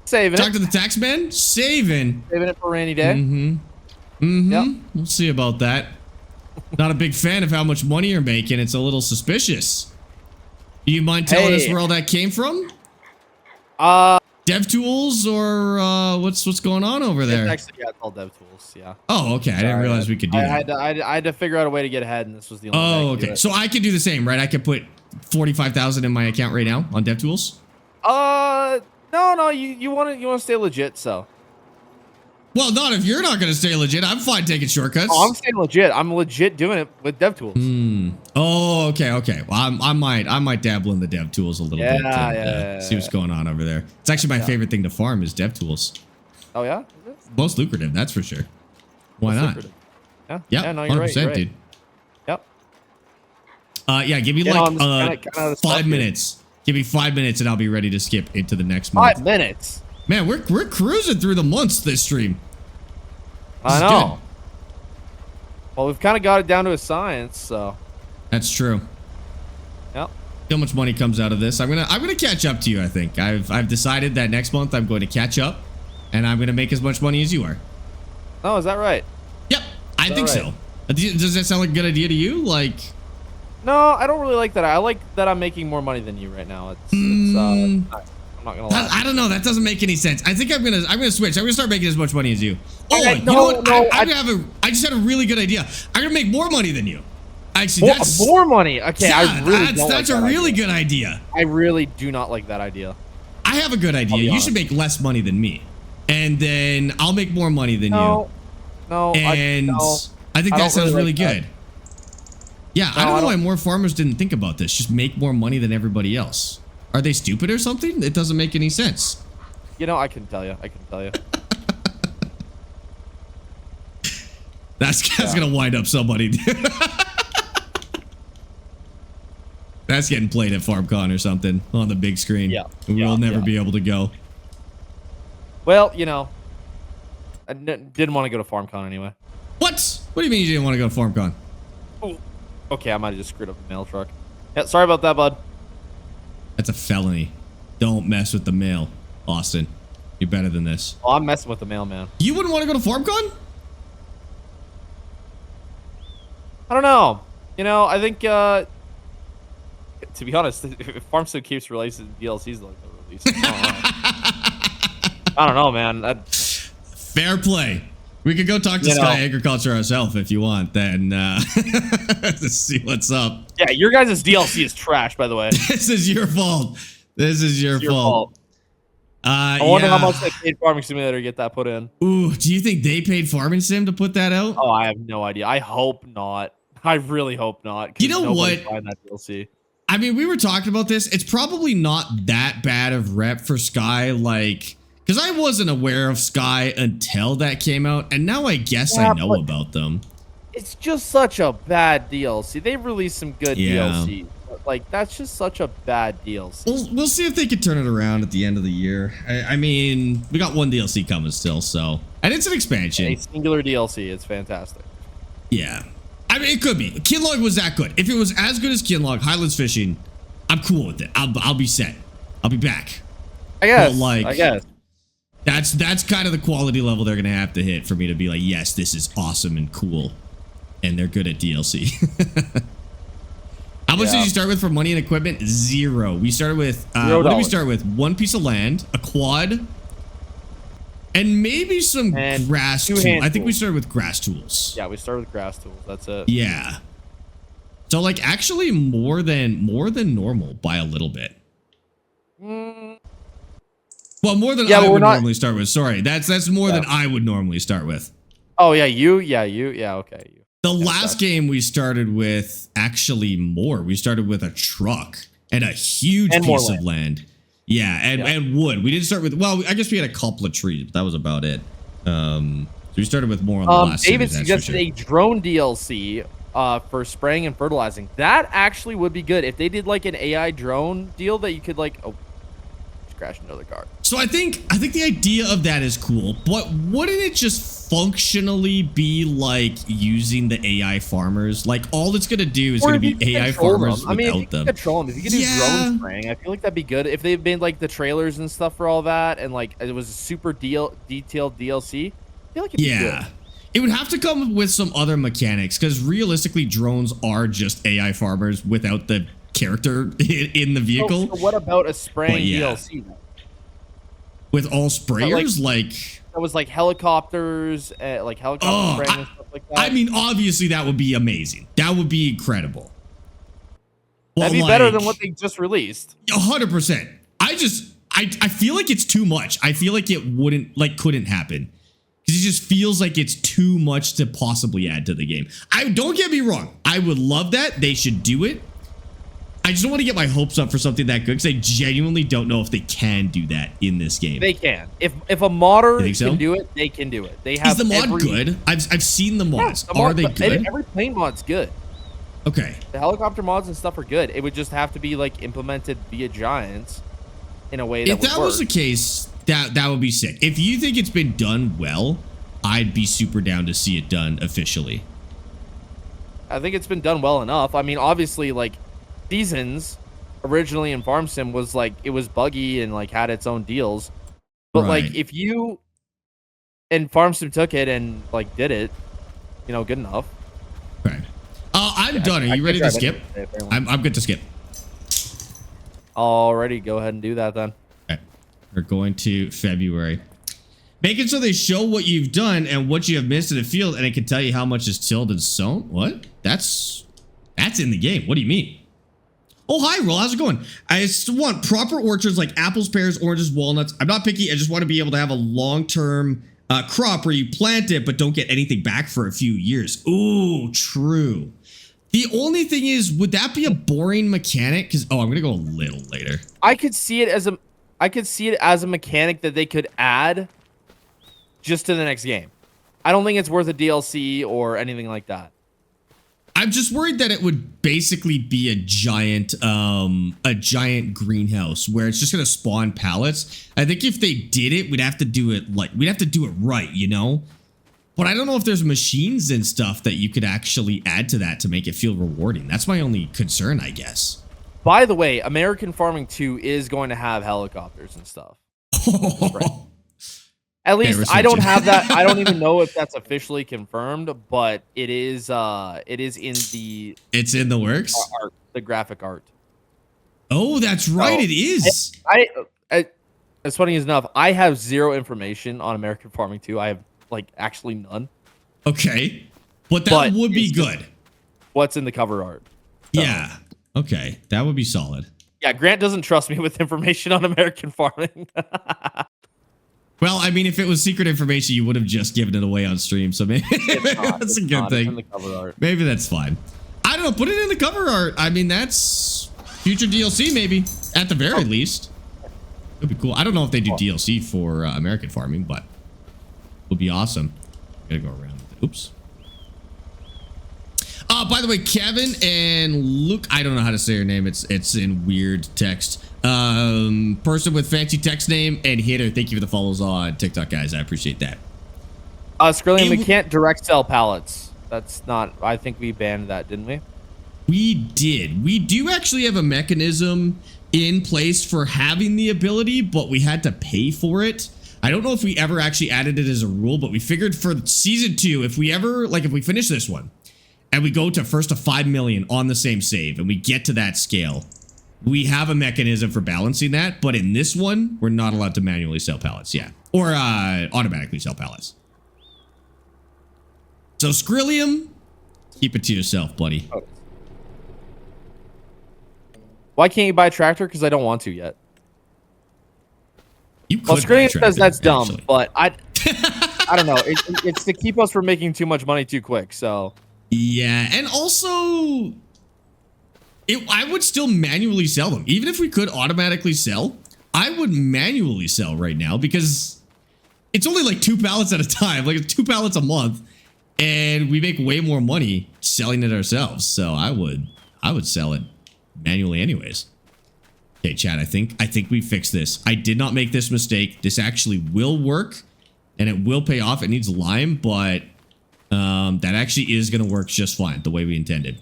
Saving Talk to the tax man? Saving it for a rainy day. Yep. We'll see about that. Not a big fan of how much money you're making. It's a little suspicious. Do you mind telling us where all that came from? Dev tools or what's going on over there? Actually, yeah, it's all dev tools. Yeah. Oh, okay. I didn't realize we could do that. I had to figure out a way to get ahead, and this was the only way I could do okay. it. So I could do the same, right? I could put 45,000 in my account right now on dev tools. No. You want to stay legit, so. Well, not if you're not going to stay legit. I'm fine taking shortcuts. Oh, I'm staying legit. I'm legit doing it with dev tools. Oh, okay. Well, I might dabble in the dev tools a little bit. Yeah. See what's going on over there. It's actually my favorite thing to farm is dev tools. Oh yeah. Most lucrative, that's for sure. Why not? Lucrative. Yeah. Yep, Yeah. No, you're 100%, right. dude. Yep. Yeah. Give me like 5 minutes. Give me 5 minutes, and I'll be ready to skip into the next month. 5 minutes. Man, we're cruising through the months this stream. I know. Well, we've kind of got it down to a science, so. That's true. Yep. How much money comes out of this? I'm gonna catch up to you. I think I've decided that next month I'm going to catch up, and I'm gonna make as much money as you are. Oh, is that right? Yep, I think so. Does that sound like a good idea to you? Like. No, I don't really like that. I like that I'm making more money than you right now. I'm not gonna lie. I don't know. That doesn't make any sense. I think I'm gonna switch. I'm gonna start making as much money as you. Oh, Okay, you know what? I just had a really good idea. I'm gonna make more money than you. Actually, that's more money. Okay, yeah, I really don't that's like a that really idea. good idea. I really do not like that idea. I have a good idea. You should make less money than me, and then I'll make more money than you. No, and I think that sounds really good. Yeah, I don't know why more farmers didn't think about this. Just make more money than everybody else. Are they stupid or something? It doesn't make any sense. You know, I can tell you. That's gonna wind up somebody. That's getting played at FarmCon or something on the big screen. Yeah. We'll never be able to go. Well, you know, I didn't want to go to FarmCon anyway. What? What do you mean you didn't want to go to FarmCon? Ooh. Okay, I might have just screwed up the mail truck. Yeah, sorry about that, bud. That's a felony. Don't mess with the mail, Austin. You're better than this. Oh, I'm messing with the mailman. You wouldn't want to go to FarmCon? I don't know. You know, I think, to be honest, if FarmSim keeps releasing DLCs like they're releasing, I don't know, man. Fair play. We could go talk to Sky Agriculture ourselves if you want, then to see what's up. Yeah, your guys' DLC is trash, by the way. This is your fault. This is your fault. I wonder how much they paid Farming Simulator to get that put in. Ooh, do you think they paid Farming Sim to put that out? Oh, I have no idea. I hope not. I really hope not. You know what? Buying that DLC. I mean, we were talking about this. It's probably not that bad of rep for Sky, like, because I wasn't aware of Sky until that came out, and now I guess I know about them. It's just such a bad DLC. They released some good DLC. But, like, that's just such a bad DLC. We'll see if they can turn it around at the end of the year. I mean, we got one DLC coming still, so. And it's an expansion. A singular DLC. It's fantastic. Yeah. I mean, it could be. Kinlog was that good. If it was as good as Kinlog, Highlands Fishing, I'm cool with it. I'll be set. I'll be back. I guess. But, like, I guess. That's kind of the quality level they're going to have to hit for me to be like, yes, this is awesome and cool. And they're good at DLC. How much did you start with for money and equipment? 0. We started with, what did we start with? 1 piece of land, a quad, and maybe some grass tools. I think we started with grass tools. Yeah, we started with grass tools. That's it. Yeah. So like actually more than normal by a little bit. Well, more than I would normally start with. Sorry, that's more than I would normally start with. Oh yeah, you. Yeah, okay. You. The last game we started with actually more. We started with a truck and a huge piece of land. Yeah, and wood. We didn't start with. Well, I guess we had a couple of trees, but that was about it. So we started with more on the last. David suggested a drone DLC for spraying and fertilizing. That actually would be good if they did like an AI drone deal that you could like. Oh, just crashed another car. So I think the idea of that is cool, but wouldn't it just functionally be like using the AI farmers? Like all it's gonna do is gonna be AI farmers without them. If you could control them, if you could do drone spraying, I feel like that'd be good. If they made like the trailers and stuff for all that, and like it was a super detailed DLC, I feel like it'd be good. It would have to come with some other mechanics because realistically, drones are just AI farmers without the character in the vehicle. So what about a spraying DLC? Then? With all sprayers, That was like helicopters, like helicopter spraying and stuff like that. I mean, obviously that would be amazing. That would be incredible. That'd be better than what they just released. 100%. I feel like it's too much. I feel like it couldn't happen. Because it just feels like it's too much to possibly add to the game. Don't get me wrong. I would love that. They should do it. I just don't want to get my hopes up for something that good because I genuinely don't know if they can do that in this game. They can. If a modder so? can do it, they can do it. They have. Is the mod good? I've seen the mods. Are they good? Every plane mod's good. Okay. The helicopter mods and stuff are good. It would just have to be like implemented via Giants in a way that if that was the case, that would be sick. If you think it's been done well, I'd be super down to see it done officially. I think it's been done well enough. I mean, obviously, like Seasons originally in Farm Sim was like it was buggy and like had its own deals, but like if you and Farm Sim took it and like did it, good enough. Right. I'm done. Are you ready to skip? I'm good to skip. Alrighty, go ahead and do that then. Okay. We're going to February. Make it so they show what you've done and what you have missed in the field, and it can tell you how much is tilled and sown. What? That's in the game. What do you mean? Oh, hi, Roll. How's it going? I just want proper orchards like apples, pears, oranges, walnuts. I'm not picky. I just want to be able to have a long-term crop where you plant it but don't get anything back for a few years. Ooh, true. The only thing is, would that be a boring mechanic? Because I'm gonna go a little later. I could see it as a mechanic that they could add just to the next game. I don't think it's worth a DLC or anything like that. I'm just worried that it would basically be a giant greenhouse where it's just gonna spawn pallets. I think if they did it, we'd have to do it right, But I don't know if there's machines and stuff that you could actually add to that to make it feel rewarding. That's my only concern, I guess. By the way, American Farming 2 is going to have helicopters and stuff. Right. At least I don't have that. I don't even know if that's officially confirmed, but it is in the It's in the works? Art, the graphic art. Oh, that's right. It is. As funny as enough, I have zero information on American Farming 2. I have actually none. Okay. But that would be good. What's in the cover art? So. Yeah. Okay. That would be solid. Yeah, Grant doesn't trust me with information on American farming. Well, I mean, if it was secret information, you would have just given it away on stream. So maybe that's a good thing. In the cover art. Maybe that's fine. I don't know. Put it in the cover art. I mean, that's future DLC, maybe at the very least. It'd be cool. I don't know if they do DLC for American farming, but it would be awesome. Gotta go around with it. Oops. By the way, Kevin and Luke, I don't know how to say your name. It's in weird text. Person with fancy text name and Hitter. Thank you for the follows on TikTok, guys. I appreciate that. Skrillian, we can't direct sell pallets. That's not. I think we banned that, didn't we? We did. We do actually have a mechanism in place for having the ability, but we had to pay for it. I don't know if we ever actually added it as a rule, but we figured for season 2, if we finish this one and we go to first to 5 million on the same save and we get to that scale, we have a mechanism for balancing that. But in this one, we're not allowed to manually sell pallets. Yeah. Or automatically sell pallets. So Skrillium, keep it to yourself, buddy. Oh. Why can't you buy a tractor? Because I don't want to yet. You could. Well, Skrillian says that's dumb, actually. But I don't know. It's to keep us from making too much money too quick. So yeah, and also, I would still manually sell them, even if we could automatically sell. I would manually sell right now because it's only like 2 pallets at a time, like 2 pallets a month, and we make way more money selling it ourselves. So I would sell it manually anyways. Okay, chat, I think we fixed this. I did not make this mistake. This actually will work and it will pay off. It needs lime, but that actually is going to work just fine the way we intended.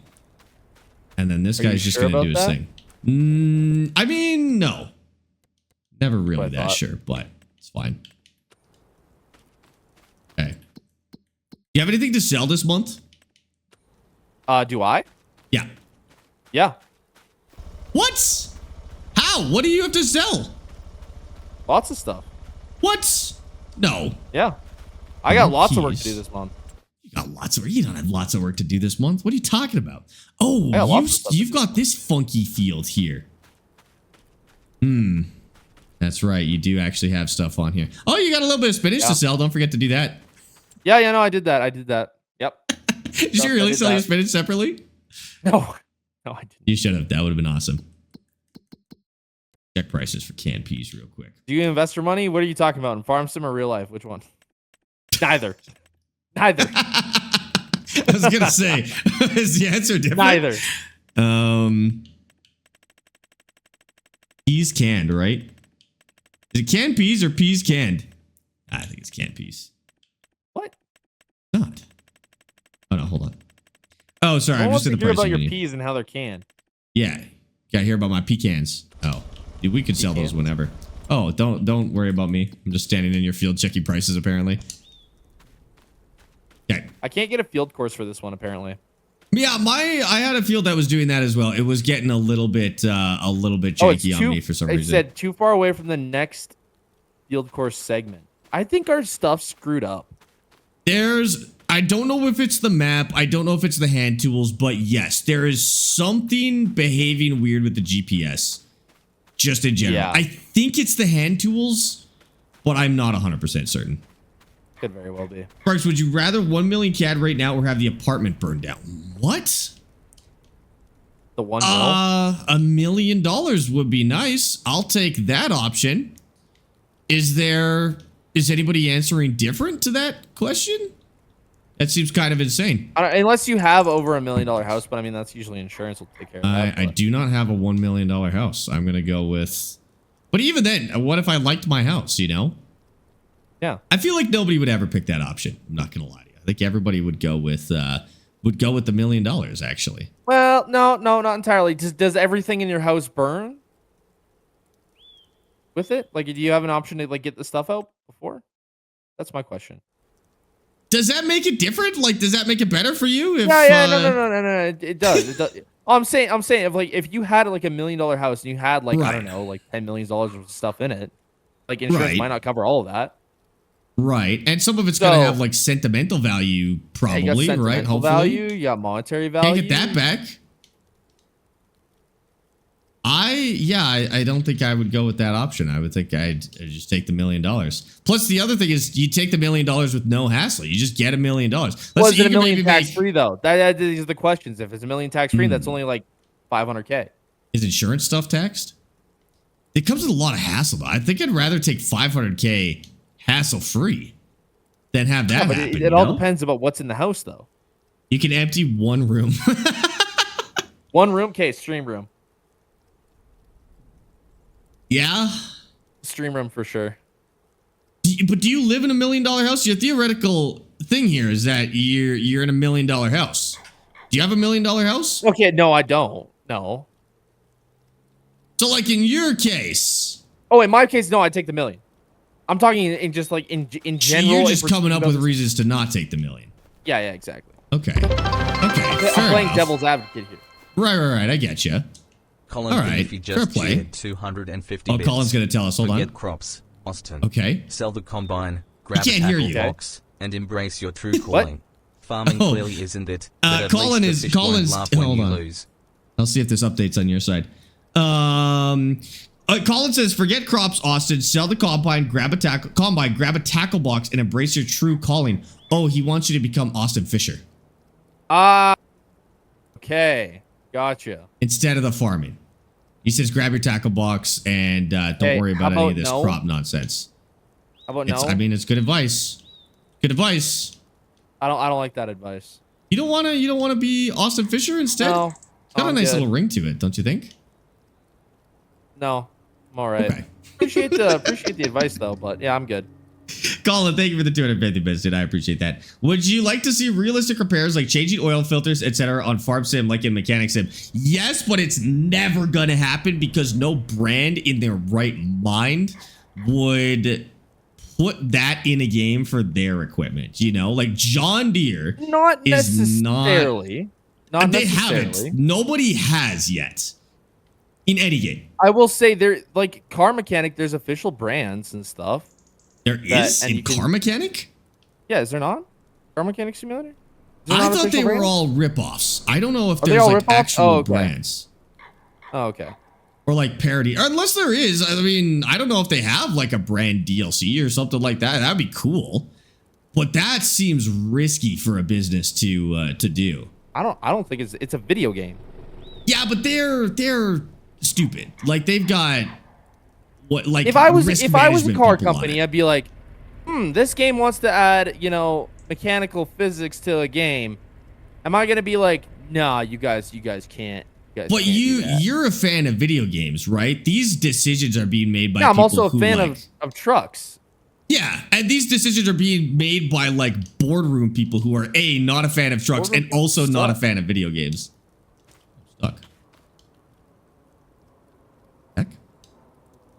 And then this guy's just going to do his thing. I mean, no. Never really that sure, but it's fine. Okay. You have anything to sell this month? Do I? Yeah. Yeah. What? How? What do you have to sell? Lots of stuff. What? No. Yeah. I got lots of work to Jeez. do this month. You got lots of. You don't have lots of work to do this month. What are you talking about? Oh, I got lots of stuff you've to do. got this funky field here. That's right. You do actually have stuff on here. Oh, you got a little bit of spinach to sell. Don't forget to do that. Yeah, no, I did that. I did that. Yep. Did you really sell your spinach separately? No. No, I didn't. You should have. That would have been awesome. Check prices for canned peas real quick. Do you invest your money? What are you talking about? In farm sim or real life? Which one? Neither. Neither. I was gonna say, is the answer different? Neither. Peas canned, right? Is it canned peas or peas canned? I think it's canned peas. What? Not. Oh no, hold on. Oh, sorry. I'm just in the hear about pricing your menu. peas and how they're canned. Yeah, gotta hear about my pecans. Oh, dude, we could sell those whenever. Oh, don't worry about me. I'm just standing in your field checking prices. Apparently. Okay. I can't get a field course for this one apparently. Yeah, I had a field that was doing that as well. It was getting a little bit janky on me for some reason. It said too far away from the next field course segment. I think our stuff's screwed up. I don't know if it's the map. I don't know if it's the hand tools, but yes, there is something behaving weird with the GPS. Just in general. Yeah. I think it's the hand tools, but I'm not 100% certain. Could very well be. Sparx, would you rather 1 million CAD right now or have the apartment burned down? What? The 1 mil? $1 million would be nice. I'll take that option. Is anybody answering different to that question? That seems kind of insane. Unless you have over $1 million house, but I mean that's usually insurance will take care of that. I do not have a $1 million house. I'm gonna go with. But even then, what if I liked my house? You know. Yeah. I feel like nobody would ever pick that option. I'm not gonna lie to you. I think everybody would go with the $1 million actually. Well, no, not entirely. Does everything in your house burn with it? Like, do you have an option to like get the stuff out before? That's my question. Does that make it different? Like, does that make it better for you? If, No. It does. It does. I'm saying if you had like $1 million house and you had like I don't know like $10 million worth of stuff in it, like insurance might not cover all of that. Right, and some of it's gonna have like sentimental value, probably, you got sentimental right? Hopefully, value. You got monetary value. Can't get that back. I don't think I would go with that option. I would think I'd just take the $1 million. Plus, the other thing is you take the $1 million with no hassle. You just get $1 million. Let's Was say it $1 you million maybe tax free though? These are the questions. If it's $1 million tax free, that's only like $500K. Is insurance stuff taxed? It comes with a lot of hassle though. I think I'd rather take $500K hassle free than have that but happen. It all depends about what's in the house though. You can empty one room. One room, okay, stream room. Yeah. Stream room for sure. But do you live in $1 million house? Your theoretical thing here is that you're in $1 million house. Do you have $1 million house? Okay, no, I don't. No. So like in your case. Oh, in my case, no, I'd take the $1 million. I'm talking in just like in general. So you're just coming up with reasons to not take the $1 million. Yeah, exactly. Okay. I'm playing devil's advocate here. Right. I get you. Colin, all right. if you just Fair play. cheered 250 Oh, bits. Colin's gonna tell us. Hold on. Forget crops, Austin. Okay. Sell the combine, grab a can't hear tackle you. box, and embrace your true calling. Farming clearly isn't it. But at Colin least the fish won't laugh when hold you on. lose. I'll see if there's updates on your side. Colin says, forget crops, Austin. Sell the combine, grab a tackle box, and embrace your true calling. Oh, he wants you to become Austin Fisher. Okay. Gotcha. Instead of the farming. He says, grab your tackle box and don't worry about any of this crop nonsense. How about no? I mean, it's good advice. Good advice. I don't like that advice. You don't want to be Austin Fisher instead? No. It's got a nice little ring to it, don't you think? No. I'm all right. Okay. Appreciate the advice though, but yeah, I'm good. Colin, thank you for the 250 bits, dude. I appreciate that. Would you like to see realistic repairs like changing oil filters, etc. on Farm Sim like in Mechanic Sim? Yes, but it's never gonna happen because no brand in their right mind would put that in a game for their equipment. You know, like John Deere Not is necessarily. Not they necessarily. haven't. Nobody has yet in any game. I will say there, like Car Mechanic, there's official brands and stuff. There is in Car Mechanic? Yeah, is there not? Car Mechanic Simulator? I thought they were all ripoffs. I don't know if there's like actual brands. Oh, okay. Or like parody. Or unless there is. I mean, I don't know if they have like a brand DLC or something like that. That'd be cool. But that seems risky for a business to do. I don't think it's a video game. Yeah, but they're stupid. Like they've got what like if I was a car company, I'd be like, this game wants to add, you know, mechanical physics to a game. Am I gonna be like, nah, you guys can't. But you're a fan of video games, right? These decisions are being made by I'm people also a who fan of trucks. Yeah, and these decisions are being made by like boardroom people who are not a fan of trucks and also not a fan of video games. Stuck. Heck?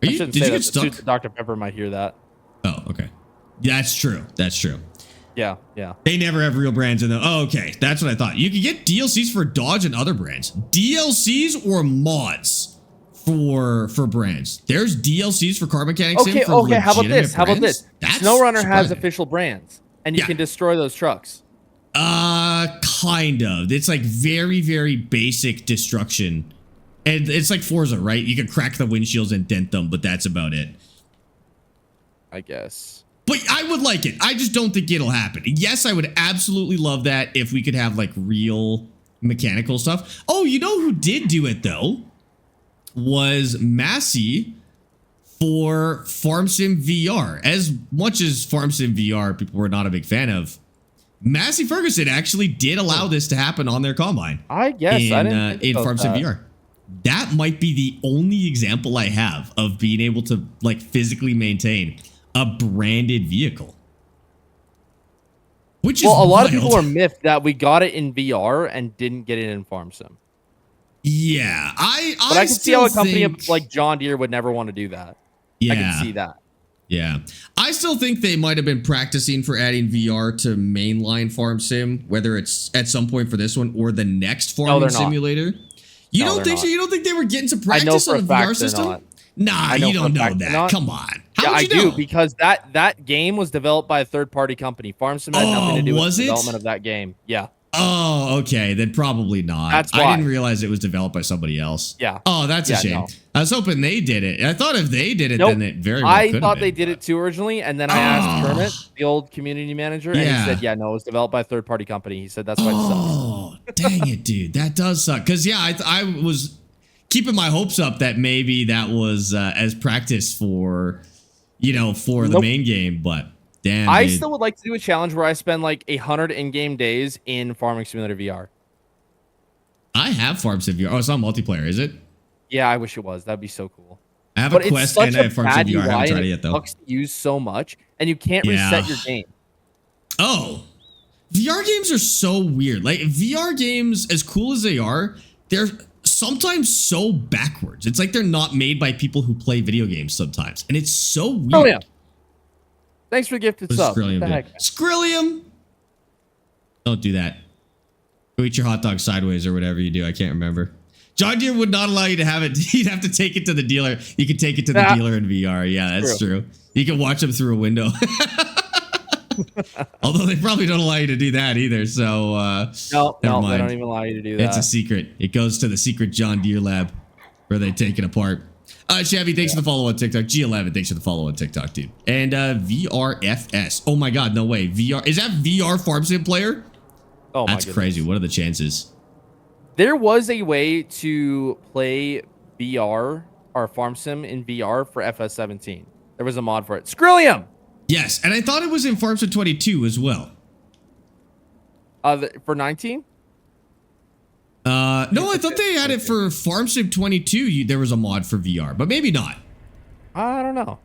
Did you get stuck? Dr. Pepper might hear that. Oh, okay. Yeah, that's true. That's true. Yeah, yeah. They never have real brands in them. Oh, okay. That's what I thought. You can get DLCs for Dodge and other brands. DLCs or mods for brands. There's DLCs for Car Mechanics. Okay, okay. How about this? How about this? That's SnowRunner has official brands, and you can destroy those trucks. Kind of. It's like very, very basic destruction. And it's like Forza, right? You can crack the windshields and dent them, but that's about it. I guess. But I would like it. I just don't think it'll happen. Yes, I would absolutely love that if we could have like real mechanical stuff. Oh, you know who did do it though? Was Massey for Farm Sim VR. As much as Farm Sim VR people were not a big fan of, Massey Ferguson actually did allow this to happen on their combine. I guess in Farm Sim VR. That might be the only example I have of being able to like physically maintain a branded vehicle. Which is a lot of people are miffed that we got it in VR and didn't get it in Farm Sim. Yeah, I can see how a company like John Deere would never want to do that. Yeah, I can see that. Yeah, I still think they might have been practicing for adding VR to mainline Farm Sim, whether it's at some point for this one or the next farming simulator. You don't think so? You don't think they were getting some practice on a VR system? Nah, you don't know that. Come on. How would you know? I do, because that game was developed by a third-party company. Farm Sim had nothing to do with the development of that game. Yeah. Oh, okay. Then probably not. That's why. I didn't realize it was developed by somebody else. Yeah. Oh, that's a shame. No. I was hoping they did it. I thought if they did it, then it very well could have thought they did it too originally, and then I asked Kermit, the old community manager, and he said, yeah, no, it was developed by a third-party company. He said that's why it sucks. Oh, dang it, dude. That does suck. Because, yeah, I was keeping my hopes up that maybe that was as practice for, for the main game, but damn, I still would like to do a challenge where I spend like 100 in-game days in Farming Simulator VR. I have Farm Sim VR. Oh, it's not multiplayer, is it? Yeah, I wish it was. That'd be so cool. I have a Quest and I have Farm Sim VR. I haven't tried it yet, though. It sucks to use so much, and you can't reset your game. Oh, VR games are so weird. Like, VR games, as cool as they are, they're sometimes so backwards. It's like they're not made by people who play video games sometimes, and it's so weird. Oh, yeah. Thanks for the gifted sub. Skrillium. Don't do that. Go eat your hot dog sideways or whatever you do. I can't remember. John Deere would not allow you to have it. You'd have to take it to the dealer. You can take it to the dealer in VR. Yeah, that's true. You can watch them through a window. Although they probably don't allow you to do that either. So no, they don't even allow you to do that. It's a secret. It goes to the secret John Deere lab where they take it apart. Chevy, thanks for the follow on TikTok. G11, thanks for the follow on TikTok, dude. And VRFS. Oh my God, no way. VR is that VR Farm Sim player? Oh, that's crazy. What are the chances? There was a way to play VR or Farm Sim in VR for FS17. There was a mod for it. Skrillium. Yes, and I thought it was in Farm Sim 22 as well. For 19? No, I thought they had it for Farm Sim 22. There was a mod for VR, but maybe not. I don't know.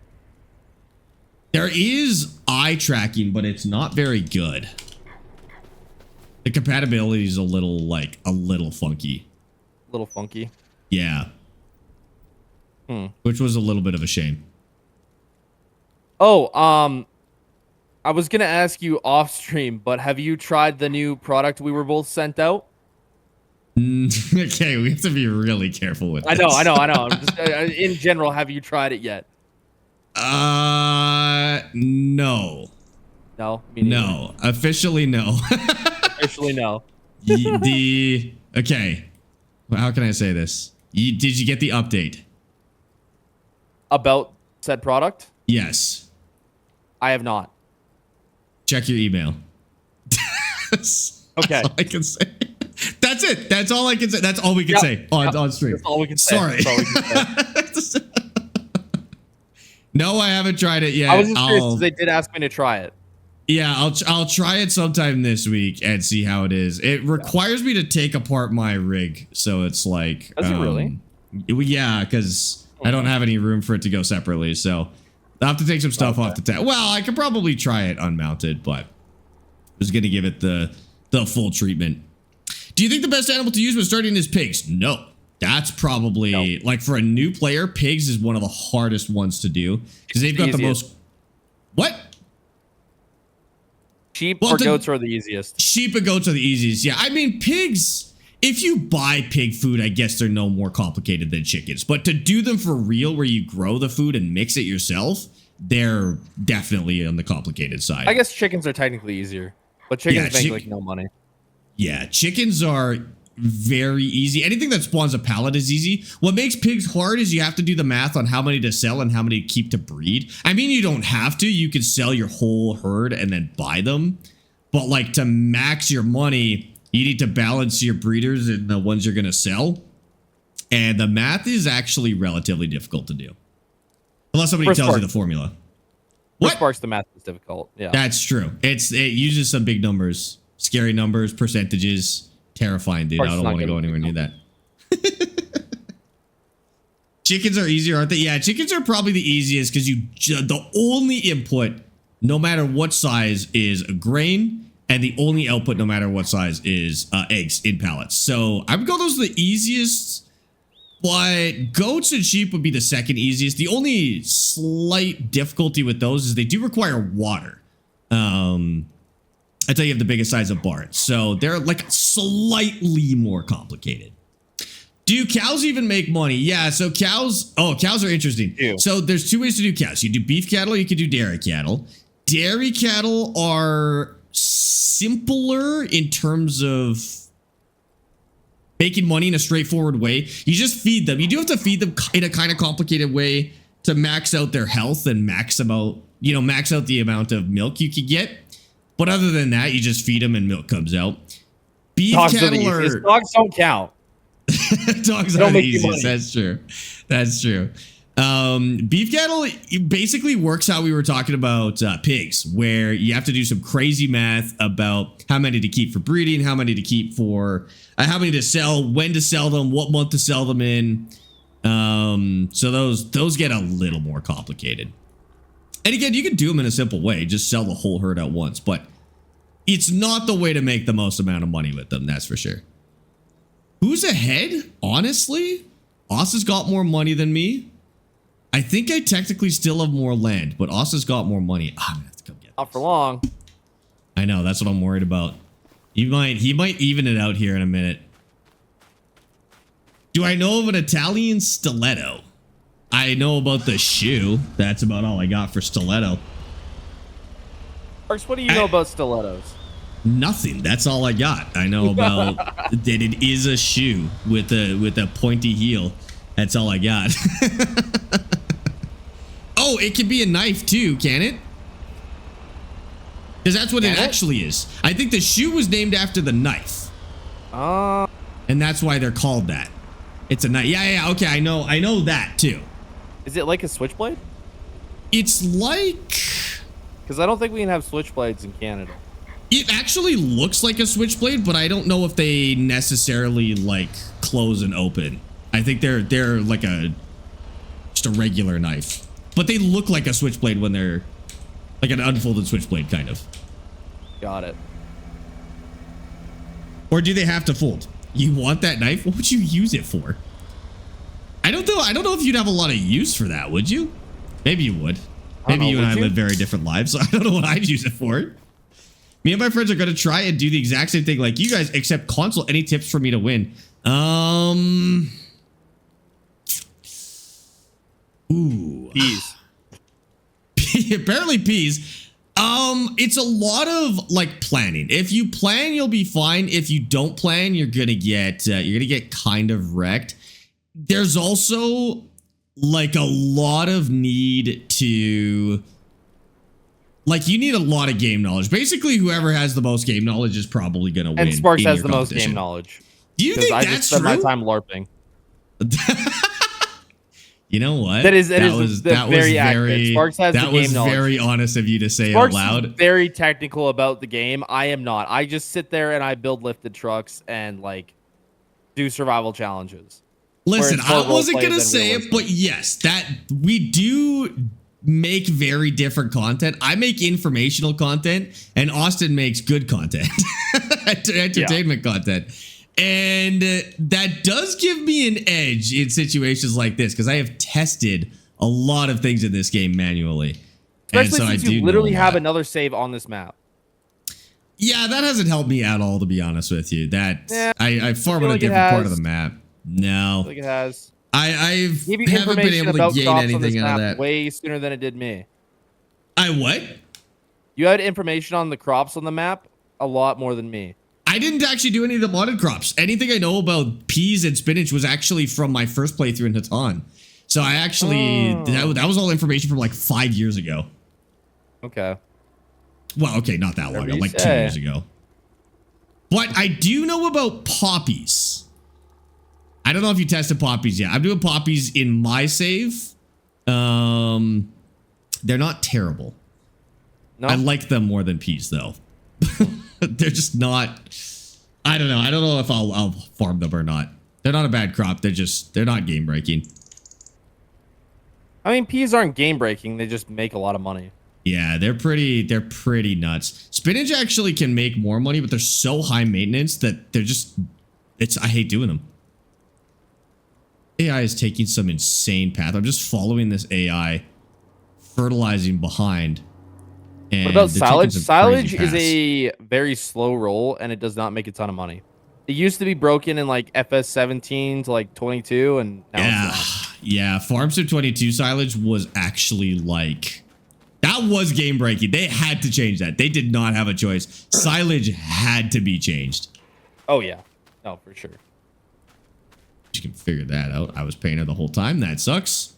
There is eye tracking, but it's not very good. The compatibility is a little funky. A little funky? Yeah. Which was a little bit of a shame. Oh, I was gonna ask you off stream, but have you tried the new product we were both sent out? Okay, we have to be really careful with this. I know. I'm just, in general, have you tried it yet? No. No. No. Officially, no. Officially, no. Okay. Well, how can I say this? Did you get the update? About said product? Yes. I have not. Check your email. Okay. That's all I can say. That's it. That's all I can say. That's all we can say on stream. That's all we can say. Sorry. No, I haven't tried it yet. I was just curious because they did ask me to try it. Yeah, I'll try it sometime this week and see how it is. It requires me to take apart my rig, so it's like. Does it really? Yeah, because I don't have any room for it to go separately, so I'll have to take some stuff off the tab. Well, I could probably try it unmounted, but I was gonna give it the full treatment. Do you think the best animal to use when starting is pigs? No. That's probably like for a new player, pigs is one of the hardest ones to do because they've got the most. What? Sheep or goats are the easiest. Sheep and goats are the easiest. Yeah, I mean pigs. If you buy pig food, I guess they're no more complicated than chickens. But to do them for real, where you grow the food and mix it yourself, they're definitely on the complicated side. I guess chickens are technically easier, but chickens make like no money. Yeah, chickens are very easy. Anything that spawns a pallet is easy. What makes pigs hard is you have to do the math on how many to sell and how many to keep to breed. I mean, you don't have to. You could sell your whole herd and then buy them. But like to max your money, you need to balance your breeders and the ones you're going to sell. And the math is actually relatively difficult to do. Unless somebody tells you the formula. What? Sparx, the math is difficult. Yeah. That's true. It uses some big numbers, scary numbers, percentages. Terrifying, dude. I don't want to go anywhere near that. Chickens are easier, aren't they? Yeah, chickens are probably the easiest because the only input, no matter what size, is a grain, and the only output, no matter what size, is eggs in pallets. So I would go those are the easiest, but goats and sheep would be the second easiest. The only slight difficulty with those is they do require water. I tell you have the biggest size of barns, so they're like slightly more complicated. Do cows even make money? Yeah, so cows are interesting. Ew. So there's two ways to do cows. You do beef cattle, you can do dairy cattle. Dairy cattle are simpler in terms of making money in a straightforward way. You just feed them. You do have to feed them in a kind of complicated way to max out their health and max out the amount of milk you could get. But other than that, you just feed them and milk comes out. Beef cattle are... Dogs don't count. Dogs are the easiest. That's true. That's true. Beef cattle basically works how we were talking about pigs, where you have to do some crazy math about how many to keep for breeding, how many to keep for... how many to sell, when to sell them, what month to sell them in. So those get a little more complicated. And again, you can do them in a simple way. Just sell the whole herd at once. But it's not the way to make the most amount of money with them. That's for sure. Who's ahead? Honestly, Oss has got more money than me. I think I technically still have more land. But Oss has got more money. I'm going to have to come get this. Not for long. I know. That's what I'm worried about. He might even it out here in a minute. Do I know of an Italian stiletto? I know about the shoe. That's about all I got for stiletto. Sparx, what do you know about stilettos? Nothing. That's all I got. I know about that it is a shoe with a pointy heel. That's all I got. Oh, it can be a knife too, can it? Because that's what it actually is. I think the shoe was named after the knife. And that's why they're called that. It's a knife. Yeah. Okay, I know that too. Is it like a switchblade? It's like... Because I don't think we can have switchblades in Canada. It actually looks like a switchblade, but I don't know if they necessarily like close and open. I think they're like just a regular knife. But they look like a switchblade when they're like an unfolded switchblade kind of. Got it. Or do they have to fold? You want that knife? What would you use it for? I don't know if you'd have a lot of use for that, would you? Maybe you would. Maybe you and I live very different lives, so I don't know what I'd use it for. Me and my friends are going to try and do the exact same thing like you guys, except console. Any tips for me to win? Ooh. Peas. Apparently peas. It's a lot of like planning. If you plan, you'll be fine. If you don't plan, you're gonna get kind of wrecked. There's also like a lot of need to, like, you need a lot of game knowledge. Basically, whoever has the most game knowledge is probably gonna win. And Sparx has the most game knowledge. Do you think I that's just spend true? my time LARPing. You know what? That was very accurate. Sparx has the game knowledge. That was very honest of you to say out loud. Sparx is very technical about the game. I am not. I just sit there and I build lifted trucks and like do survival challenges. Listen, I wasn't gonna say it, but yes, that we do make very different content. I make informational content, and Austin makes good content, entertainment content. And that does give me an edge in situations like this because I have tested a lot of things in this game manually. Especially since you literally have another save on this map. Yeah, that hasn't helped me at all, to be honest with you. I farm on a different part of the map. No. I think it has. I haven't been able to gain anything out of that. Way sooner than it did me. I what? You had information on the crops on the map a lot more than me. I didn't actually do any of the modded crops. Anything I know about peas and spinach was actually from my first playthrough in Hatan. So I actually, that was all information from like 5 years ago. Okay. Well, okay, not that long ago, like 2 years ago. But I do know about poppies. I don't know if you tested poppies yet. I'm doing poppies in my save. They're not terrible. No. I like them more than peas though. They're just not, I don't know. I don't know if I'll farm them or not. They're not a bad crop. They're not game breaking. I mean, peas aren't game breaking. They just make a lot of money. Yeah, they're pretty nuts. Spinach actually can make more money, but they're so high maintenance that they're just, I hate doing them. AI is taking some insane path. I'm just following this AI, fertilizing behind. And what about silage? Silage is a very slow roll, and it does not make a ton of money. It used to be broken in like FS 17 to like 22, and now it's not. Yeah. FarmSim 22 silage was actually like, that was game breaking. They had to change that. They did not have a choice. Silage had to be changed. Oh yeah, no, for sure. You can figure that out. I was paying her the whole time. That sucks.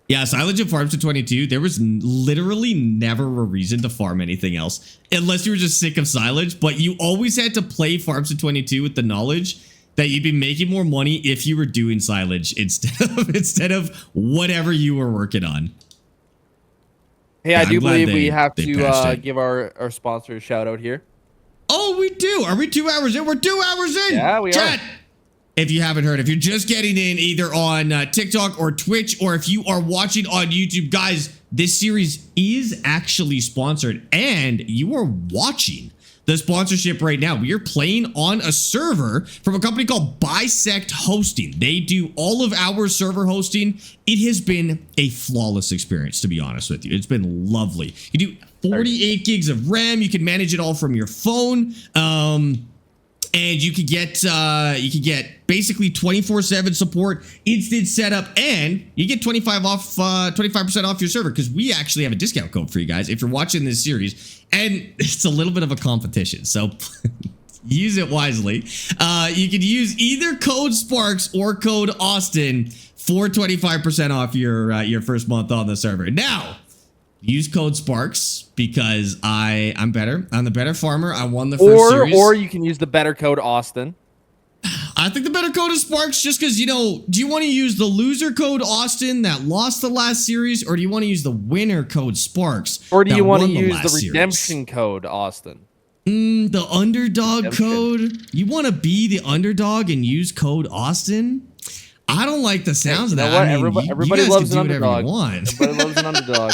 Yeah, silage and FarmSim 22, there was literally never a reason to farm anything else unless you were just sick of silage, but you always had to play FarmSim 22 with the knowledge that you'd be making more money if you were doing silage instead of whatever you were working on. Hey, yeah, I do believe we have to give our sponsor a shout out here. Oh, we do. Are we 2 hours in? We're 2 hours in. Yeah, we are. If you haven't heard, if you're just getting in either on TikTok or Twitch, or if you are watching on YouTube, guys, this series is actually sponsored and you are watching the sponsorship right now. We are playing on a server from a company called Bisect Hosting. They do all of our server hosting. It has been a flawless experience, to be honest with you. It's been lovely. You do 48 gigs of RAM. You can manage it all from your phone. And you could get basically 24/7 support, instant setup, and you get 25% off your server because we actually have a discount code for you guys if you're watching this series, and it's a little bit of a competition, so use it wisely. You can use either code Sparx or code Austin for 25% off your first month on the server. Now, use code Sparx because I'm better. I'm the better farmer. I won the first series. Or you can use the better code Austin. I think the better code is Sparx just because, you know, do you want to use the loser code Austin that lost the last series, or do you want to use the winner code Sparx? Or do you want to use the redemption code Austin? The underdog code? You want to be the underdog and use code Austin? I don't like the sounds of that. I mean, everybody loves an underdog. Everybody loves an underdog.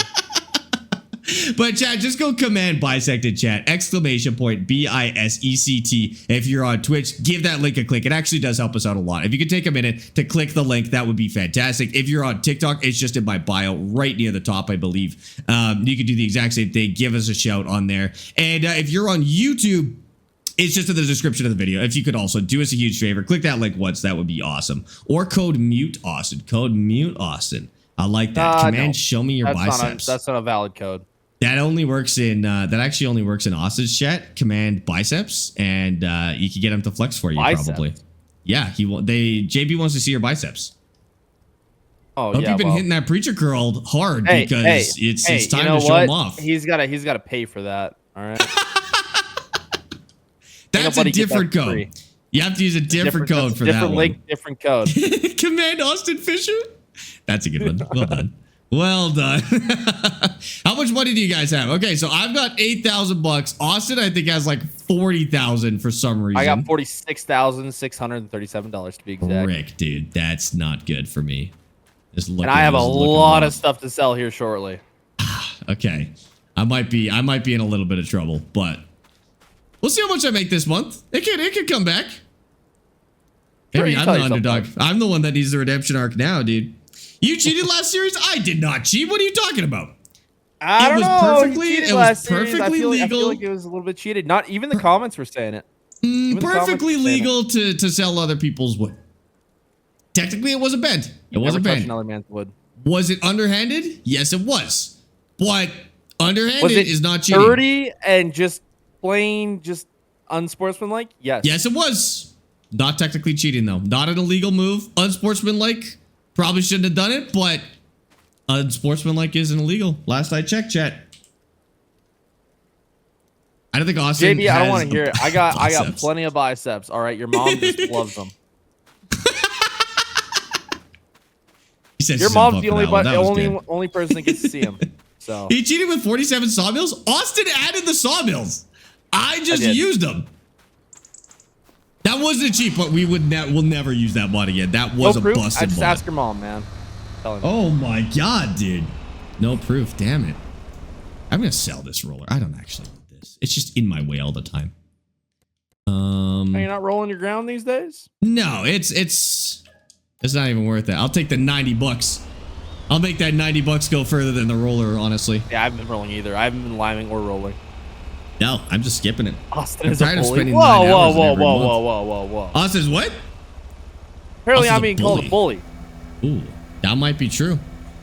But chat, just go command bisect in chat, exclamation point bisect. If you're on Twitch, give that link a click. It actually does help us out a lot. If you could take a minute to click the link, that would be fantastic. If you're on TikTok, it's just in my bio right near the top, I believe. You can do the exact same thing. Give us a shout on there. And if you're on YouTube, it's just in the description of the video. If you could also do us a huge favor, click that link once. That would be awesome. Or code mute Austin. Code mute Austin. I like that. Command, show me your biceps. That's not a valid code. That only works in that actually only works in Austin's chat. Command biceps, and you can get him to flex for you. Biceps. Probably. Yeah, JB wants to see your biceps. Oh, hope yeah, you've been hitting that preacher curl hard because it's time to show him off. He's got to pay for that. All right. That's a different code. You have to use a different code for that one. Different link, different code. Command Austin Fisher. That's a good one. Well done. Well done. How much money do you guys have? Okay, so I've got $8,000. Austin, I think, has like 40,000 for some reason. I got $46,637 to be exact. Rick, dude, that's not good for me. And I have a lot of stuff to sell here shortly. Okay, I might be in a little bit of trouble, but we'll see how much I make this month. It could come back. Maybe I'm the underdog. I'm the one that needs the redemption arc now, dude. You cheated last series? I did not cheat. What are you talking about? I don't know. It was perfectly legal. I feel like it was a little bit cheated. Not even the comments were saying it. Perfectly legal to sell other people's wood. Technically, it wasn't banned. It wasn't banned. Another man's wood. Was it underhanded? Yes, it was. But underhanded is not cheating. Dirty and just plain, just unsportsmanlike? Yes. Yes, it was. Not technically cheating, though. Not an illegal move. Unsportsmanlike. Probably shouldn't have done it, but unsportsmanlike isn't illegal. Last I checked, chat. I don't think Austin JB, I don't want to hear it. I got plenty of biceps. All right, your mom just loves them. Your mom's the only person that gets to see him. So he cheated with 47 sawmills. Austin added the sawmills. I just used them. That wasn't a cheat, but we'll never use that mod again. That was a busted mod. I just ask your mom, man. Oh my god, dude. No proof. Damn it. I'm gonna sell this roller. I don't actually need this. It's just in my way all the time. Are you not rolling your ground these days? No, it's not even worth it. I'll take the $90. I'll make that $90 go further than the roller, honestly. Yeah, I haven't been rolling either. I haven't been liming or rolling. No, I'm just skipping it. Austin is a bully. Whoa. Austin is what? Apparently I'm being called a bully. Ooh, that might be true.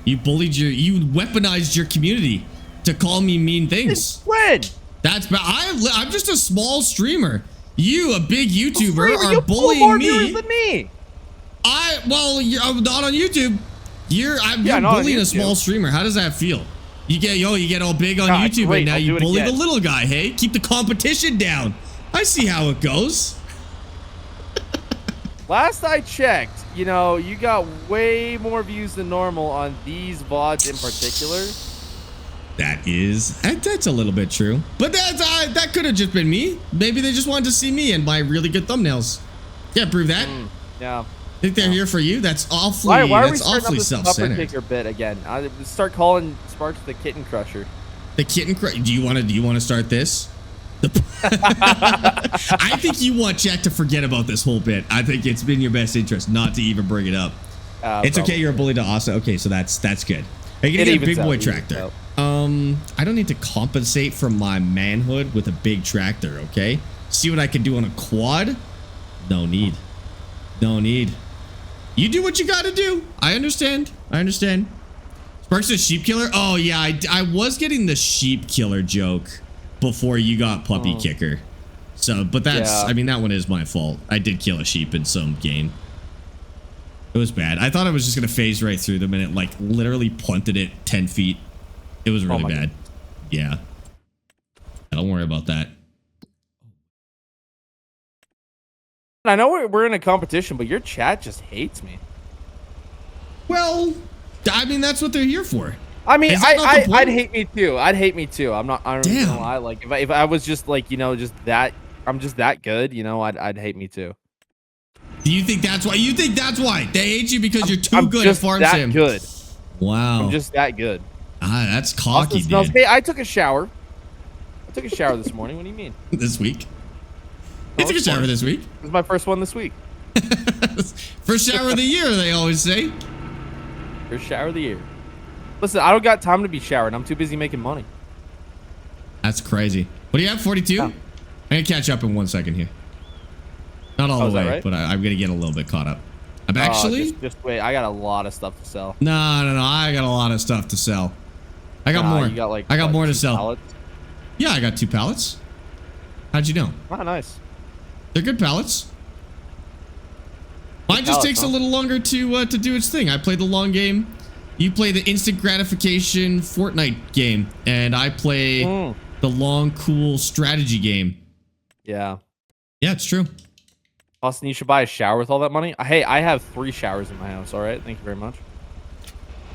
You weaponized your community to call me mean things. When? That's bad. I'm just a small streamer. You, a big YouTuber, are bullying more me. Viewers than me. I'm not on YouTube. You're bullying a small streamer. How does that feel? You get all big on YouTube and now you bully the little guy. Hey, keep the competition down. I see how it goes. Last I checked, you got way more views than normal on these VODs in particular. That's a little bit true. But that could have just been me. Maybe they just wanted to see me and my really good thumbnails. Can't prove that. Yeah. Think they're here for you? That's awfully why are we starting awfully up this upper kicker bit again? I start calling Sparx the kitten crusher. The kitten crusher. Do you want to start this? I think you want chat to forget about this whole bit. I think it's been your best interest not to even bring it up. It's okay. You're a bully to Austin. Okay, so that's good. Are you gonna get a big boy tractor? I don't need to compensate for my manhood with a big tractor. Okay. See what I can do on a quad. No need. No need. You do what you gotta do. I understand. Sparx a sheep killer? Oh yeah, I was getting the sheep killer joke before you got puppy kicker. So, but that's, I mean, that one is my fault. I did kill a sheep in some game. It was bad. I thought I was just gonna phase right through them and it like literally punted it 10 feet. It was really bad. Yeah. Don't worry about that. I know we're in a competition, but your chat just hates me. Well, I mean, that's what they're here for. I mean, I'd hate me too. I'm not. I don't know why. Like, if I was just like, just that, I'm just that good. I'd hate me too. Do you think that's why? You think that's why they hate you because you're too good at farm sim? Good. Wow. I'm just that good. Ah, that's cocky, dude. Hey, I took a shower. This morning. What do you mean? This week? You took a shower this week? This is my first one this week. First shower of the year, they always say. First shower of the year. Listen, I don't got time to be showered. I'm too busy making money. That's crazy. What do you have, 42? Oh. I'm going to catch up in 1 second here. Not all the way, right? But I'm going to get a little bit caught up. I'm actually... Just wait. I got a lot of stuff to sell. No. I got a lot of stuff to sell. I got more. You got like, I got more to sell. Pallets? Yeah, I got 2 pallets. How'd you know? Oh, nice. They're good pallets. Mine just takes a little longer to do its thing. I play the long game. You play the instant gratification Fortnite game, and I play the long, cool strategy game. Yeah. Yeah, it's true. Austin, you should buy a shower with all that money. Hey, I have 3 showers in my house. All right, thank you very much.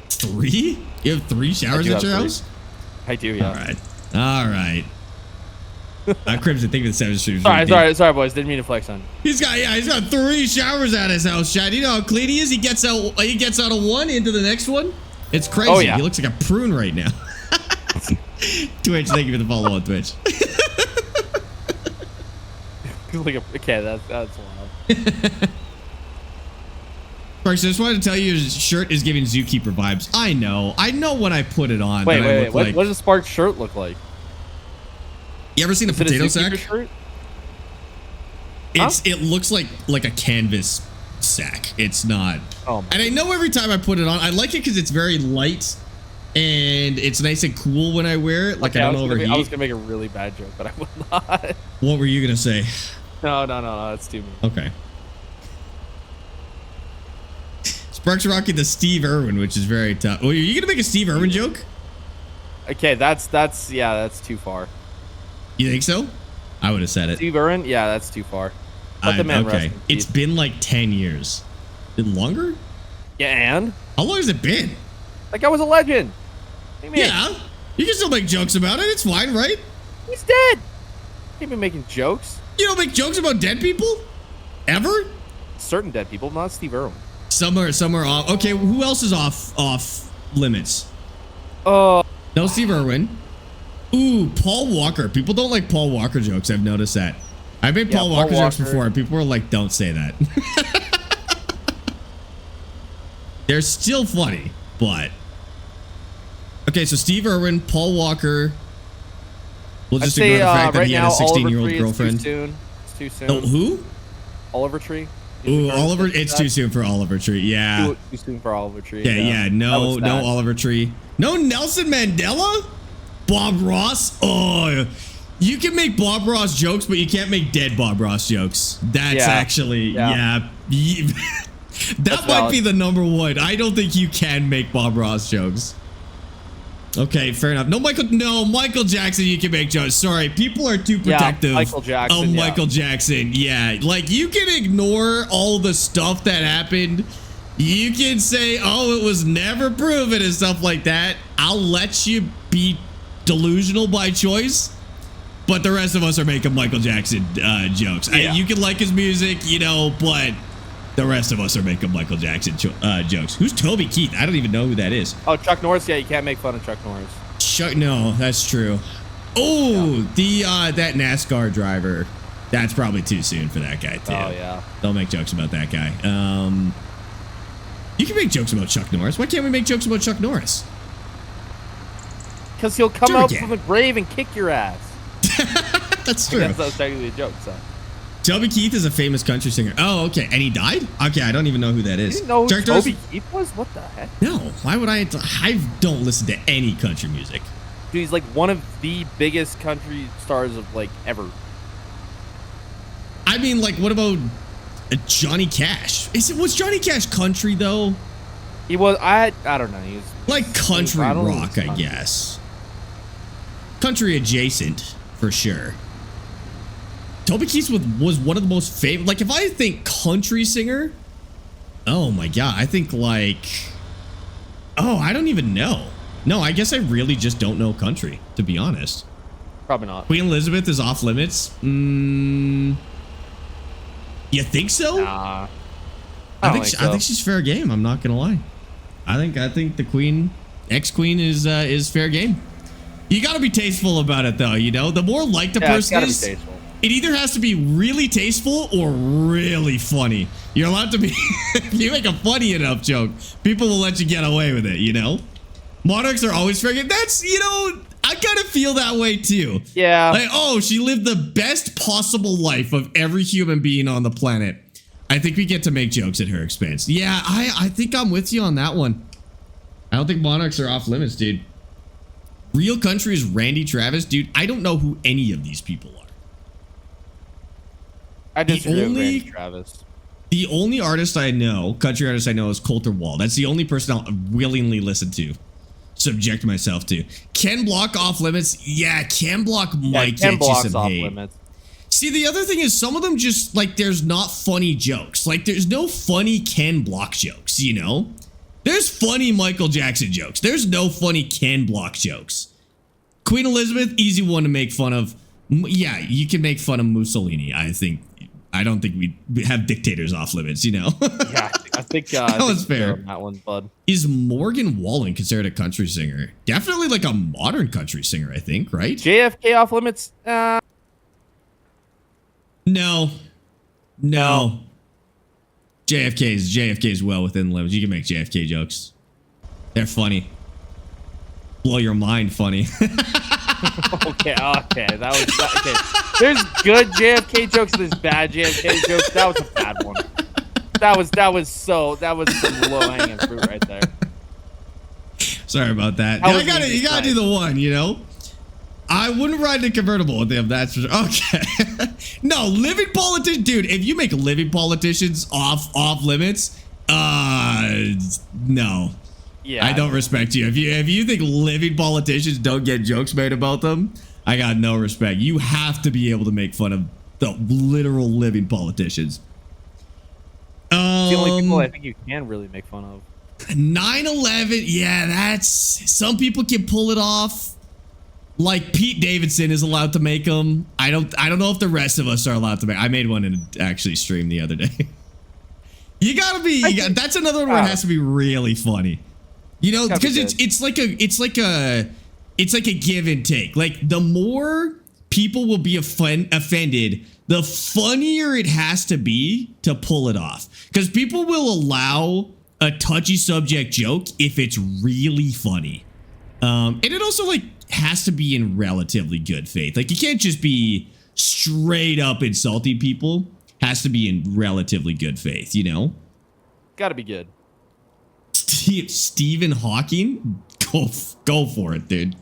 3? You have 3 showers at your house? I do, yeah. All right. Crimson, think of the 7 streams. Sorry, boys. Didn't mean to flex on you. He's got 3 showers at his house, Chad. You know how clean he is? He gets out of one into the next one. It's crazy. Oh, yeah. He looks like a prune right now. Twitch, thank you for the follow on Twitch. Okay, that's wild. Sparx, I just wanted to tell you his shirt is giving Zookeeper vibes. I know when I put it on. Wait. What does a Sparx shirt look like? You ever seen a potato sack? Shirt? It looks like a canvas sack. It's not. Oh, and I know every time I put it on, I like it because it's very light and it's nice and cool when I wear it. Like I don't overheat. I was gonna make a really bad joke, but I will not. What were you gonna say? No. That's too mean. Okay. Sparx rocking the Steve Irwin, which is very tough. Oh, are you gonna make a Steve Irwin joke? Okay, that's too far. You think so? I would have said it. Steve Irwin? Yeah, that's too far. Let the man rest in peace. It's been like 10 years. Been longer? Yeah, and? How long has it been? That guy was a legend. Yeah. You can still make jokes about it. It's fine, right? He's dead. Can't be making jokes. You don't make jokes about dead people? Ever? Certain dead people, not Steve Irwin. Some are off. Okay, who else is off limits? No Steve Irwin. Ooh, Paul Walker. People don't like Paul Walker jokes. I've noticed that. I've made Paul Walker jokes before, and people are like, don't say that. They're still funny, but... Okay, so Steve Irwin, Paul Walker. We'll just ignore the fact that he had a 16-year-old girlfriend. It's too soon. Oh, who? Oliver Tree. Ooh, Oliver. It's too soon for Oliver Tree. Yeah. Too soon for Oliver Tree. Yeah. No Oliver Tree. No Nelson Mandela? Bob Ross? Oh, you can make Bob Ross jokes, but you can't make dead Bob Ross jokes. That's actually, that might be the #1. I don't think you can make Bob Ross jokes. Okay, fair enough. No, Michael Jackson, you can make jokes. Sorry, people are too protective Michael Jackson, of Michael Jackson. Yeah, like you can ignore all the stuff that happened. You can say, oh, it was never proven and stuff like that. I'll let you be delusional by choice, but the rest of us are making Michael Jackson jokes. You can like his music, but the rest of us are making Michael Jackson jokes. Who's Toby Keith? I don't even know who that is. Oh, Chuck Norris. Yeah, you can't make fun of Chuck Norris. No, that's true. Oh, that NASCAR driver. That's probably too soon for that guy too. Oh yeah. Don't make jokes about that guy. You can make jokes about Chuck Norris. Why can't we make jokes about Chuck Norris? Because he'll come out from the grave and kick your ass. That's true. That's technically a joke, so. Toby Keith is a famous country singer. Oh, okay. And he died? Okay, I don't even know who that is. You didn't know who Toby Keith was? What the heck? No. Why would I? I don't listen to any country music. Dude, he's like one of the biggest country stars of like ever. I mean, like, what about Johnny Cash? Was Johnny Cash country though? He was. I don't know. He was like country rock, I guess. Country adjacent for sure. Toby Keith was one of the most famous. Like, if I think country singer, oh my god, I think like, I don't even know. No, I guess I really just don't know country, to be honest. Probably not. Queen Elizabeth is off limits. You think so? Nah. I think she's fair game. I'm not gonna lie. I think the Queen Ex-queen is fair game. You got to be tasteful about it, though. You know, the more liked a person is, it either has to be really tasteful or really funny. You're allowed to be. If you make a funny enough joke, people will let you get away with it. You know, monarchs are always fair game. That's, you know, I kind of feel that way too. Yeah. Like, oh, she lived the best possible life of every human being on the planet. I think we get to make jokes at her expense. Yeah, I think I'm with you on that one. I don't think monarchs are off limits, dude. Real country is Randy Travis, dude. I don't know who any of these people are. I disagree with Randy Travis. The only artist I know, country artist I know, is Coulter Wall. That's the only person I'll willingly listen to, subject myself to. Ken Block off limits? Yeah, Ken Block might get you some hate. Limits. See, the other thing is some of them just, like, there's not funny jokes. Like, there's no funny Ken Block jokes, you know? There's funny Michael Jackson jokes. There's no funny Ken Block jokes. Queen Elizabeth, easy one to make fun of. Yeah, you can make fun of Mussolini, I think. I don't think we have dictators off limits, you know? Yeah, I think that was fair. That one, bud. Is Morgan Wallen considered a country singer? Definitely like a modern country singer, I think, right? JFK off limits? No. JFK is well within limits. You can make JFK jokes. They're funny. Blow your mind funny. Okay. That was okay. There's good JFK jokes and there's bad JFK jokes. That was a bad one. That was some low hanging fruit right there. Sorry about that. You gotta do the one, you know? I wouldn't ride a convertible with them, that's for sure. Okay. No, living politicians, dude, if you make living politicians off limits, no. Yeah. I don't respect you. If you think living politicians don't get jokes made about them, I got no respect. You have to be able to make fun of the literal living politicians. The only people I think you can really make fun of. 9/11, yeah, that's, some people can pull it off. Like Pete Davidson is allowed to make them. I don't know if the rest of us are allowed to make. I made one and actually streamed the other day. That's another one where it has to be really funny. You know, because it's like a give and take. Like the more people will be offended, the funnier it has to be to pull it off. Because people will allow a touchy subject joke if it's really funny. And it also like has to be in relatively good faith. Like you can't just be straight up insulting people. Has to be in relatively good faith, you know? Gotta be good. Stephen Hawking? Go for it, dude.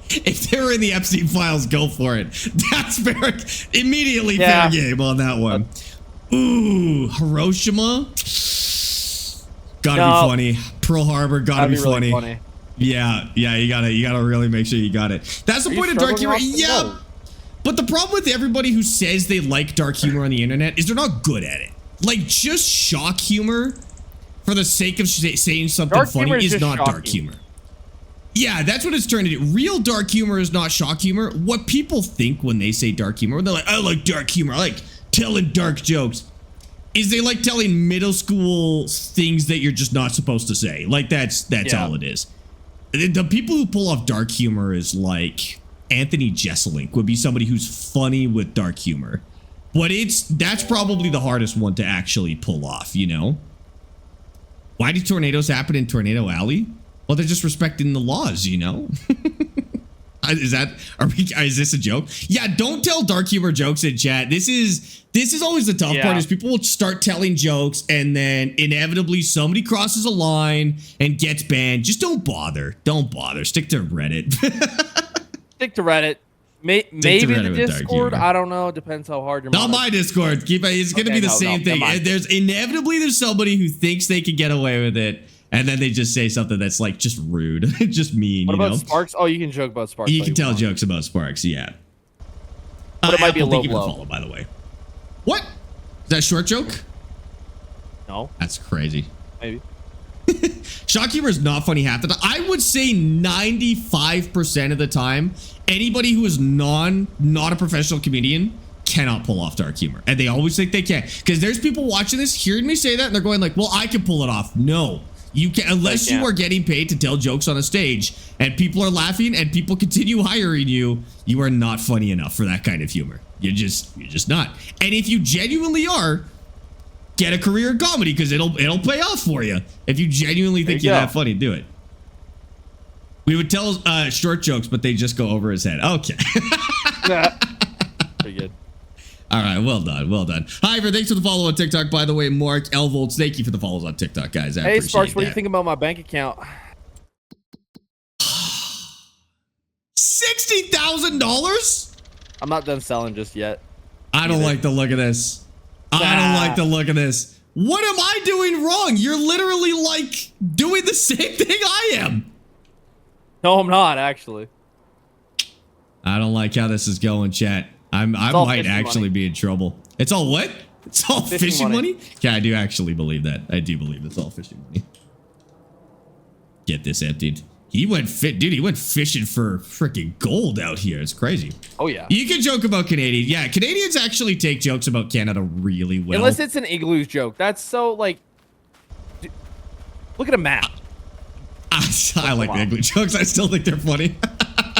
If they were in the Epstein files, go for it. That's fair. Immediately fair game on that one. Ooh, Hiroshima? Gotta be funny. Pearl Harbor, gotta be funny. Really funny. Yeah, you gotta really make sure you got it. That's the point of dark humor. Yeah, but the problem with everybody who says they like dark humor on the internet is they're not good at it. Like, just shock humor for the sake of saying something funny is not dark humor. Yeah, that's what it's turned into. Real dark humor is not shock humor. What people think when they say dark humor, they're like, I like dark humor. I like telling dark jokes. Is they like telling middle school things that you're just not supposed to say. Like, that's all it is. The people who pull off dark humor is like Anthony Jeselnik would be somebody who's funny with dark humor. But that's probably the hardest one to actually pull off, you know? Why do tornadoes happen in Tornado Alley? Well, they're just respecting the laws, you know? Is this a joke? Yeah, don't tell dark humor jokes in chat. This is always the tough part, is people will start telling jokes and then inevitably somebody crosses a line and gets banned. Just don't bother. Don't bother. Stick to Reddit. Stick to Reddit. Maybe the Discord. I don't know. Depends how hard you're. Not my Discord. It's going to be the same thing. There's somebody who thinks they can get away with it. And then they just say something that's like just rude, just mean. What about Sparx? Oh, you can joke about Sparx. You can tell jokes about Sparx, yeah. But it might be a low blow. Follow, by the way. What? Is that a short joke? No. That's crazy. Maybe. Shock humor is not funny half the time. I would say 95% of the time, anybody who is not a professional comedian cannot pull off dark humor, and they always think they can, because there's people watching this hearing me say that and they're going like, well, I can pull it off. No, You can, unless you are getting paid to tell jokes on a stage and people are laughing and people continue hiring you, you are not funny enough for that kind of humor. You're just not. And if you genuinely are, get a career in comedy because it'll pay off for you. If you genuinely think you're that funny, do it. We would tell short jokes, but they just go over his head. Okay. Pretty good. All right, well done, well done. Hi, Iver, thanks for the follow on TikTok. By the way, Mark Elvold, thank you for the follows on TikTok, guys. Hey, Sparx, what do you think about my bank account? $60,000? I'm not done selling just yet. I don't like the look of this. I don't like the look of this. What am I doing wrong? You're literally like doing the same thing I am. No, I'm not actually. I don't like how this is going, chat. I might actually be in trouble. It's all what? It's all fishing money? Yeah, I do actually believe that. I do believe it's all fishing money. Get this emptied. He went dude, he went fishing for freaking gold out here. It's crazy. Oh, yeah. You can joke about Canadians. Yeah, Canadians actually take jokes about Canada really well. Unless it's an Igloos joke. That's so, like... Dude, look at a map. I like the Igloo jokes. I still think they're funny.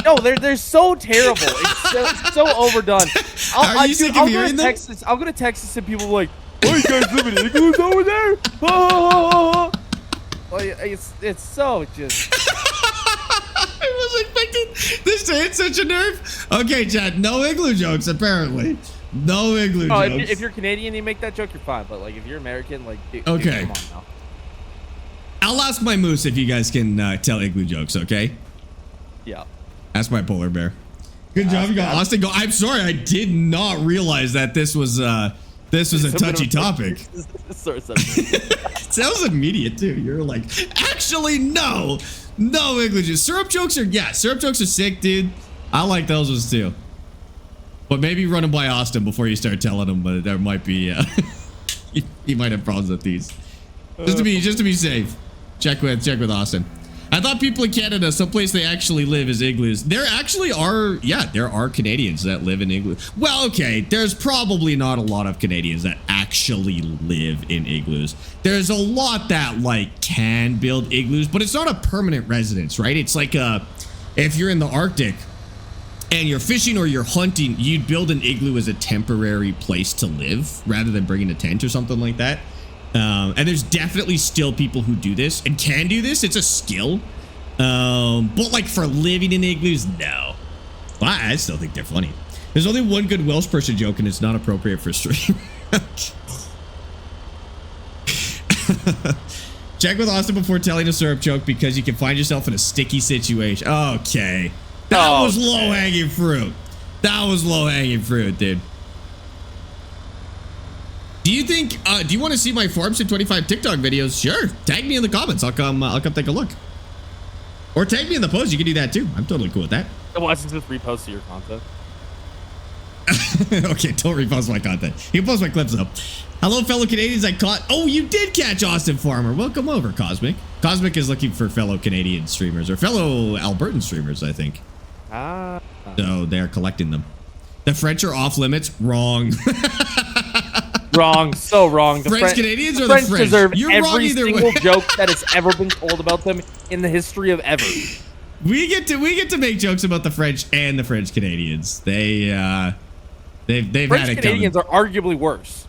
No, they're so terrible. It's so overdone. Are you sick of hearing them? I'll go to Texas and people are like, "Oh, you guys live in igloos over there?" Oh. Like, it's so just. I was expecting this to hit such a nerve. Okay, Chad, no igloo jokes apparently. No igloo jokes. If you're Canadian, and you make that joke, you're fine. But like, if you're American, like, dude, okay, come on now. I'll ask my moose if you guys can tell igloo jokes. Okay. Yeah. Ask my polar bear. Good job, you got Austin. Go. I'm sorry, I did not realize that this was a touchy topic. That was immediate too. You're like, actually, no igloo juice. Syrup jokes are syrup jokes are sick, dude. I like those ones too. But maybe run them by Austin before you start telling them. But there might be he might have problems with these. Just to be safe, check with Austin. I thought people in Canada, someplace they actually live is igloos. There actually are, there are Canadians that live in igloos. Well, okay, there's probably not a lot of Canadians that actually live in igloos. There's a lot that like can build igloos, but it's not a permanent residence, right? It's like if you're in the Arctic and you're fishing or you're hunting, you'd build an igloo as a temporary place to live rather than bringing a tent or something like that. And there's definitely still people who do this and can do this. It's a skill. But like for living in igloos, no. Well, I still think they're funny. There's only one good Welsh person joke and it's not appropriate for stream. Check with Austin before telling a syrup joke because you can find yourself in a sticky situation. Okay. That was low-hanging fruit. That was low-hanging fruit, dude. Do you think, do you want to see my Farmsim 25 TikTok videos? Sure. Tag me in the comments. I'll come take a look. Or tag me in the post. You can do that too. I'm totally cool with that. Watch this repost your content. Okay, don't repost my content. You can post my clips up. Hello, fellow Canadians. I caught. Oh, you did catch Austin Farmer. Welcome over, Cosmic. Cosmic is looking for fellow Canadian streamers or fellow Albertan streamers, I think. So they're collecting them. The French are off limits. Wrong. Wrong, so wrong. The French Canadians or the French deserve every single joke that has ever been told about them in the history of ever. We get to make jokes about the French and the French Canadians. They've had it French Canadians are arguably worse.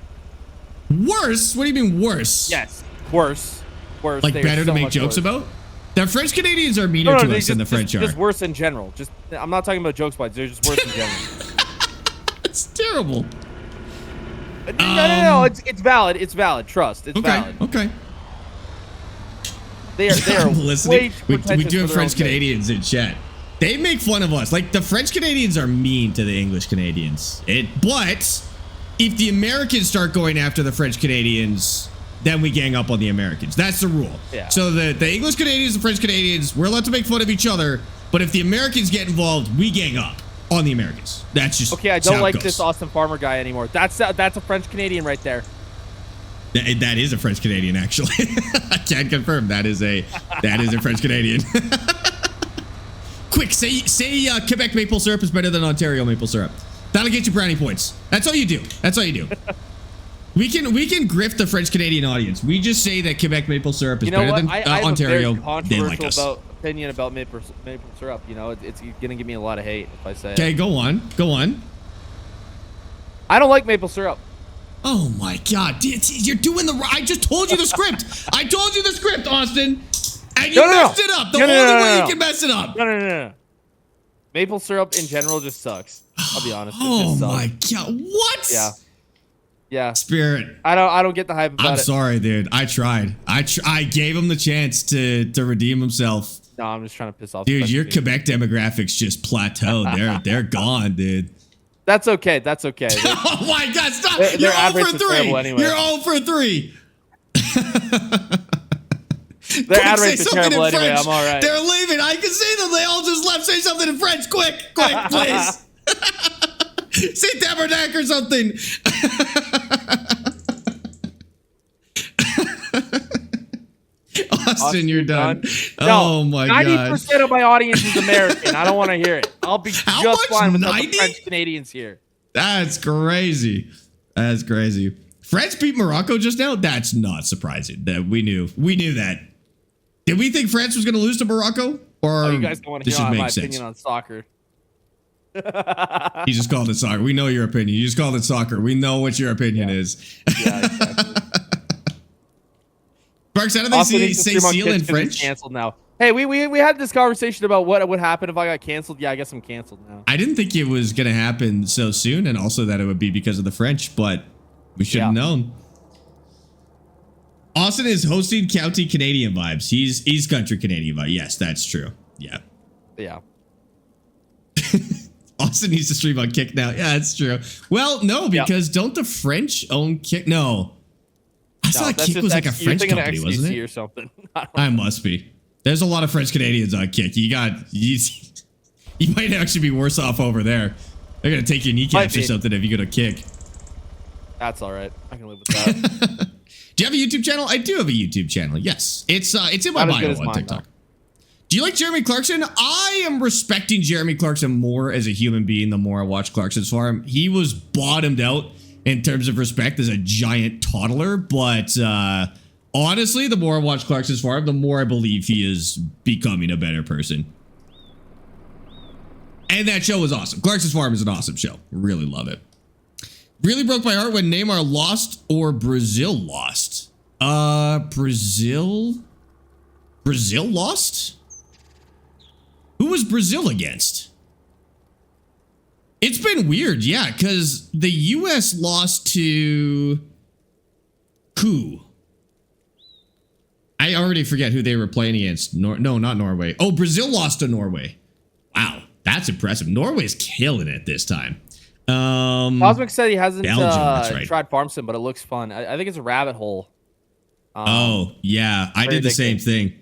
Worse? What do you mean worse? Yes, worse. Like better to make jokes about? The French Canadians are meaner to us than the French are. Just worse in general. I'm not talking about jokes, but they're just worse in general. It's terrible. No. It's valid. It's valid. Trust. It's valid. Okay. They are listening. We do have French Canadians in chat. They make fun of us. Like the French Canadians are mean to the English Canadians. But if the Americans start going after the French Canadians, then we gang up on the Americans. That's the rule. Yeah. So the English Canadians, the French Canadians, we're allowed to make fun of each other. But if the Americans get involved, we gang up on the Americans. That's just okay. I don't like this Austin Farmer guy anymore. That's a French Canadian right there. That is a French Canadian, actually. I can confirm that is a French Canadian. Quick, say Quebec maple syrup is better than Ontario maple syrup. That'll get you brownie points. That's all you do. That's all you do. We can grift the French Canadian audience. We just say that Quebec maple syrup is better than I have Ontario. A very They like us. opinion about maple syrup. You know, it's gonna give me a lot of hate if I say. Okay, go on. I don't like maple syrup. Oh my God, you're doing the. I just told you the script. I told you the script, Austin, and you messed it up. The only way you can mess it up. No. Maple syrup in general just sucks. I'll be honest. Oh my God, what? Yeah. Spirit. I don't get the hype about it. I'm sorry, dude. I tried. I gave him the chance to redeem himself. No, I'm just trying to piss off. Dude, your Quebec demographics just plateaued. They're gone, dude. That's okay. Oh my God, stop. Their You're 0 average for is 3. terrible anyway. You're 0 for 3. Their ad rates are terrible anyway. I'm all right. They're leaving. I can see them. They all just left. Say something in French. Quick, please. Say tabernacle or something. Austin, you're done. No, oh my God. 90% of my audience is American. I don't want to hear it. I'll be just fine with the French Canadians here. That's crazy. France beat Morocco just now? That's not surprising. That we knew that. Did we think France was going to lose to Morocco? Or you guys don't want to hear my opinion on soccer. You just called it soccer. We know your opinion. You just called it soccer. We know what your opinion is. Yeah, exactly. Sparx, how do they say seal in French? Canceled now. Hey, we had this conversation about what would happen if I got canceled. Yeah, I guess I'm canceled now. I didn't think it was going to happen so soon, and also that it would be because of the French, but we should have known. Austin is hosting County Canadian vibes. He's country Canadian vibe. Yes, that's true. Yeah. Austin needs to stream on Kick now. Yeah, that's true. Well, no, because don't the French own Kick? No. I thought Kick was like a French company, wasn't it? Or something. I must be. There's a lot of French Canadians on Kick. You might actually be worse off over there. They're gonna take your kneecaps or something if you go to Kick. That's all right. I can live with that. Do you have a YouTube channel? I do have a YouTube channel. Yes, it's in my bio on TikTok. Do you like Jeremy Clarkson? I am respecting Jeremy Clarkson more as a human being the more I watch Clarkson's Farm. He was bottomed out in terms of respect as a giant toddler, but honestly, the more I watch Clarkson's Farm, the more I believe he is becoming a better person. And that show was awesome. Clarkson's Farm is an awesome show. Really love it. Really broke my heart when Neymar lost or Brazil lost. Brazil lost? Who was Brazil against? It's been weird, yeah, because the U.S. lost to who? I already forget who they were playing against. No, not Norway. Oh, Brazil lost to Norway. Wow, that's impressive. Norway's killing it this time. Cosmic said he hasn't Belgium, tried Farm Sim, but it looks fun. I think it's a rabbit hole. Oh, yeah, I did the same thing.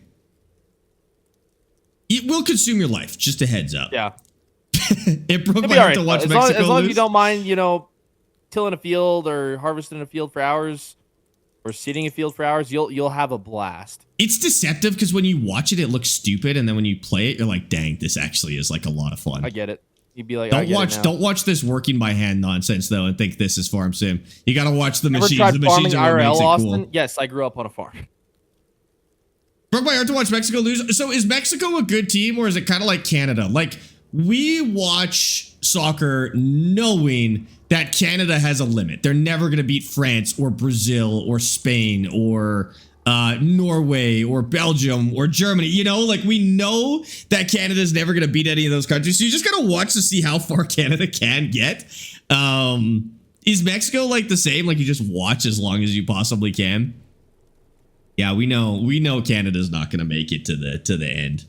It will consume your life, just a heads up. Yeah. It broke my heart to watch Mexico lose. As long as you don't mind, tilling a field or harvesting a field for hours or seeding a field for hours, you'll have a blast. It's deceptive because when you watch it, it looks stupid, and then when you play it, you're like, dang, this actually is like a lot of fun. I get it. You'd be like, don't watch this working by hand nonsense though, and think this is Farm Sim. You got to watch the machines. Ever tried the machines farming are what IRL, makes it Austin? cool. Yes, I grew up on a farm. Broke my heart to watch Mexico lose. So is Mexico a good team, or is it kind of like Canada? Like, we watch soccer knowing that Canada has a limit. They're never going to beat France or Brazil or Spain or Norway or Belgium or Germany. Like, we know that Canada's never going to beat any of those countries. So you just got to watch to see how far Canada can get. Is Mexico like the same? Like, you just watch as long as you possibly can? Yeah, we know Canada's not going to make it to the end.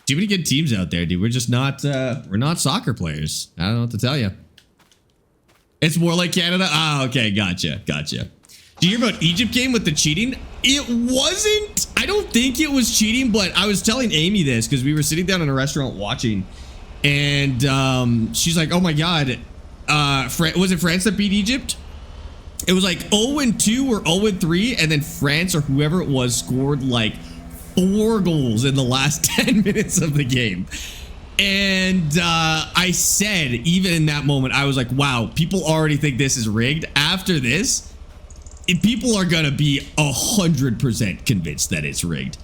Too many good teams out there, dude. We're just not we're not soccer players. I don't know what to tell you. It's more like Canada. Ah, okay, gotcha. Did you hear about Egypt game with the cheating? It wasn't. I don't think it was cheating, but I was telling Amy this because we were sitting down in a restaurant watching, and she's like, "Oh my god, was it France that beat Egypt?" It was like 0-2 or 0-3, and then France or whoever it was scored like 4 goals in the last 10 minutes of the game. And I said, even in that moment, I was like, wow, people already think this is rigged. After this, people are going to be 100% convinced that it's rigged.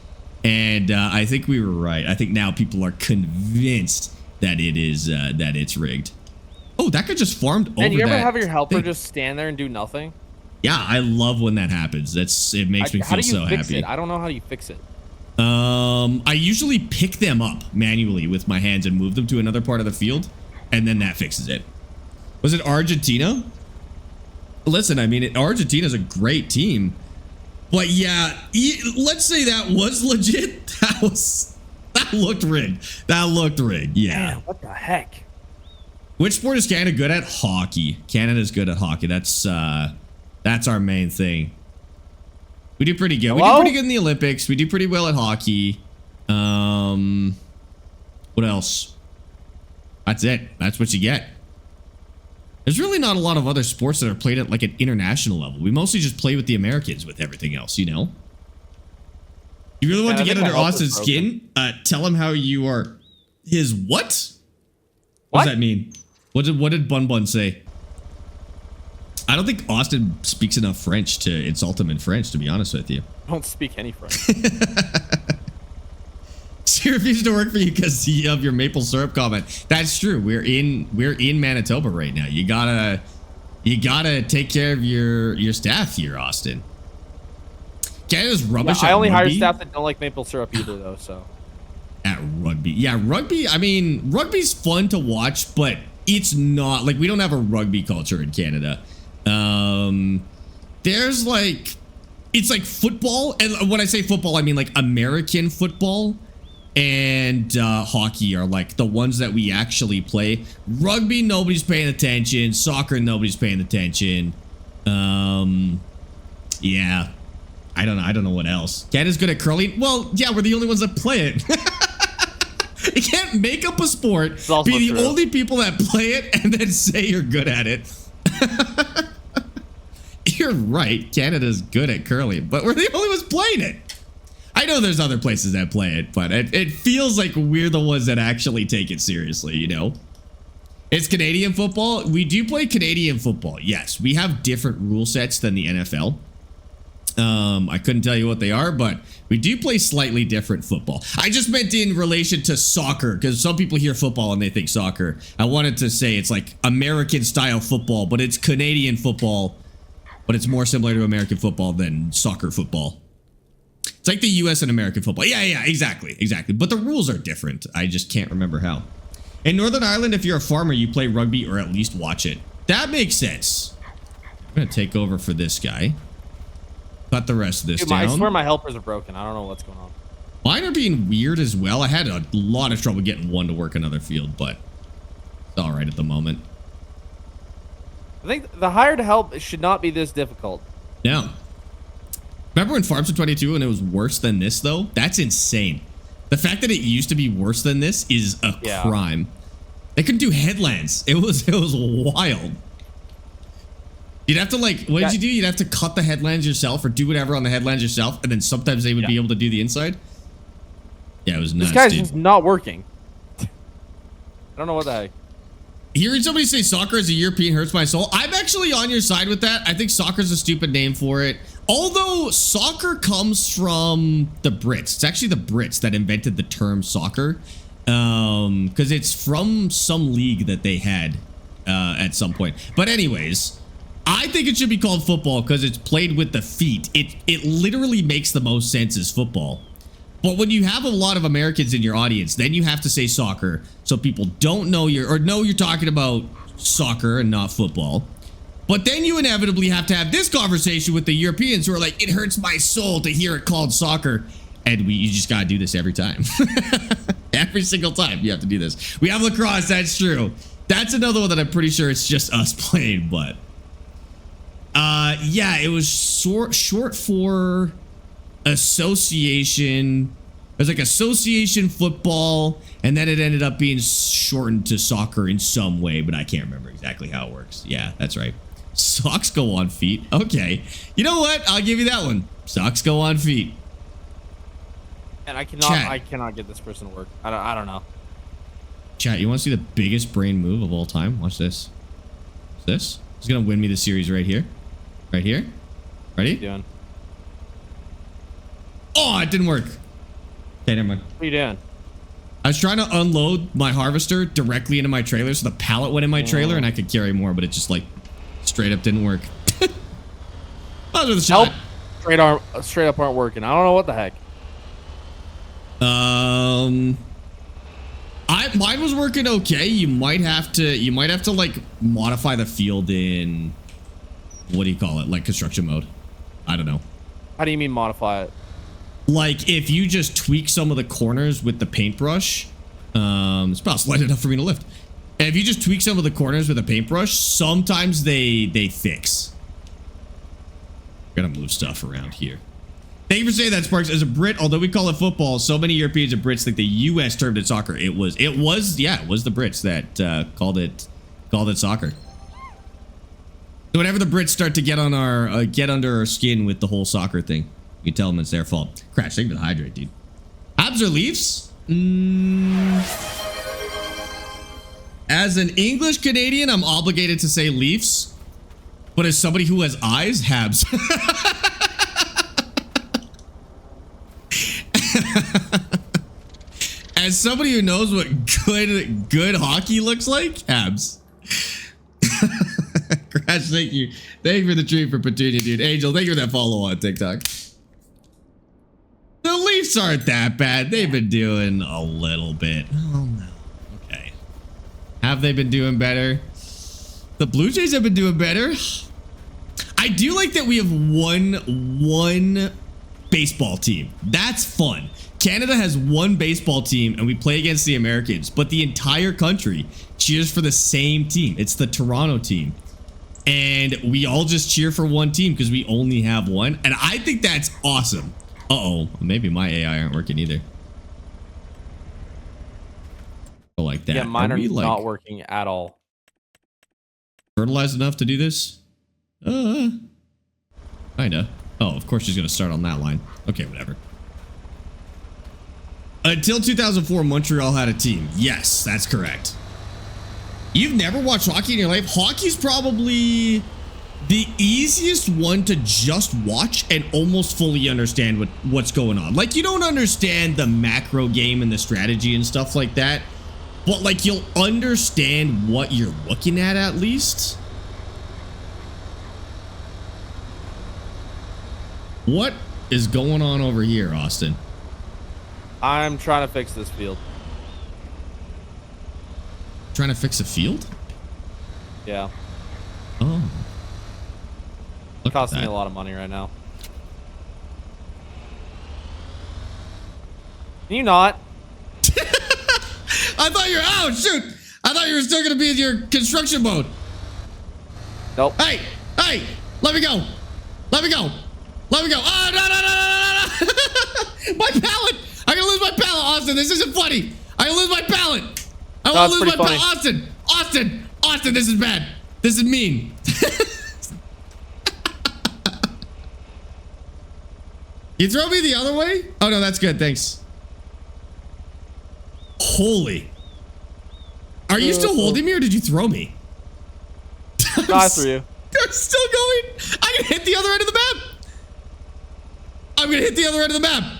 And I think we were right. I think now people are convinced that it is, that it's rigged. Oh, that guy just farmed over that. And you ever have your helper just stand there and do nothing? Yeah, I love when that happens. It makes me feel so happy. I don't know how you fix it. I usually pick them up manually with my hands and move them to another part of the field, and then that fixes it. Was it Argentina? Listen, I mean, Argentina's a great team, but yeah, let's say that was legit. That looked rigged. That looked rigged. Yeah. Man, what the heck? Which sport is Canada good at? Hockey. Canada's good at hockey. That's our main thing. We do pretty good. Hello? We do pretty good in the Olympics. We do pretty well at hockey. What else? That's it. That's what you get. There's really not a lot of other sports that are played at like an international level. We mostly just play with the Americans with everything else, you know? You really want to get under Austin's skin? Tell him how you are his what? What does that mean? What did Bun Bun say? I don't think Austin speaks enough French to insult him in French, to be honest with you. I don't speak any French. She refused to work for you because of your maple syrup comment. That's true. We're in Manitoba right now. You gotta take care of your staff here, Austin. Canada's rubbish at I only hire rugby. staff that don't like maple syrup either, though. So at rugby, yeah, rugby. I mean, rugby's fun to watch, but it's not like we don't have a rugby culture in Canada. There's like, it's like football, and when I say football, I mean like American football and hockey are like the ones that we actually play. Rugby, nobody's paying attention. Soccer, nobody's paying attention. Yeah, I don't know what else. Canada's good at curling. Well, yeah, we're the only ones that play it. You can't make up a sport, be the only people that play it, and then say you're good at it. You're right. Canada's good at curling, but we're the only ones playing it. I know there's other places that play it, but it feels like we're the ones that actually take it seriously, you know? It's Canadian football. We do play Canadian football. Yes, we have different rule sets than the NFL. I couldn't tell you what they are, but we do play slightly different football. I just meant in relation to soccer, because some people hear football and they think soccer. I wanted to say it's like American style football, but it's Canadian football, but it's more similar to American football than soccer football. It's like the US and American football. Yeah, exactly. But the rules are different. I just can't remember how. In Northern Ireland, if you're a farmer, you play rugby or at least watch it. That makes sense. I'm going to take over for this guy. Cut the rest of this down. I swear my helpers are broken. I don't know what's going on. Mine are being weird as well. I had a lot of trouble getting one to work another field, but it's all right at the moment. I think the hired help should not be this difficult. No. Remember when Farmsim 22 and it was worse than this, though? That's insane. The fact that it used to be worse than this is a crime. They couldn't do headlands. It was wild. You'd have to like, what did you do? You'd have to cut the headlands yourself or do whatever on the headlands yourself, and then sometimes they would be able to do the inside. Yeah, it was nuts. This guy's just not working. I don't know what the heck. Hearing somebody say soccer as a European hurts my soul. I'm actually on your side with that. I think soccer's a stupid name for it. Although soccer comes from the Brits. It's actually the Brits that invented the term soccer. Because it's from some league that they had at some point. But anyways, I think it should be called football because it's played with the feet. It literally makes the most sense as football. But when you have a lot of Americans in your audience, then you have to say soccer so people don't know you're talking about soccer and not football. But then you inevitably have to have this conversation with the Europeans who are like, it hurts my soul to hear it called soccer. And you just got to do this every time. Every single time you have to do this. We have lacrosse, that's true. That's another one that I'm pretty sure it's just us playing, but yeah, it was short for association. It was like association football, and then it ended up being shortened to soccer in some way, but I can't remember exactly how it works. Yeah, that's right. Socks go on feet. Okay. You know what? I'll give you that one. Socks go on feet. And I cannot get this person to work. I don't know. chat, you want to see the biggest brain move of all time? Watch this. What's this? It's going to win me the series right here. Right here. Ready? What are you doing? Oh, it didn't work. Okay, never mind. What are you doing? I was trying to unload my harvester directly into my trailer, so the pallet went in my trailer and I could carry more, but it just like straight up didn't work. That was with a shot. Straight up aren't working. I don't know what the heck. Mine was working okay. You might have to like modify the field in, what do you call it? Like construction mode. I don't know. How do you mean modify it? Like if you just tweak some of the corners with the paintbrush, it's about light enough for me to lift. And if you just tweak some of the corners with a paintbrush, sometimes they fix. Gotta move stuff around here. Thank you for saying that, Sparx. As a Brit, although we call it football, so many Europeans and Brits think the U.S. termed it soccer. It was the Brits that called it soccer. So whenever the Brits start to get on our get under our skin with the whole soccer thing, you tell them it's their fault. Crash, thank you for the hydrate, dude. Habs or Leafs? As an English Canadian, I'm obligated to say Leafs, but as somebody who has eyes, Habs. As somebody who knows what good hockey looks like, Habs. Crash, thank you. Thank you for the treat for Petunia, dude. Angel, thank you for that follow on TikTok. The Leafs aren't that bad. They've been doing a little bit. Oh, no. Okay. Have they been doing better? The Blue Jays have been doing better. I do like that we have one baseball team. That's fun. Canada has one baseball team and we play against the Americans, but the entire country cheers for the same team. It's the Toronto team. And we all just cheer for one team because we only have one. And I think that's awesome. Uh-oh. Maybe my AI aren't working either. Go like that. Yeah, mine are not working at all. Fertilized enough to do this? Kinda. Oh, of course she's going to start on that line. Okay, whatever. Until 2004, Montreal had a team. Yes, that's correct. You've never watched hockey in your life? Hockey's probably the easiest one to just watch and almost fully understand what's going on. Like, you don't understand the macro game and the strategy and stuff like that, but like you'll understand what you're looking at least. What is going on over here, Austin? I'm trying to fix this field. Trying to fix a field? Yeah. Oh. It's costing me a lot of money right now. Can you not? I thought you were out. Shoot. I thought you were still going to be in your construction mode. Nope. Hey. Let me go. Let me go. Oh, no. My pallet. I'm going to lose my pallet, Austin. This isn't funny. I'm going to lose my pallet. I won't lose my pallet. Austin, this is bad. This is mean. You throw me the other way? Oh, no, that's good. Thanks. Holy. Are you still holding me or did you throw me? I threw you. I'm still going. I'm going to hit the other end of the map.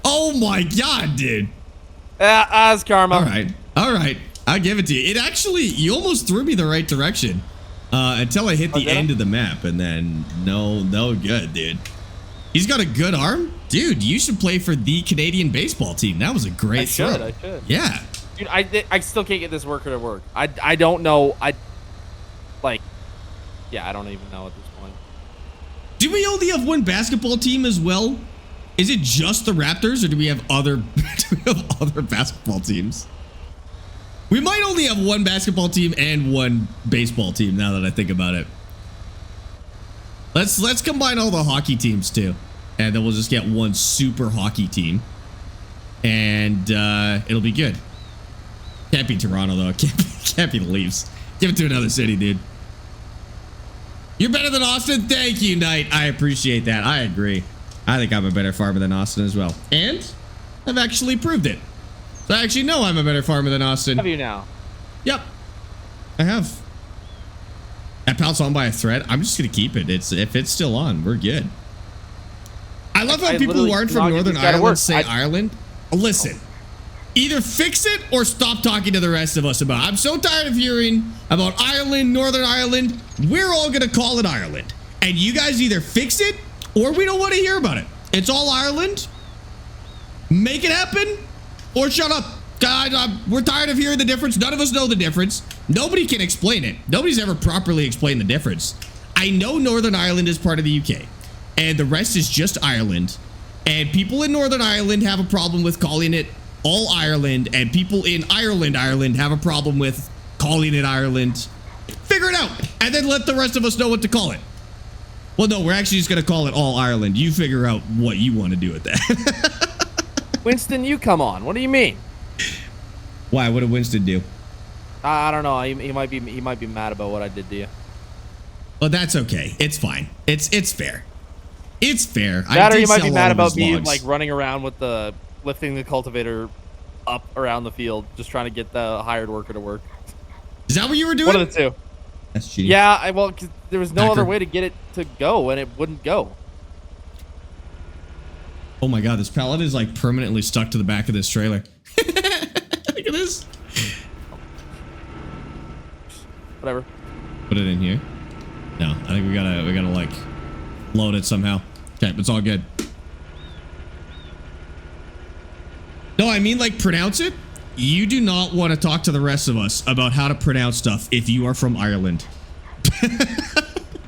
Oh my god, dude. As karma. All right. I'll give it to you. It actually, you almost threw me the right direction until I hit the end of the map, and then no good, dude. He's got a good arm, dude. You should play for the Canadian baseball team. That was a great throw. I should. Yeah. Dude, I still can't get this worker to work. I don't know. I don't even know at this point. Do we only have one basketball team as well? Is it just the Raptors, or do we have other basketball teams? We might only have one basketball team and one baseball team now that I think about it. Let's combine all the hockey teams too, and then we'll just get one super hockey team, and it'll be good. Can't be Toronto though. Can't be the Leafs. Give it to another city, dude. You're better than Austin. Thank you, Knight. I appreciate that. I agree. I think I'm a better farmer than Austin as well. And I've actually proved it. So I actually know I'm a better farmer than Austin. Have you now? Yep. I have. That pallet's on by a thread. I'm just going to keep it. If it's still on, we're good. I love how people who aren't from Northern Ireland say Ireland. Listen. Either fix it or stop talking to the rest of us about it. I'm so tired of hearing about Ireland, Northern Ireland. We're all going to call it Ireland. And you guys either fix it or we don't want to hear about it. It's all Ireland. Make it happen or shut up. God, we're tired of hearing the difference. None of us know the difference. Nobody can explain it. Nobody's ever properly explained the difference. I know Northern Ireland is part of the UK and the rest is just Ireland. And people in Northern Ireland have a problem with calling it all Ireland, and people in Ireland have a problem with calling it Ireland. Figure it out, and then let the rest of us know what to call it. Well, no, we're actually just going to call it all Ireland. You figure out what you want to do with that. Winston, you come on. What do you mean? Why? What did Winston do? I don't know. He might be mad about what I did to you. Well, that's okay. It's fine. It's fair. It's fair. That or you might be mad about me like running around with the lifting the cultivator up around the field, just trying to get the hired worker to work. Is that what you were doing? One of the two. That's cheating. Yeah, well, cause there was no other way to get it to go, and it wouldn't go. Oh my god, this pallet is like permanently stuck to the back of this trailer. Look at this. Whatever. Put it in here. No, I think we gotta like load it somehow. Okay, it's all good. No, I mean like pronounce it. You do not want to talk to the rest of us about how to pronounce stuff if you are from Ireland.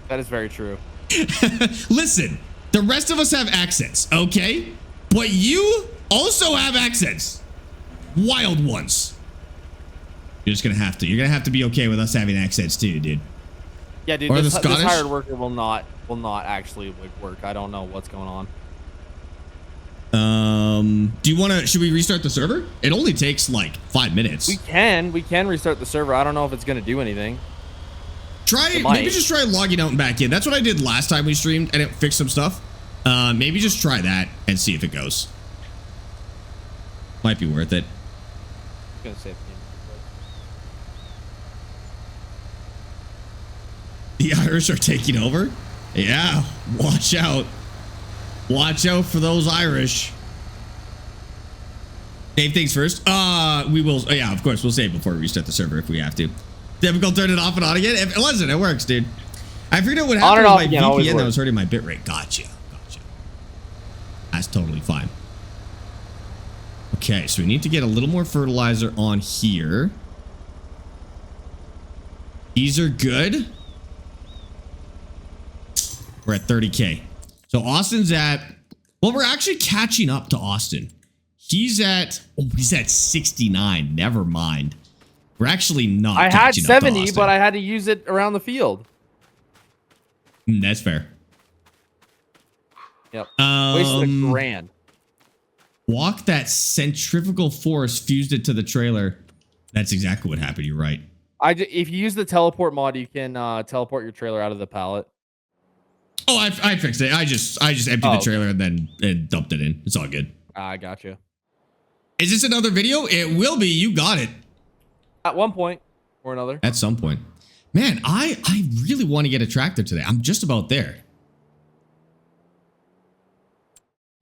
That is very true. Listen, the rest of us have accents, okay? But you also have accents. Wild ones. You're just gonna have to. You're gonna have to be okay with us having accents too, dude. Yeah, dude. Or This the Scottish hired worker will not actually work. I don't know what's going on. Do you want to, should we restart the server? It only takes like 5 minutes. We can restart the server. I don't know if it's going to do anything. Maybe just try logging out and back in. That's what I did last time we streamed and it fixed some stuff. Maybe just try that and see if it goes. Might be worth it. I'm going to save the Irish are taking over? Yeah, watch out. Watch out for those Irish. Save things first. We will. Oh, yeah, of course. We'll save before we restart the server if we have to. Difficult, turn it off and on again. Listen, it works, dude. I figured out what happened with my VPN that was hurting my bitrate. Gotcha. That's totally fine. Okay, so we need to get a little more fertilizer on here. These are good. We're at 30K. So Austin's at, well, we're actually catching up to Austin. He's at 69. Never mind. We're actually not. I had 70, but I had to use it around the field. That's fair. Yep. Wasted $1,000. Walk that centrifugal force, fused it to the trailer. That's exactly what happened. You're right. If you use the teleport mod, you can teleport your trailer out of the pallet. Oh, I fixed it. I just emptied the trailer and then dumped it in. It's all good. I got you. Is this another video? It will be. You got it. At one point or another. At some point. Man, I really want to get a tractor today. I'm just about there.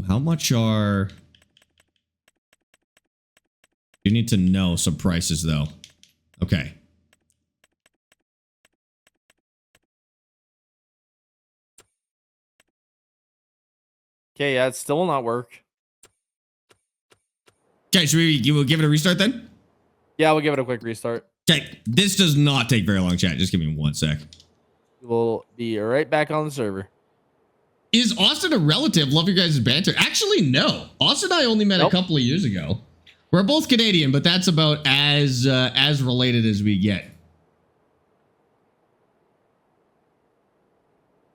How much are... You need to know some prices, though. Okay. Okay, yeah, it still will not work. Okay, you will give it a restart then? Yeah, we'll give it a quick restart. Okay, this does not take very long, chat. Just give me 1 sec. We'll be right back on the server. Is Austin a relative? Love your guys' banter. Actually, no. Austin and I only met a couple of years ago. We're both Canadian, but that's about as related as we get.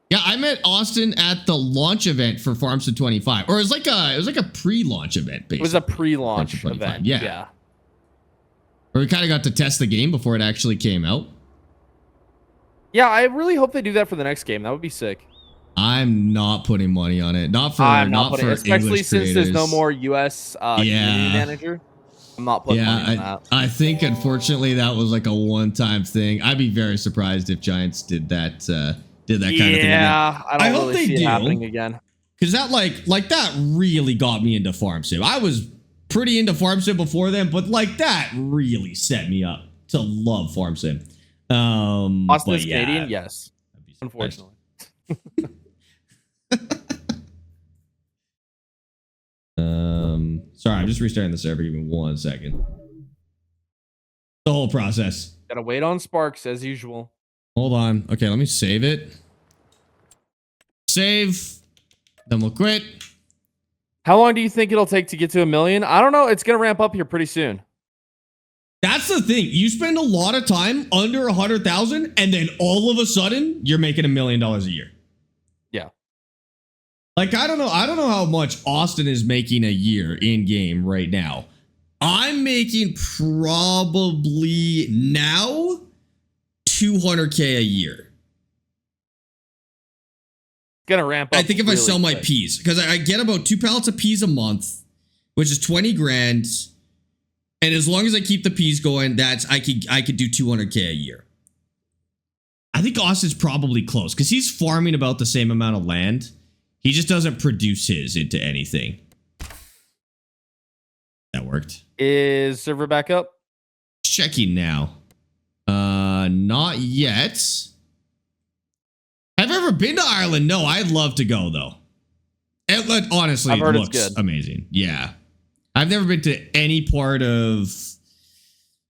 Yeah, I met Austin at the launch event for Farmstead 25, or it was like a pre-launch event. Basically. It was a pre-launch event. Yeah. Where we kind of got to test the game before it actually came out. Yeah, I really hope they do that for the next game. That would be sick. I'm not putting money on it. Not for especially English since there's no creators. more US community manager. I'm not putting money on that. I think unfortunately that was like a one-time thing. I'd be very surprised if Giants did that kind of thing again. Yeah, I hope really they see do. it happening again. Because that like that really got me into farm sim. I was pretty into farm sim before then, but like that really set me up to love farm sim. Austin is Canadian, yes. Unfortunately. Sorry, I'm just restarting the server. Give me 1 second. The whole process. Gotta wait on Sparx as usual. Hold on. Okay, let me save it. Save. Then we'll quit. How long do you think it'll take to get to 1 million? I don't know. It's gonna ramp up here pretty soon. That's the thing. You spend a lot of time under 100,000, and then all of a sudden you're making $1 million a year. Yeah. Like, I don't know how much Austin is making a year in game right now. I'm making probably now 200K a year. It's gonna ramp up. I think if I sell my quick. peas, because I get about 2 pallets of peas a month, which is 20 grand. And as long as I keep the peas going, I could do 200K a year. I think Austin's probably close because he's farming about the same amount of land. He just doesn't produce his into anything. That worked. Is server back up? Checking now. Not yet. Have you ever been to Ireland? No, I'd love to go though. It honestly looks amazing. Yeah. I've never been to any part of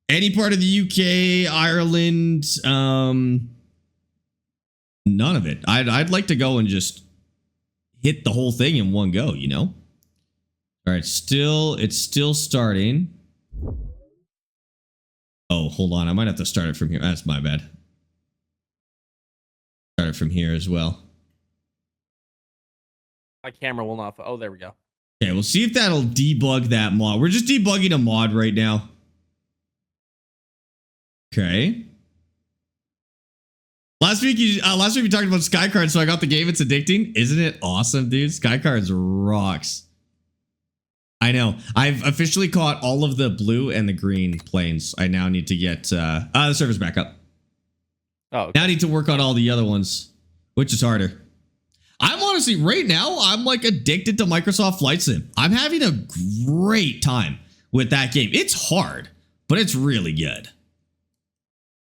the UK, Ireland, none of it. I'd like to go and just hit the whole thing in one go, you know? All right, it's still starting. Oh, hold on. I might have to start it from here. That's my bad. Start it from here as well. My camera will not. Oh, there we go. Okay, we'll see if that'll debug that mod. We're just debugging a mod right now. Okay. Last week we talked about Skycards, so I got the game. It's addicting. Isn't it awesome, dude? Skycards rocks. I know. I've officially caught all of the blue and the green planes. I now need to get the server's back up. Oh, okay. Now I need to work on all the other ones, which is harder. I'm honestly, right now, I'm like addicted to Microsoft Flight Sim. I'm having a great time with that game. It's hard, but it's really good.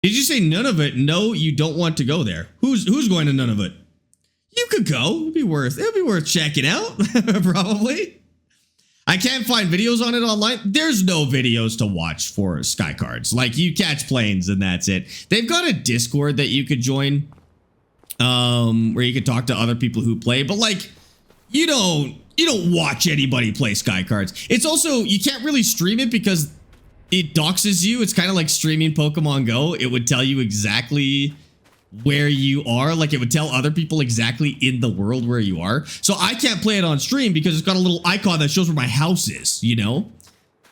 Did you say none of it? No, you don't want to go there. Who's going to none of it? You could go. It'd be worth checking out, probably. I can't find videos on it online. There's no videos to watch for Skycards. Like, you catch planes and that's it. They've got a Discord that you could join, where you can talk to other people who play, but like, you don't watch anybody play Skycards. It's also, you can't really stream it because it doxes you. It's kind of like streaming Pokemon Go. It would tell you exactly where you are. Like, it would tell other people exactly in the world where you are. So I can't play it on stream because it's got a little icon that shows where my house is, you know?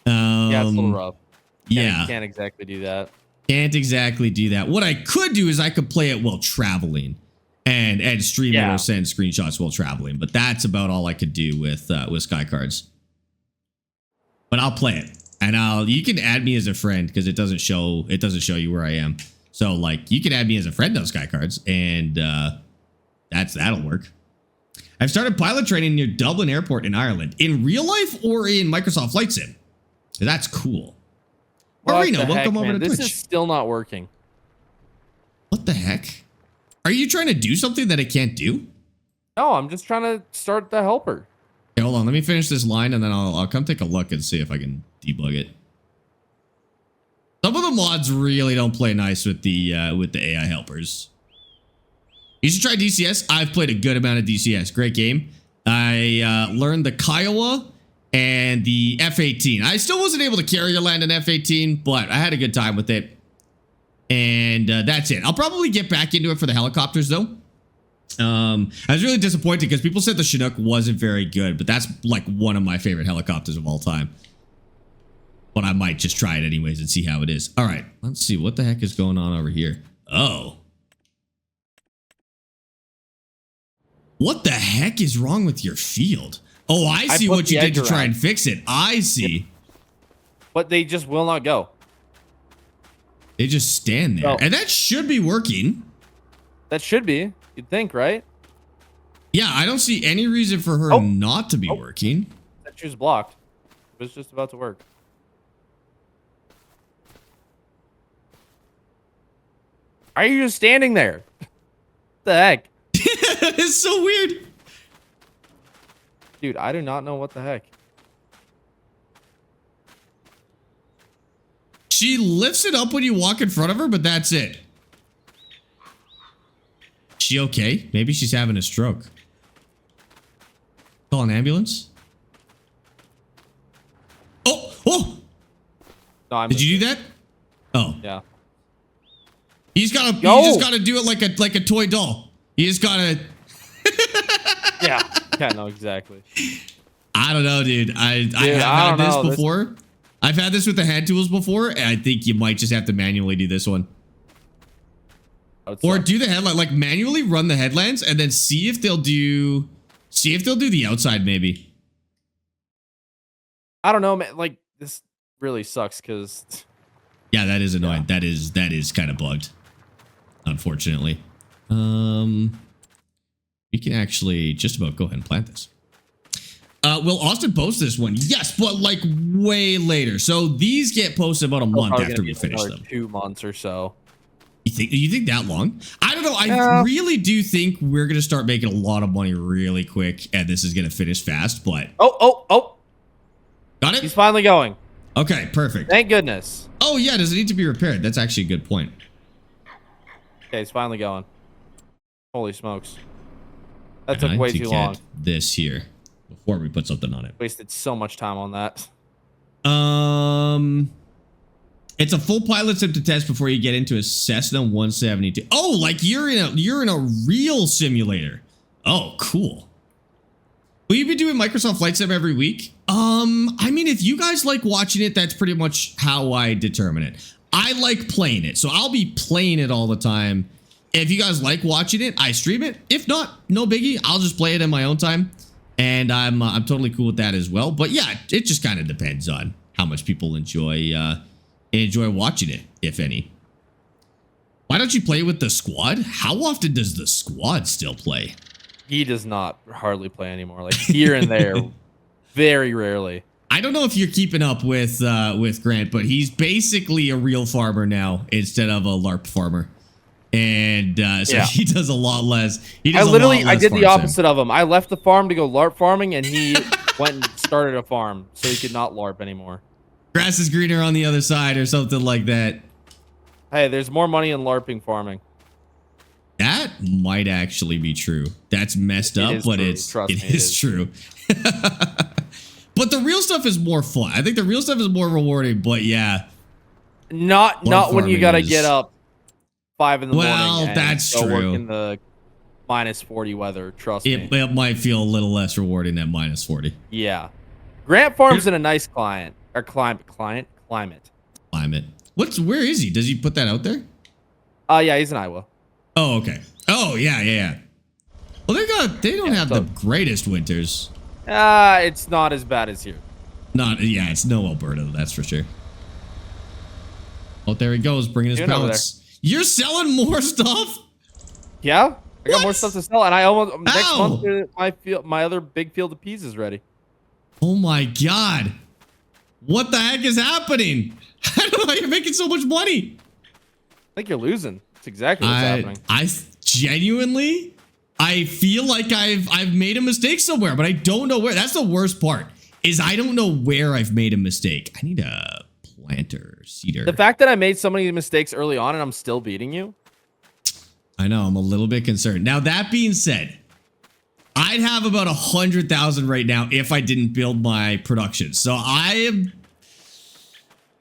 Yeah, it's a little rough. Can't exactly do that. Can't exactly do that. What I could do is I could play it while traveling and stream it or send screenshots while traveling. But that's about all I could do with Skycards. But I'll play it. And you can add me as a friend because it doesn't show you where I am. So like, you can add me as a friend on Skycards, and that'll work. I've started pilot training near Dublin Airport in Ireland, in real life or in Microsoft Flight Sim. That's cool. Marino, welcome over to Twitch. This is still not working. What the heck? Are you trying to do something that it can't do? No, I'm just trying to start the helper. Okay, hold on. Let me finish this line, and then I'll come take a look and see if I can debug it. Some of the mods really don't play nice with the AI helpers. You should try DCS. I've played a good amount of DCS. Great game. I learned the Kiowa and the F-18. I still wasn't able to carrier land an F-18, but I had a good time with it. And that's it. I'll probably get back into it for the helicopters, though. I was really disappointed because people said the Chinook wasn't very good, but that's like one of my favorite helicopters of all time. But I might just try it anyways and see how it is. All right, let's see what the heck is going on over here. Oh. What the heck is wrong with your field? Oh, I see put what you the did to edge try around. and fix it. I see. But they just will not go. They just stand there. Oh. And that should be working. That should be. You'd think, right? Yeah, I don't see any reason for her not to be working. That shoe's blocked. It was just about to work. Why are you just standing there? What the heck? It's so weird. Dude, I do not know what the heck. She lifts it up when you walk in front of her, but that's it. She okay? Maybe she's having a stroke. Call an ambulance? Oh! Oh! No, Did you do that? Oh. Yeah. You just gotta do it like a toy doll. You just gotta Yeah. Yeah, no, exactly. I don't know, dude. I have had this before. I've had this with the hand tools before, and I think you might just have to manually do this one. Or do the headlight, like manually run the headlamps and then see if they'll do the outside maybe. I don't know, man. Like, this really sucks because Yeah, that is annoying. Yeah. That is kind of bugged. Unfortunately. We can actually just about go ahead and plant this. Will Austin post this one? Yes, but like way later. So these get posted about a month after we finish them. 2 months or so. You think that long? I don't know. I really do think we're gonna start making a lot of money really quick, and this is gonna finish fast. But oh, got it. He's finally going. Okay, perfect. Thank goodness. Oh yeah, does it need to be repaired? That's actually a good point. Okay, he's finally going. Holy smokes. That took way too long. This here before we put something on it. Wasted so much time on that. It's a full pilot sim to test before you get into a Cessna 172. Oh, like you're in a real simulator. Oh, cool. Will you be doing Microsoft Flight Sim every week? I mean, if you guys like watching it, that's pretty much how I determine it. I like playing it, so I'll be playing it all the time. If you guys like watching it, I stream it. If not, no biggie. I'll just play it in my own time, and I'm totally cool with that as well. But yeah, it just kind of depends on how much people enjoy watching it, if any. Why don't you play with the squad? How often does the squad still play? He does not hardly play anymore. Like here and there, very rarely. I don't know if you're keeping up with Grant, but he's basically a real farmer now instead of a LARP farmer. And so he does a lot less. I did the opposite of him. I left the farm to go LARP farming, and he went and started a farm so he could not LARP anymore. Grass is greener on the other side or something like that. Hey, there's more money in LARPing farming. That might actually be true. That's messed up, but it is true. But the real stuff is more fun. I think the real stuff is more rewarding, but yeah. Not when you gotta get up 5 in the morning. Well, that's go true. Work in the -40 weather. Trust me. It might feel a little less rewarding than -40. Yeah. Grant Farm's in a nice climate. Climate. Where is he? Does he put that out there? Yeah, he's in Iowa. Oh, okay. Oh, yeah. Well, they don't have the greatest winters. It's not as bad as here. It's no Alberta, that's for sure. Oh, there he goes, bringing his pallets. You're selling more stuff? Yeah, I got more stuff to sell, and I almost next month my other big field of peas is ready. Oh my god. What the heck is happening? I don't know how you're making so much money. I think you're losing. That's exactly what's happening. I genuinely, I feel like I've made a mistake somewhere, but I don't know where. That's the worst part, is I don't know where I've made a mistake. I need a planter, seeder. The fact that I made so many mistakes early on and I'm still beating you. I know, I'm a little bit concerned. Now, that being said, I'd have about 100,000 right now if I didn't build my production. So I am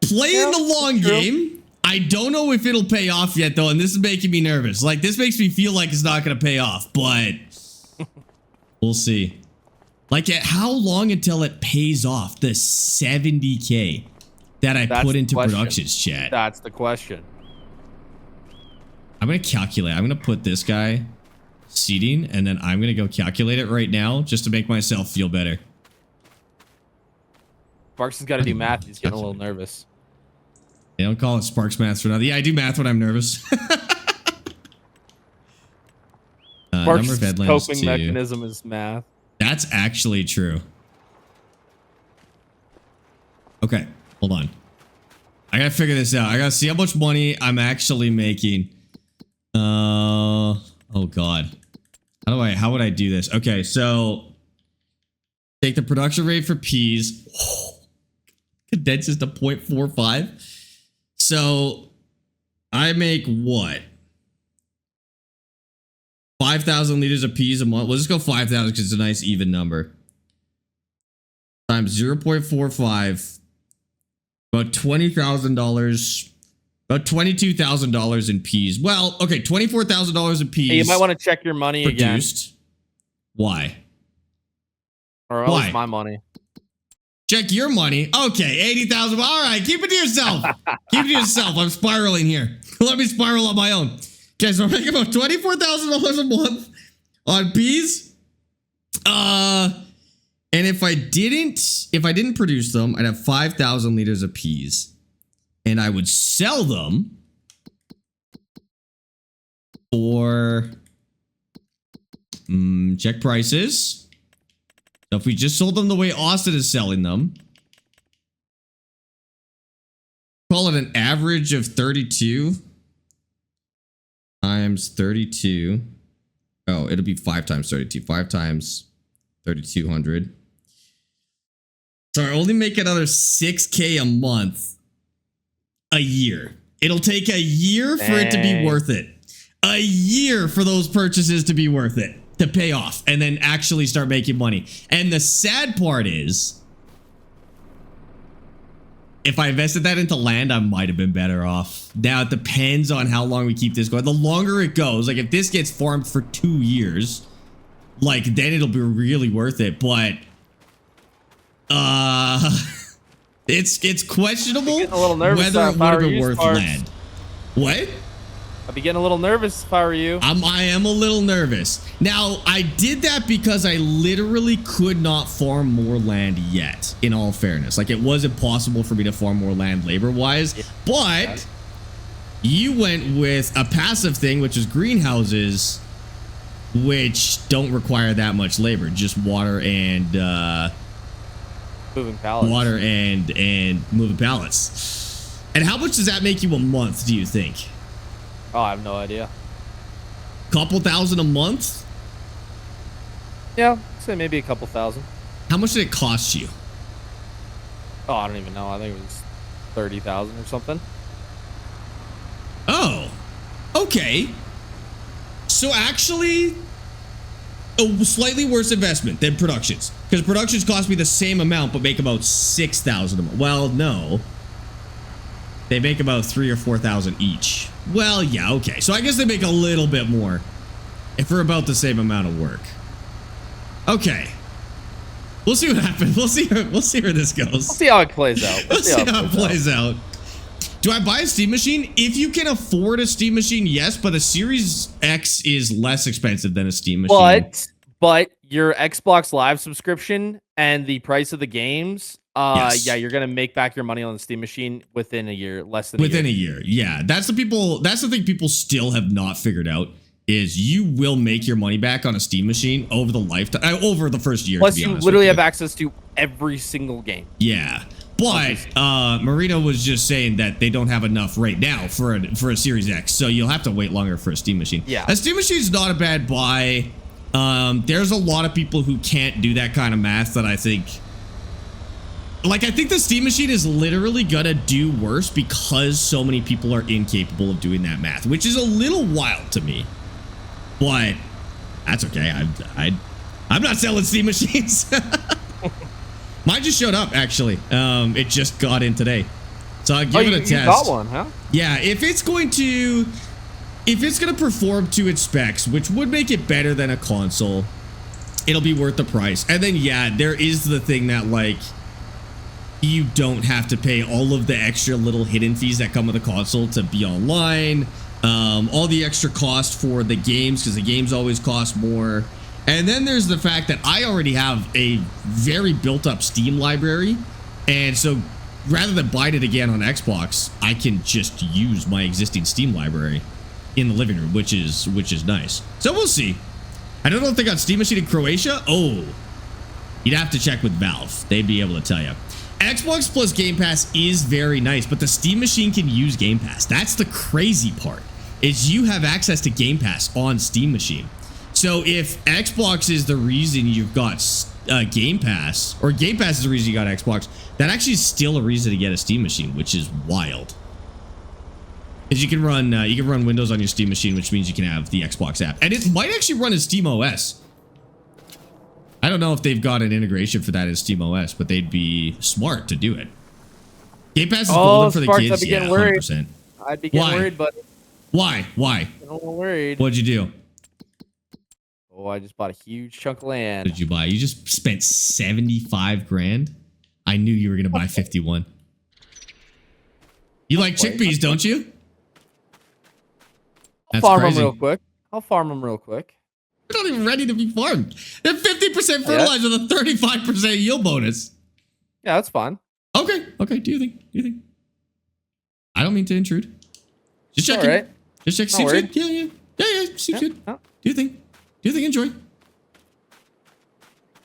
playing the long game. I don't know if it'll pay off yet, though, and this is making me nervous. Like, this makes me feel like it's not going to pay off, but we'll see. Like, how long until it pays off the 70K that I put into productions, chat? That's the question. I'm going to calculate. I'm going to put this guy seating, and then I'm going to go calculate it right now just to make myself feel better. Sparx has got to do math. He's getting a little nervous. They don't call it Sparx math for nothing. Yeah, I do math when I'm nervous. Sparx's coping mechanism is math. That's actually true. Okay, hold on. I gotta figure this out. I gotta see how much money I'm actually making. Oh god. How would I do this? Okay, so take the production rate for peas. Condense this to 0.45. So I make what? 5,000 liters of peas a month. Let's just go 5,000 because it's a nice even number. Times 0.45. About $20,000. About $22,000 in peas. Well, okay, $24,000 in peas. Hey, you might want to check your money produced. again. Why? Or at least my money. Check your money. Okay, 80,000. All right, keep it to yourself. Keep it to yourself. I'm spiraling here. Let me spiral on my own. Okay, so I'm making about $24,000 a month on peas. And if I didn't produce them, I'd have 5,000 liters of peas. And I would sell them for check prices. So if we just sold them the way Austin is selling them, call it an average of 32 times 32. Oh, it'll be 5 times 32. 5 times 3,200. So I only make another 6K a month. A year. It'll take a year for it to be worth it. A year for those purchases to be worth it. To pay off. And then actually start making money. And the sad part is, if I invested that into land, I might have been better off. Now, it depends on how long we keep this going. The longer it goes, like if this gets farmed for 2 years, like then it'll be really worth it. But, it's questionable a little nervous whether it would have been worth land. What? I'd be getting a little nervous if I were you. I am a little nervous. Now, I did that because I literally could not farm more land yet, in all fairness. Like, it was impossible for me to farm more land labor-wise. Yeah. But you went with a passive thing, which is greenhouses, which don't require that much labor. Just water and... moving pallets. Water and moving pallets. And how much does that make you a month, do you think? Oh, I have no idea. Couple thousand a month? Yeah, say maybe a couple thousand. How much did it cost you? Oh, I don't even know. I think it was 30,000 or something. Oh, okay. So actually, a slightly worse investment than productions, because productions cost me the same amount but make about 6,000 a month. Well, no, they make about 3,000 or 4,000 each. Well, yeah, okay. So I guess they make a little bit more if for about the same amount of work. Okay, we'll see what happens. We'll see where this goes. We'll see how it plays out. We'll see how it plays out. Do I buy a Steam machine? If you can afford a Steam machine, yes, but a Series X is less expensive than a Steam machine. But your Xbox Live subscription and the price of the games, yes. Yeah, you're gonna make back your money on the Steam machine within a year, less than within a year. Yeah, that's the thing people still have not figured out is you will make your money back on a Steam machine over the lifetime, over the first year. Plus, you literally have access to every single game. Yeah. But Marino was just saying that they don't have enough right now for a Series X, so you'll have to wait longer for a Steam machine. Yeah, a Steam machine is not a bad buy. There's a lot of people who can't do that kind of math that I think. Like, I think the Steam machine is literally gonna do worse because so many people are incapable of doing that math, which is a little wild to me. But that's okay. I'm not selling Steam machines. Mine just showed up, actually. It just got in today. So I'll give it a test. You got one, huh? Yeah, if it's going to perform to its specs, which would make it better than a console, it'll be worth the price. And then, yeah, there is the thing that, like, you don't have to pay all of the extra little hidden fees that come with a console to be online. all the extra cost for the games, because the games always cost more. And then there's the fact that I already have a very built up Steam library. And so rather than buying it again on Xbox, I can just use my existing Steam library in the living room, which is nice. So we'll see. I don't know if they got Steam Machine in Croatia. Oh, you'd have to check with Valve. They'd be able to tell you. Xbox plus Game Pass is very nice, but the Steam Machine can use Game Pass. That's the crazy part, is you have access to Game Pass on Steam Machine. So if Xbox is the reason you've got Game Pass, or Game Pass is the reason you got Xbox, that actually is still a reason to get a Steam Machine, which is wild. Because you can run Windows on your Steam Machine, which means you can have the Xbox app, and it might actually run as Steam OS. I don't know if they've got an integration for that in Steam OS, but they'd be smart to do it. Game Pass is golden for the Sparx, kids. I'd be getting Worried. 100%. I'd be getting worried, but why? I'm worried. What'd you do? Oh, I just bought a huge chunk of land. What did you buy? You just spent 75 grand? I knew you were gonna buy 51. You like chickpeas, don't you? I'll farm them real quick. They're not even ready to be farmed. They're 50% fertilizer with a 35% yield bonus. Yeah, that's fine. Okay. Do you think? I don't mean to intrude. Just checking. All right. Just check. Seems good. Yeah. Seems good. Yeah. Do you think? Enjoy?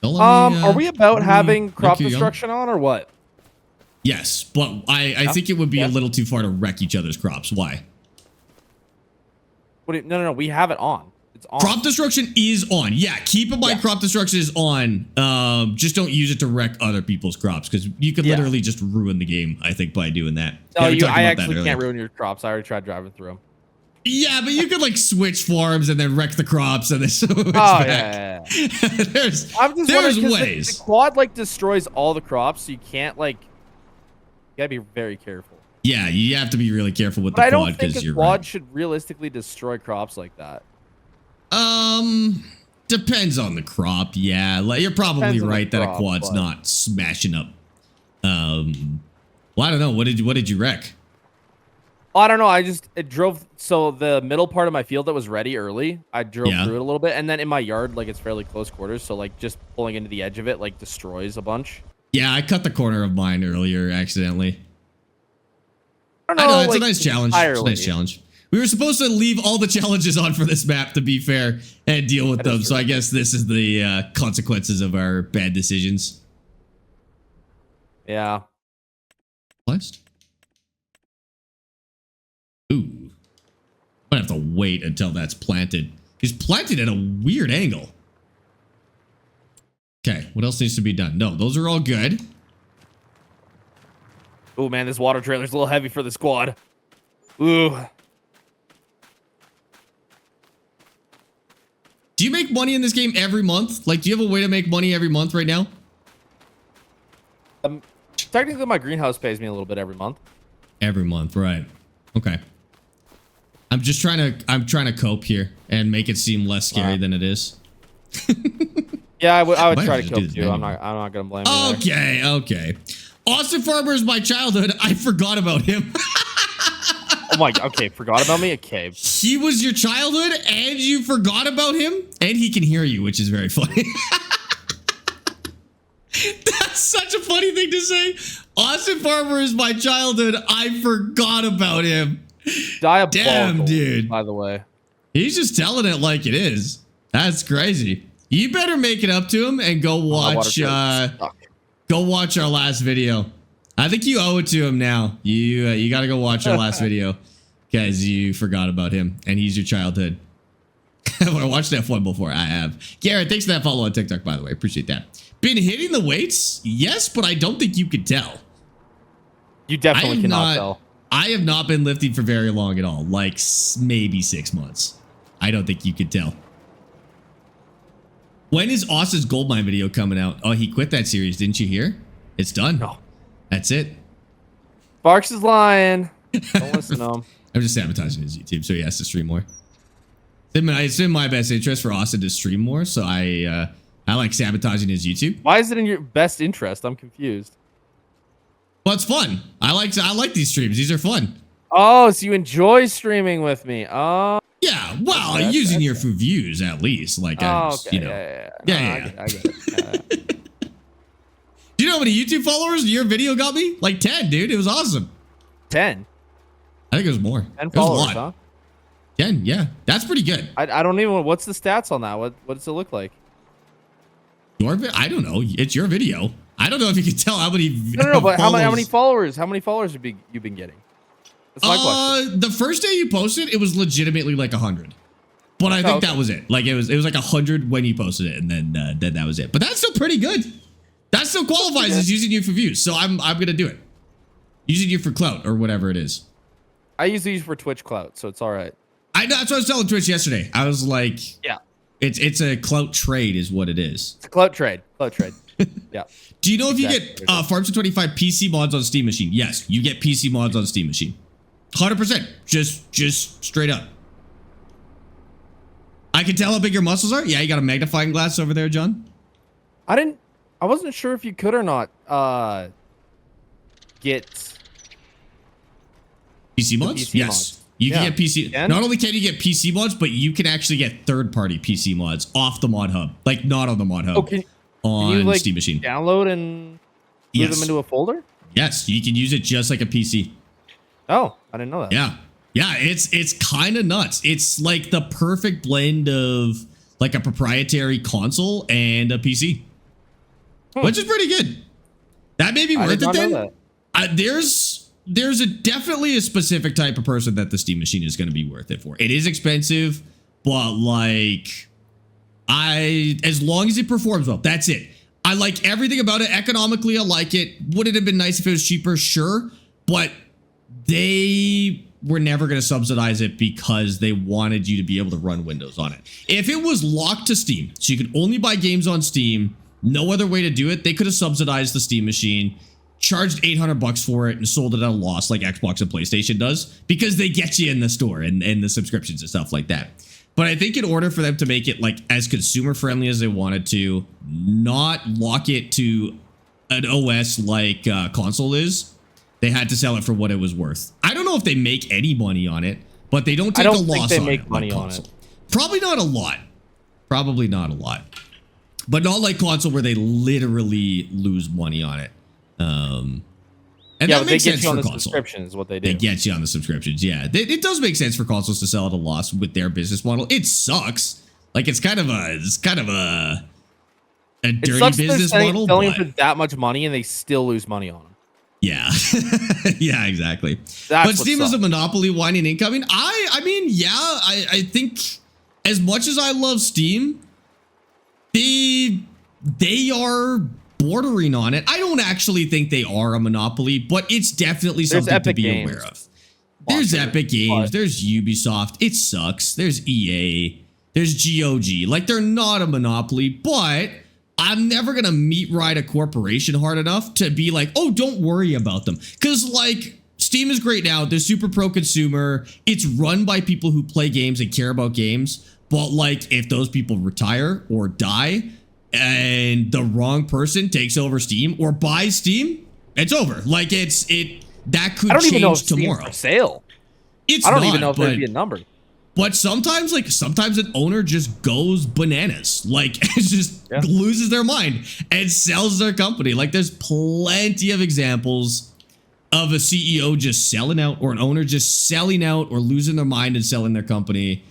Are we about having crop destruction on or what? Yes, but I think it would be a little too far to wreck each other's crops. Why? No. We have it on. It's on. Crop destruction is on. Yeah, keep in mind crop destruction is on. Just don't use it to wreck other people's crops, because you could literally just ruin the game, I think, by doing that. No, I actually can't ruin your crops. I already tried driving through them. Yeah, but you could like switch farms and then wreck the crops and then switch back. Yeah. there's ways. The quad like destroys all the crops, so you can't like. You gotta be very careful. Yeah, you have to be really careful with the quad. I don't think a quad should realistically destroy crops like that. Depends on the crop. Yeah, like, you're probably right that a quad's not smashing up. Well, I don't know. What did you wreck? I don't know. It drove. So the middle part of my field that was ready early, I drove through it a little bit, and then in my yard, like it's fairly close quarters, so like just pulling into the edge of it like destroys a bunch. Yeah, I cut the corner of mine earlier accidentally. I don't know. It's a nice challenge. It's a nice challenge. We were supposed to leave all the challenges on for this map, to be fair, and deal with them. So I guess this is the consequences of our bad decisions. Yeah. Blessed. Ooh. I'm gonna have to wait until that's planted. He's planted at a weird angle. Okay, what else needs to be done? No, those are all good. Oh man, this water trailer's a little heavy for the squad. Ooh. Do you make money in this game every month? Like, do you have a way to make money every month right now? Technically, my greenhouse pays me a little bit every month. Every month, right? Okay. I'm trying to cope here and make it seem less scary than it is. Yeah, I would try to cope too. I'm not gonna blame you. Okay. Austin Farmer is my childhood. I forgot about him. Oh my god. Okay, forgot about me? Okay. He was your childhood and you forgot about him? And he can hear you, which is very funny. That's such a funny thing to say. Austin Farmer is my childhood. I forgot about him. Diabolical, damn, dude. By the way. He's just telling it like it is. That's crazy. You better make it up to him and go watch our last video. I think you owe it to him now. You got to go watch our last video because you forgot about him and he's your childhood. I watched F1 before. I have. Garrett, thanks for that follow on TikTok, by the way. Appreciate that. Been hitting the weights? Yes, but I don't think you could tell. You definitely cannot tell. I have not been lifting for very long at all. Like maybe 6 months. I don't think you could tell. When is Austin's Goldmine video coming out? Oh, he quit that series. Didn't you hear? It's done. No. That's it. Sparx is lying. Don't listen to him. I'm just sabotaging his YouTube, so he has to stream more. It's in my best interest for Austin to stream more, so I like sabotaging his YouTube. Why is it in your best interest? I'm confused. Well, it's fun. I like these streams. These are fun. Oh, so you enjoy streaming with me? Oh. Yeah, well, using your for views at least, like, Okay. you know. Yeah. I get it. Do you know how many YouTube followers your video got me? Like 10, dude. It was awesome. 10. I think it was more. 10 followers, huh? 10, yeah. That's pretty good. I don't even. What's the stats on that? What does it look like? I don't know. It's your video. I don't know if you can tell how many. No, but how many followers? How many followers have you been getting? That's my question. The first day you posted, it was legitimately like 100. But I think that was it. Like it was like 100 when you posted it, and then that was it. But that's still pretty good. That still qualifies as using you for views. So I'm gonna do it. Using you for clout or whatever it is. I usually use for Twitch clout, so it's all right. That's what I was telling Twitch yesterday. I was like, yeah, it's a clout trade, is what it is. It's a clout trade. Clout trade. Yeah. Do you know if you get Farms 25 PC mods on Steam Machine? Yes, you get PC mods on Steam Machine. 100%. Just straight up. I can tell how big your muscles are. Yeah, you got a magnifying glass over there, John. I wasn't sure if you could or not get PC mods. PC yes. mods. You can get PC. Not only can you get PC mods, but you can actually get third-party PC mods off the mod hub, like not on the mod hub. Okay. On you, like, Steam Machine. Download and put them into a folder? Yes, you can use it just like a PC. Oh, I didn't know that. Yeah. Yeah, it's kind of nuts. It's like the perfect blend of like a proprietary console and a PC. Which is pretty good. That may be worth it then. There's definitely a specific type of person that the Steam Machine is going to be worth it for. It is expensive, but like as long as it performs well, that's it. I like everything about it. Economically, I like it. Would it have been nice if it was cheaper? Sure. But they were never going to subsidize it because they wanted you to be able to run Windows on it. If it was locked to Steam, so you could only buy games on Steam, no other way to do it, they could have subsidized the Steam Machine, charged $800 for it, and sold it at a loss like Xbox and PlayStation does, because they get you in the store and the subscriptions and stuff like that. But I think in order for them to make it like as consumer friendly as they wanted to, not lock it to an OS like console is, they had to sell it for what it was worth. I don't know if they make any money on it, but they don't take a loss on it. I don't think they make money on it. Probably not a lot. Probably not a lot. But not like console where they literally lose money on it. And yeah, that makes sense for console. Subscription is what they do. They get you on the subscriptions. Yeah, it does make sense for consoles to sell at a loss with their business model. It sucks. Like it's kind of a dirty business model. Selling for that much money and they still lose money on them. Yeah, yeah, exactly. But Steam is a monopoly whining incoming. I mean, yeah, I think as much as I love Steam, they are bordering on it. I don't actually think they are a monopoly, but it's definitely something to be aware of. There's Epic Games, there's Ubisoft. It sucks. There's EA, there's GOG. Like they're not a monopoly, but I'm never gonna meat ride a corporation hard enough to be like, oh, don't worry about them. Because like Steam is great now. They're super pro-consumer. It's run by people who play games and care about games. But like if those people retire or die and the wrong person takes over Steam or buys Steam, it's over. Like that could change tomorrow. For sale. I don't even know if there'd be a number. But sometimes an owner just goes bananas, like just loses their mind and sells their company. Like there's plenty of examples of a CEO just selling out or an owner just selling out or losing their mind and selling their company.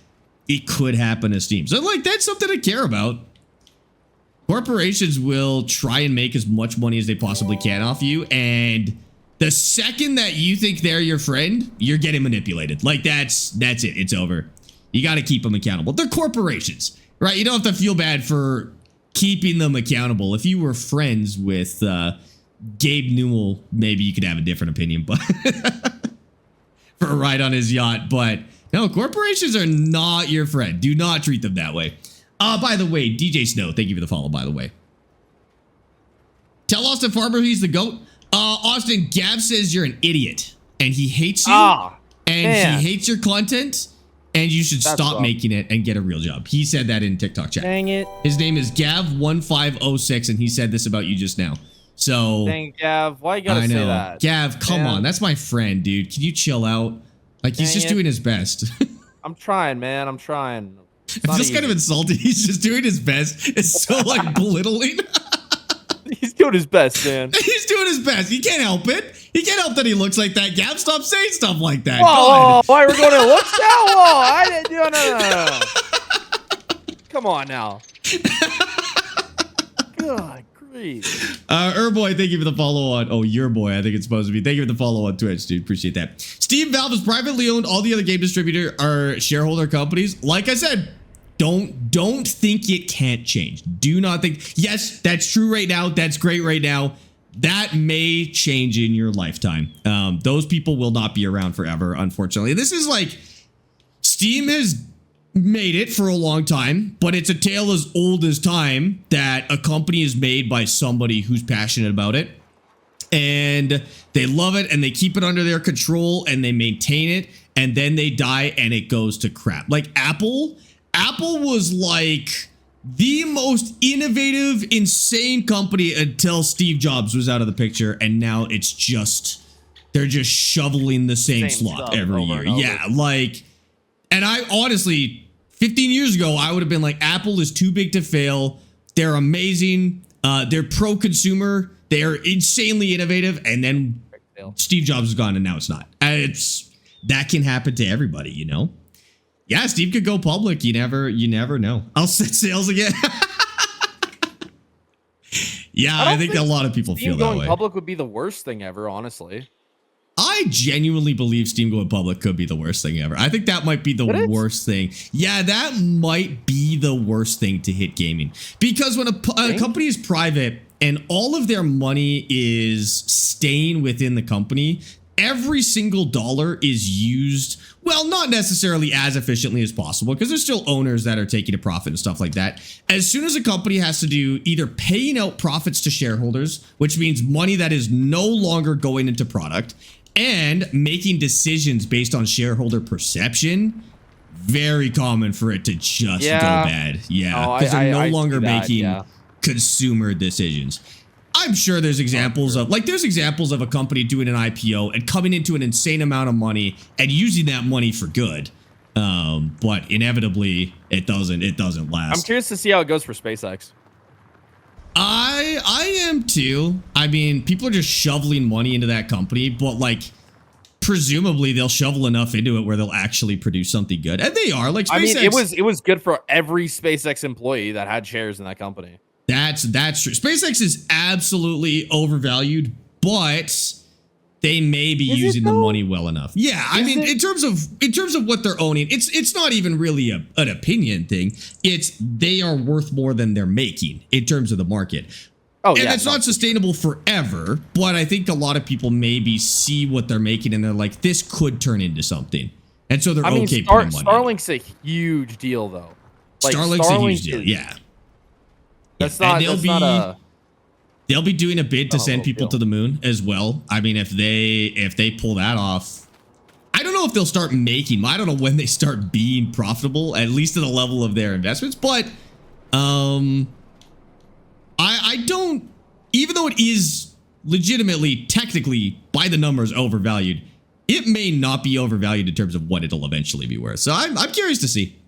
It could happen to Steam. So like that's something to care about. Corporations will try and make as much money as they possibly can off you, and the second that you think they're your friend, you're getting manipulated. Like that's it. It's over. You got to keep them accountable. They're corporations, right? You don't have to feel bad for keeping them accountable. If you were friends with Gabe Newell, maybe you could have a different opinion, but for a ride on his yacht. But no, corporations are not your friend. Do not treat them that way. By the way, DJ Snow, thank you for the follow, by the way. Tell Austin Farmer he's the GOAT. Austin, Gav says you're an idiot and he hates you and he hates your content and you should stop making it and get a real job. He said that in TikTok chat. Dang it. His name is Gav1506 and he said this about you just now. So dang, Gav, why you gotta say that? Gav, come on. That's my friend, dude. Can you chill out? Like he's just doing his best. I'm trying, man. I'm trying. It feels kind of insulting. He's just doing his best. It's so like belittling. He's doing his best, man. He's doing his best. He can't help it. He can't help that he looks like that. Gab, stop saying stuff like that. Whoa, why are we going to looks now? Whoa, I didn't do no. Come on now. God grief. Boy, thank you for the follow on. Oh, your boy, I think it's supposed to be. Thank you for the follow on Twitch, dude. Appreciate that. Steam Valve is privately owned. All the other game distributor are shareholder companies. Like I said, don't think it can't change. Do not think. Yes, that's true right now. That's great right now. That may change in your lifetime. Those people will not be around forever, unfortunately. This is like Steam has made it for a long time, but it's a tale as old as time that a company is made by somebody who's passionate about it and they love it and they keep it under their control and they maintain it, and then they die and it goes to crap. Like Apple was like the most innovative, insane company until Steve Jobs was out of the picture, and now it's just they're just shoveling the same slop every year. Yeah, like, and I honestly, 15 years ago, I would have been like, Apple is too big to fail. They're amazing. They're pro-consumer. They're insanely innovative. And then Steve Jobs is gone, and now it's not. That can happen to everybody, you know? Yeah, Steve could go public. You never know. I'll set sales again. Yeah, I think a lot of people feel that way. Going public would be the worst thing ever, honestly. I genuinely believe Steam going public could be the worst thing ever. I think that might be the worst thing. Yeah, that might be the worst thing to hit gaming. Because when a company is private and all of their money is staying within the company, every single dollar is used, well, not necessarily as efficiently as possible, because there's still owners that are taking a profit and stuff like that. As soon as a company has to do either paying out profits to shareholders, which means money that is no longer going into product, and making decisions based on shareholder perception, very common for it to just go bad. Yeah, because they're no longer making consumer decisions. I'm sure there's examples of, like, there's examples of a company doing an IPO and coming into an insane amount of money and using that money for good. But inevitably it doesn't last. I'm curious to see how it goes for SpaceX. I am too. I mean, people are just shoveling money into that company, but like presumably they'll shovel enough into it where they'll actually produce something good. And they are. Like SpaceX, I mean, it was good for every SpaceX employee that had shares in that company. That's true. SpaceX is absolutely overvalued, but they may be using the money well enough. Yeah, I mean, in terms of what they're owning, it's not even really an opinion thing. It's they are worth more than they're making in terms of the market. Oh, and it's not sustainable forever, but I think a lot of people maybe see what they're making and they're like, this could turn into something. And so they're okay putting money. Starlink's a huge deal, though. Like, Starlink's a huge deal, yeah. They'll be doing a bid to send people to the moon as well. I mean, if they pull that off, I don't know if they'll start making. I don't know when they start being profitable, at least at the level of their investments. But I don't. Even though it is legitimately, technically, by the numbers, overvalued, it may not be overvalued in terms of what it'll eventually be worth. So I'm curious to see.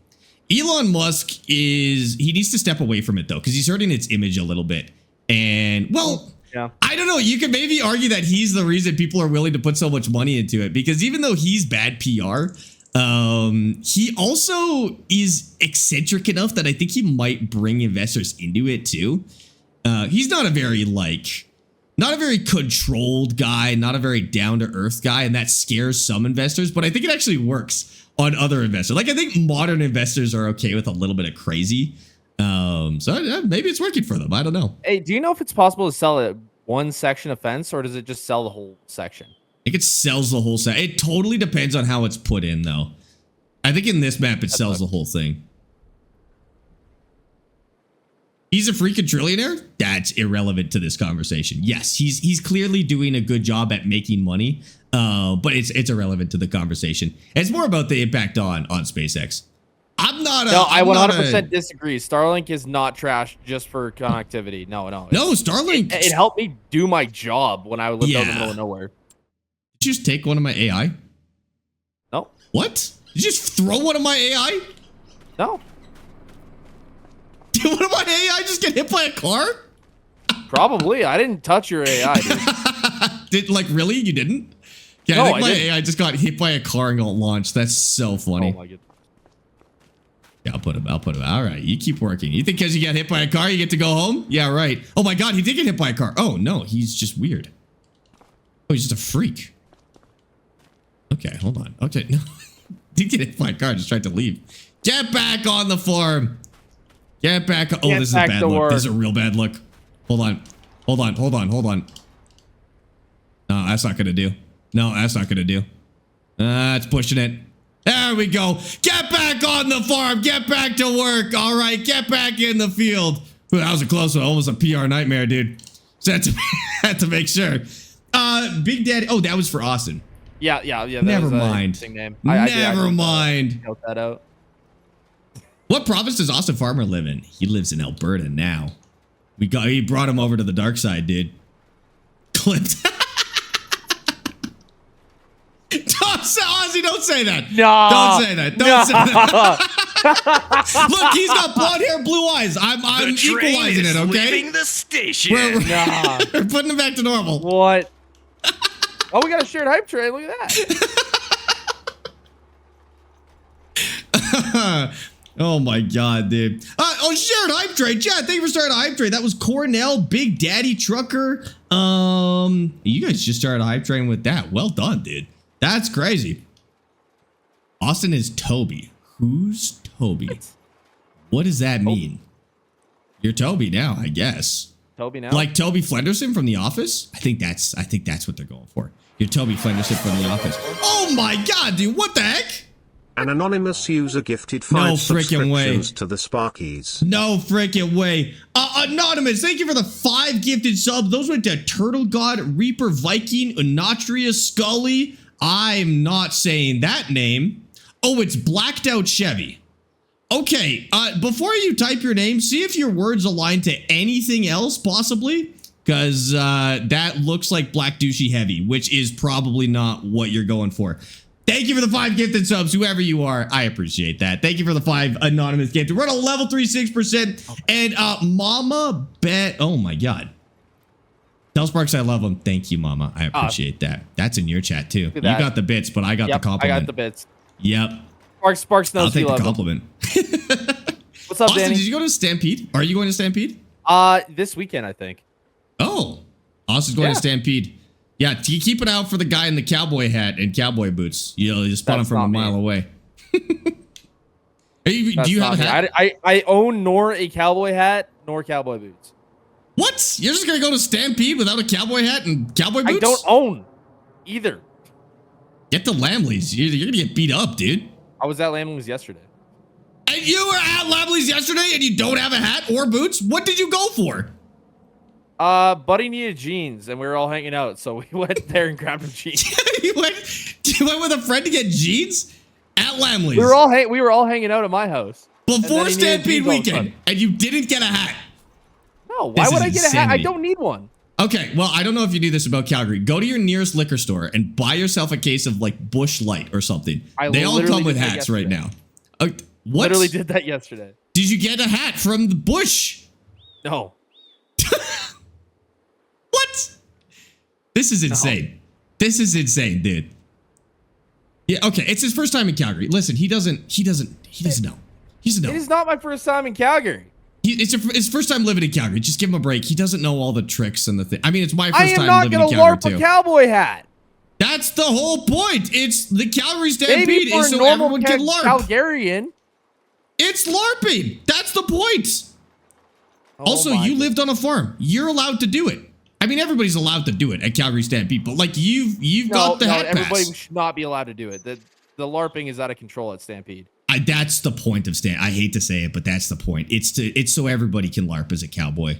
Elon Musk he needs to step away from it though, because he's hurting its image a little bit. And well, I don't know. You could maybe argue that he's the reason people are willing to put so much money into it, because even though he's bad PR, he also is eccentric enough that I think he might bring investors into it too. He's not a very controlled guy, not a very down to earth guy, and that scares some investors, but I think it actually works on other investors. Like, I think modern investors are okay with a little bit of crazy. So maybe it's working for them. I don't know. Hey, do you know if it's possible to sell it one section of fence, or does it just sell the whole section? I think it sells the whole set. It totally depends on how it's put in, though. I think in this map, it sells the whole thing. He's a freaking trillionaire? That's irrelevant to this conversation. Yes, he's clearly doing a good job at making money, but it's irrelevant to the conversation. It's more about the impact on SpaceX. I 100% disagree. Starlink is not trash just for connectivity. No. Starlink. It helped me do my job when I lived out in the middle of nowhere. Did you just take one of my AI? No. What? Did you just throw one of my AI? No. Did one of my AI just get hit by a car? Probably. I didn't touch your AI, dude. Really? You didn't? Yeah, No, I think I my didn't. AI just got hit by a car and got launched. That's so funny. Oh my god. Yeah, I'll put him. All right, you keep working. You think because you got hit by a car, you get to go home? Yeah, right. Oh my god, he did get hit by a car. Oh no, he's just weird. Oh, he's just a freak. Okay, hold on. Okay, no. Did get hit by a car, just tried to leave. Get back on the farm. Get back. Oh, this is a bad look. This is a real bad look. Hold on. No, that's not gonna do. No, that's not gonna do. It's pushing it. There we go. Get back on the farm. Get back to work. All right, get back in the field. Ooh, that was a close one. Almost a PR nightmare, dude. So had to make sure. Big Daddy. Oh, that was for Austin. Yeah. Never mind. Name. Never mind. Note that out. What province does Austin Farmer live in? He lives in Alberta now. He brought him over to the dark side, dude. Clipped. Ozzy, don't say that. No. Don't say that. Don't say that. Look, he's got blonde hair, blue eyes. I'm equalizing it, okay? Leaving the station. We're putting him back to normal. What? Oh, we got a shared hype train. Look at that. Oh my god, dude. Shared hype train. Chat, thank you for starting a hype train. That was Cornell, Big Daddy Trucker. You guys just started a hype train with that. Well done, dude. That's crazy. Austin is Toby. Who's Toby? What does that mean? You're Toby now, I guess. Toby now? Like Toby Flenderson from The Office? I think that's what they're going for. You're Toby Flenderson from The Office. Oh my god, dude, what the heck? An anonymous user gifted 5 subscriptions way. to the Sparkies. No freaking way. Anonymous, thank you for the 5 gifted subs. Those went to Turtle God, Reaper Viking, Unatria Scully. I'm not saying that name. Oh, it's Blacked Out Chevy. Okay, before you type your name, see if your words align to anything else, possibly. Because that looks like Black Douchey Heavy, which is probably not what you're going for. Thank you for the 5 gifted subs, whoever you are. I appreciate that. Thank you for the 5 anonymous gifted. We're at a level 36%. And Mama Bet. Oh my god. Tell Sparx I love him. Thank you, Mama. I appreciate that. That's in your chat too. You got the bits, but I got the compliment. I got the bits. Yep. Sparx knows I'll take you love the compliment. What's up, Austin, Danny? did you go to Stampede? Are you going to Stampede? This weekend, I think. Oh. Austin's going to Stampede. Yeah, keep an eye out for the guy in the cowboy hat and cowboy boots. You'll spot him from a mile away. Do you have a hat? I own nor a cowboy hat nor cowboy boots. What? You're just gonna go to Stampede without a cowboy hat and cowboy boots? I don't own either. Get the Lamleys. You're gonna get beat up, dude. I was at Lamleys yesterday. And you were at Lamleys yesterday and you don't have a hat or boots? What did you go for? Buddy needed jeans and we were all hanging out, so we went there and grabbed him jeans. you went with a friend to get jeans at Lamleys. We were all hanging out at my house before Stampede weekend, and you didn't get a hat. No, why would I get a hat? I don't need one. Okay, well, I don't know if you knew this about Calgary. Go to your nearest liquor store and buy yourself a case of like Busch Light or something. They all come with hats right now. What? Literally did that yesterday. Did you get a hat from the Busch? No. What? This is insane. No. This is insane, dude. Yeah, okay, it's his first time in Calgary. Listen, he doesn't know. He doesn't know. It is not my first time in Calgary. It's his first time living in Calgary. Just give him a break. He doesn't know all the tricks and the thing. I mean, it's my first time living in Calgary, too. I am not going to LARP a cowboy hat. That's the whole point. It's the Calgary Stampede is so everyone can LARP. Calgarian. It's LARPing. That's the point. Oh also, you lived on a farm. You're allowed to do it. I mean, everybody's allowed to do it at Calgary Stampede, but like you've got the hat pass. Everybody should not be allowed to do it. The LARPing is out of control at Stampede. That's the point of I hate to say it, but that's the point. It's so everybody can LARP as a cowboy,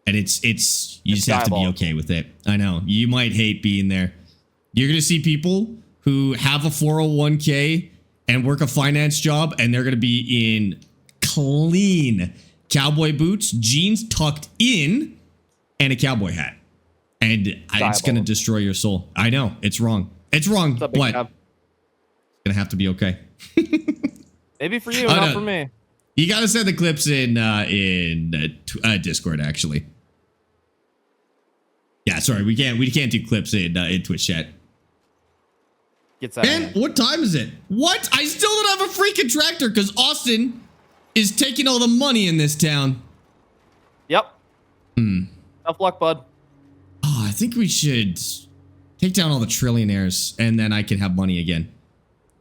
and it's you just have to be okay with it. I know you might hate being there. You're gonna see people who have a 401k and work a finance job, and they're gonna be in clean cowboy boots, jeans tucked in, and a cowboy hat, and it's gonna destroy your soul. I know it's wrong. It's wrong, but Gonna have to be okay. Maybe for you, not for me. You gotta send the clips in Discord, actually. Yeah, sorry, we can't do clips in Twitch chat. Man, what time is it? What? I still don't have a freaking tractor because Austin is taking all the money in this town. Yep. Tough luck, bud. Oh, I think we should take down all the trillionaires and then I can have money again.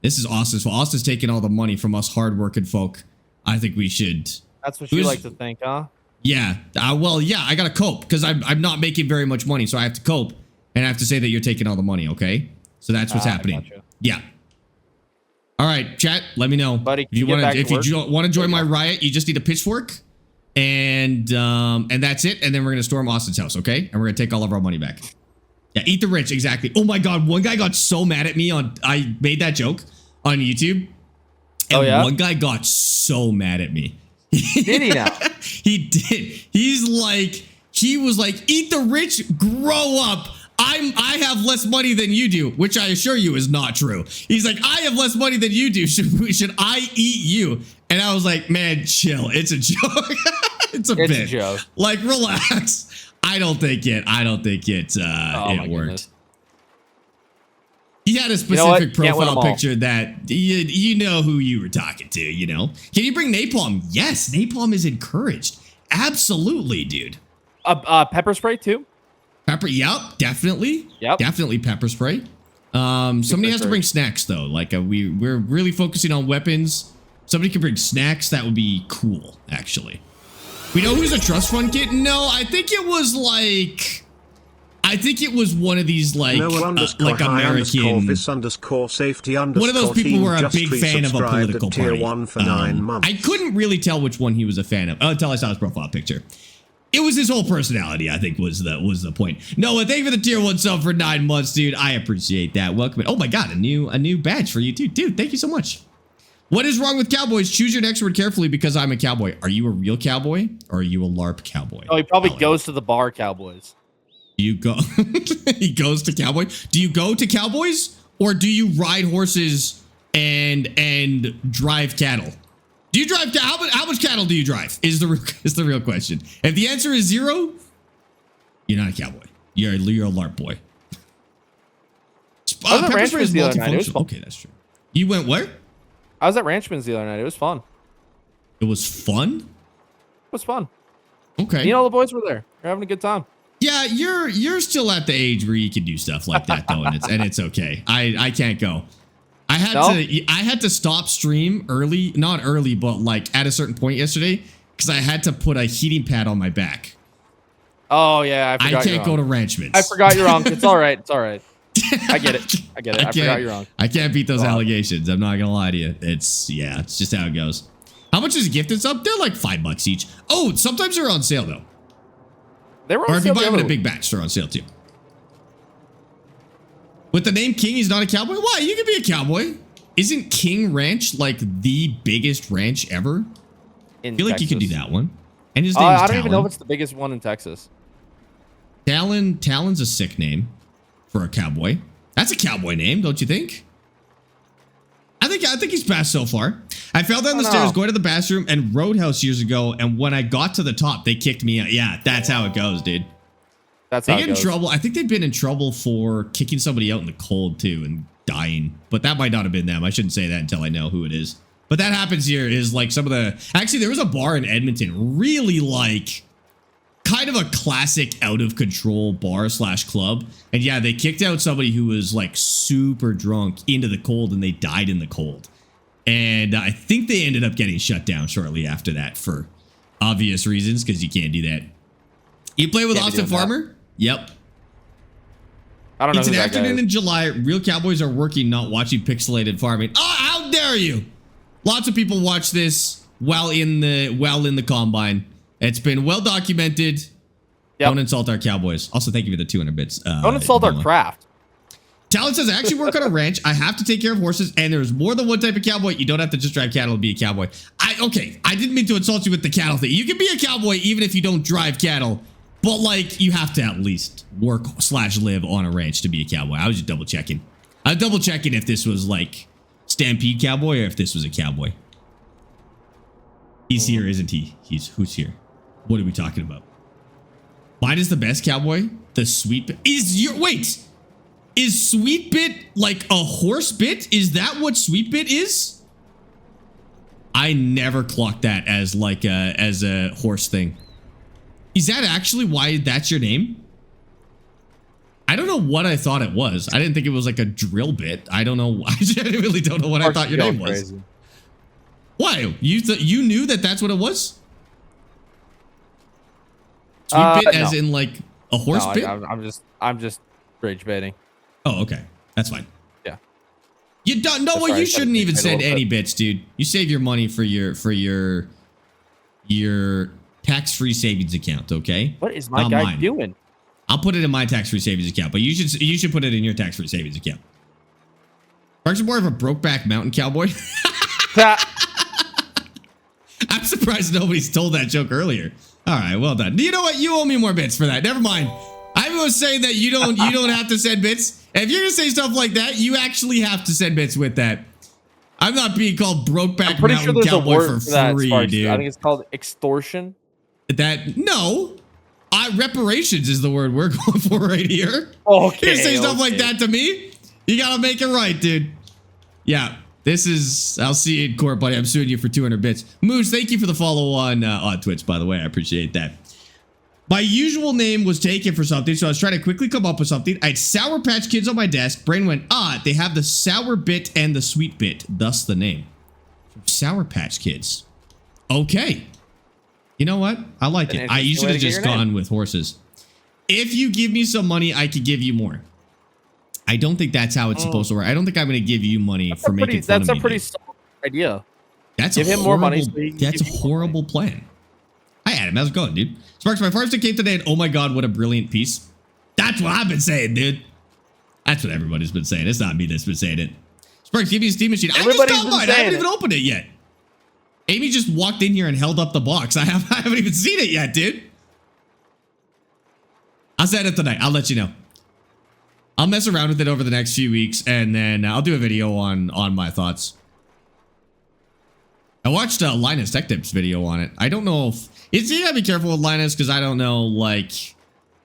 This is Austin's fault. Austin's taking all the money from us hardworking folk. I think we should. That's what you like to think, huh? Yeah. Well, yeah, I gotta cope because I'm not making very much money, so I have to cope and I have to say that you're taking all the money, okay? So that's what's happening. Yeah. All right, chat. Let me know, buddy. If you want to join my riot, you just need a pitchfork, and that's it. And then we're gonna storm Austin's house, okay? And we're gonna take all of our money back. Yeah, eat the rich, exactly. Oh my God, one guy got so mad at me I made that joke on YouTube, and one guy got so mad at me. Did he now? He did. He was like, eat the rich, grow up. I have less money than you do, which I assure you is not true. He's like, I have less money than you do. Should I eat you? And I was like, man, chill. It's a joke. It's a joke. Like, relax. I don't think it worked. Goodness. He had a specific profile picture that you know who you were talking to, you know. Can you bring napalm? Yes, napalm is encouraged. Absolutely, dude. Pepper spray too? Pepper, yep, definitely. Yep. Definitely pepper spray. Somebody has to bring snacks though. Like we're really focusing on weapons. Somebody can bring snacks, that would be cool, actually. We know who's a trust fund kid? No, I think it was one of these like American _safety one of those people who are a big fan of a political party. 1 for 9 months. I couldn't really tell which one he was a fan of until I saw his profile picture. It was his whole personality, I think, was the point. Noah, thank you for the tier 1 sub for 9 months, dude. I appreciate that. Welcome in. Oh my God, a new badge for you too, dude. Thank you so much. What is wrong with cowboys? Choose your next word carefully because I'm a cowboy. Are you a real cowboy or are you a LARP cowboy? Oh, he probably goes to the bar, Cowboys. You go. He goes to cowboy. Do you go to cowboys or do you ride horses and drive cattle? Do you drive? How much cattle do you drive? Is the real question. If the answer is 0, you're not a cowboy. You're a LARP boy. I was at Ranchman's the other night. It was fun. Okay, that's true. You went where? I was at Ranchman's the other night. It was fun. It was fun? It was fun. Okay. Me and all the boys were there. We're having a good time. Yeah, you're still at the age where you can do stuff like that though, and it's okay. I can't go. I had to stop stream early, not early, but like at a certain point yesterday because I had to put a heating pad on my back. Oh yeah, I can't go to Ranchman's. I forgot you're wrong. It's all right. It's all right. I get it. I get it. I forgot you're wrong. I can't beat those allegations. I'm not gonna lie to you. It's just how it goes. How much is a gift and sub? They're like $5 each. Oh, sometimes they're on sale though. They were on or if sale you buy them in a big batch, they're on sale too. With the name King, he's not a cowboy? Why? You can be a cowboy. Isn't King Ranch like the biggest ranch ever? I feel like you can do that one. And his name is I don't Talon. even know if it's the biggest one in Texas. Talon's a sick name for a cowboy. That's a cowboy name, don't you think? I think he's passed so far. I fell down the stairs going to the bathroom and Roadhouse years ago, and when I got to the top, they kicked me out. Yeah, that's how it goes, dude. That's how they get in trouble. I think they've been in trouble for kicking somebody out in the cold too and dying, but that might not have been them. I shouldn't say that until I know who it is. But that happens here is like some of the, actually there was a bar in Edmonton, really like kind of a classic out of control bar / club. And yeah, they kicked out somebody who was like super drunk into the cold and they died in the cold. And I think they ended up getting shut down shortly after that for obvious reasons, because you can't do that. You play with Austin Farmer? Yep. I don't know. It's an afternoon in July. Real cowboys are working, not watching pixelated farming. Oh, how dare you! Lots of people watch this while in the combine. It's been well documented. Yep. Don't insult our cowboys. Also, thank you for the 200 bits. Don't insult our craft. Talon says, I actually work on a ranch. I have to take care of horses, and there's more than one type of cowboy. You don't have to just drive cattle to be a cowboy. Okay, I didn't mean to insult you with the cattle thing. You can be a cowboy even if you don't drive cattle, but like you have to at least work / live on a ranch to be a cowboy. I was just double checking. I was double checking if this was like Stampede Cowboy, or if this was a cowboy. He's here, isn't he? Who's here? What are we talking about? Mine is the best cowboy. The sweet bit is sweet bit like a horse bit? Is that what sweet bit is? I never clocked that as like a horse thing. Is that actually why that's your name? I don't know what I thought it was. I didn't think it was like a drill bit. I don't know. I really don't know what I thought your name was. Crazy. Why? You knew that that's what it was? Sweet bit as in like a horse bit? I'm just rage baiting. Oh, okay. That's fine. Yeah. You don't know what you shouldn't even send any bits, dude. You save your money for your tax-free savings account, okay? What is my guy doing? I'll put it in my tax-free savings account, but you should put it in your tax-free savings account. Sparx is more of a Brokeback Mountain cowboy. I'm surprised nobody's told that joke earlier. All right, well done. You know what? You owe me more bits for that. Never mind. I was saying that you don't have to send bits. If you're gonna say stuff like that, you actually have to send bits with that. I'm not being called Brokeback Mountain Cowboy for free, dude. I think it's called extortion. No. Reparations is the word we're going for right here. Okay. You say stuff like that to me, you gotta make it right, dude. Yeah. This is, I'll see you in court, buddy. I'm suing you for 200 bits. Moose, thank you for the follow on Twitch, by the way. I appreciate that. My usual name was taken for something, so I was trying to quickly come up with something. I had Sour Patch Kids on my desk. Brain went, they have the sour bit and the sweet bit, thus the name. Sour Patch Kids. Okay. You know what? I like it. You should have just gone with horses. If you give me some money, I could give you more. I don't think that's how it's supposed to work. I don't think I'm going to give you money for making fun of me. That's a pretty solid idea. Give him more money. That's a horrible plan. Hi, Adam. How's it going, dude? Sparx, my farm stick came today, and oh my god, what a brilliant piece. That's what I've been saying, dude. That's what everybody's been saying. It's not me that's been saying it. Sparx, give me a Steam machine. I just got mine. I haven't even opened it yet. Amy just walked in here and held up the box. I haven't even seen it yet, dude. I'll send it tonight. I'll let you know. I'll mess around with it over the next few weeks, and then I'll do a video on my thoughts. I watched Linus Tech Tips video on it. I don't know if you gotta be careful with Linus because I don't know like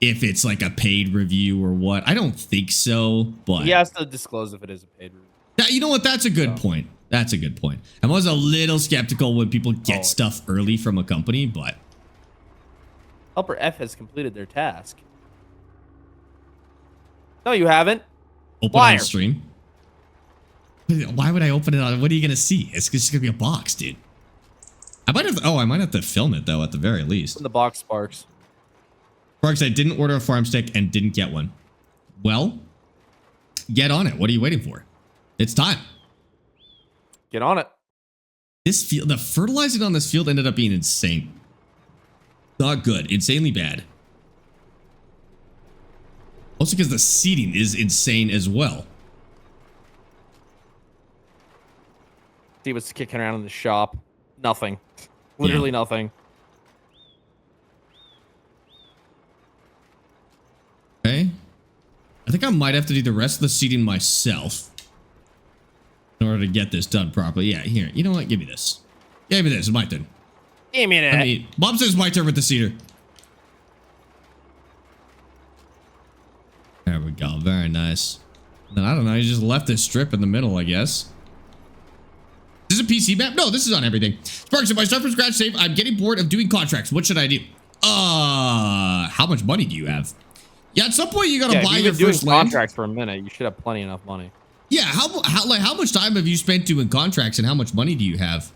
if it's like a paid review or what. I don't think so, but he has to disclose if it is a paid review. You know what? That's a good point. That's a good point. I was a little skeptical when people get stuff early from a company, but Helper F has completed their task. No, you haven't. Open on stream. Why would I open it on? What are you gonna see? It's just gonna be a box, dude. I might have to film it though at the very least. In the box, Sparx. Sparx, I didn't order a farm stick and didn't get one. Well, get on it. What are you waiting for? It's time. Get on it. The fertilizing on this field ended up being insane. Not good. Insanely bad. Also because the seeding is insane as well. See what's kicking around in the shop. Nothing. Literally nothing. Okay. I think I might have to do the rest of the seeding myself in order to get this done properly. Yeah, here. You know what? Give me this. Give me this. It's my turn. Give me that. Bob says it's my turn with the seeder. There we go. Very nice. Then I don't know. You just left this strip in the middle, I guess. Is this a PC map? No, this is on everything. Sparx, if I start from scratch save, I'm getting bored of doing contracts. What should I do? How much money do you have? Yeah, at some point you gotta buy your first land. Contracts for a minute. You should have plenty enough money. Yeah, how much time have you spent doing contracts and how much money do you have?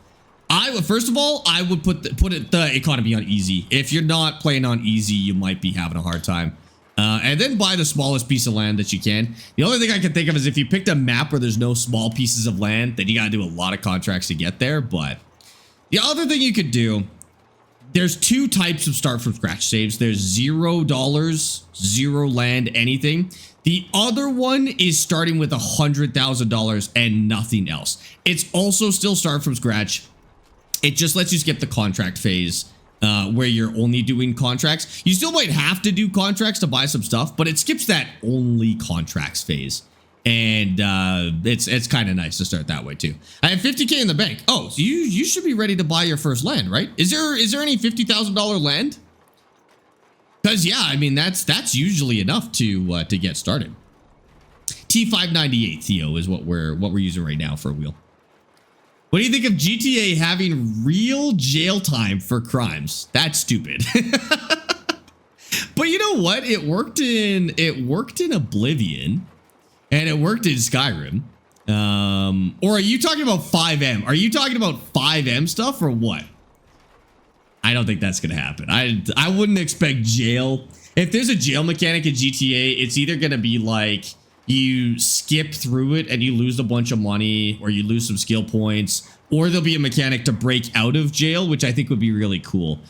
First of all, I would put the economy on easy. If you're not playing on easy, you might be having a hard time. And then buy the smallest piece of land that you can. The only thing I can think of is if you picked a map where there's no small pieces of land, then you gotta do a lot of contracts to get there. But the other thing you could do, there's two types of start from scratch saves. There's $0, zero land, anything. The other one is starting with $100,000 and nothing else. It's also still start from scratch. It just lets you skip the contract phase. Where you're only doing contracts. You still might have to do contracts to buy some stuff, but it skips that only contracts phase. And it's kind of nice to start that way too. I have 50K in the bank. Oh, so you should be ready to buy your first land, right? Is there any $50,000 land? Because yeah, I mean that's usually enough to get started. T598 Theo is what we're using right now for a wheel. What do you think of GTA having real jail time for crimes? That's stupid. But you know what? It worked in Oblivion. And it worked in Skyrim. Or are you talking about 5M? Are you talking about 5M stuff or what? I don't think that's going to happen. I wouldn't expect jail. If there's a jail mechanic in GTA, it's either going to be like you skip through it and you lose a bunch of money or you lose some skill points, or there'll be a mechanic to break out of jail, which I think would be really cool.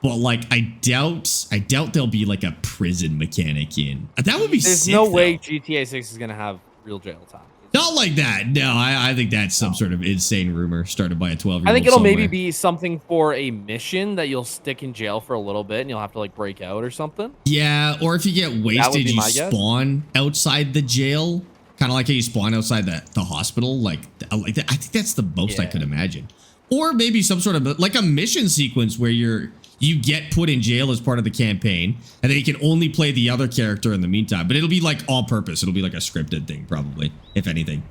But like, I doubt there'll be like a prison mechanic in. That would be There's sick, no though. way GTA 6 is going to have real jail time. Not like that. No, I think that's some sort of insane rumor started by a 12-year-old. I think it'll somewhere. maybe be something for a mission that you'll stick in jail for a little bit and you'll have to like break out or something. Yeah, or if you get wasted, you spawn outside the jail. Kind of like how you spawn outside the hospital. Like that. I think that's the most I could imagine. Or maybe some sort of like a mission sequence where you get put in jail as part of the campaign, and then you can only play the other character in the meantime. But it'll be like all purpose. It'll be like a scripted thing, probably, if anything.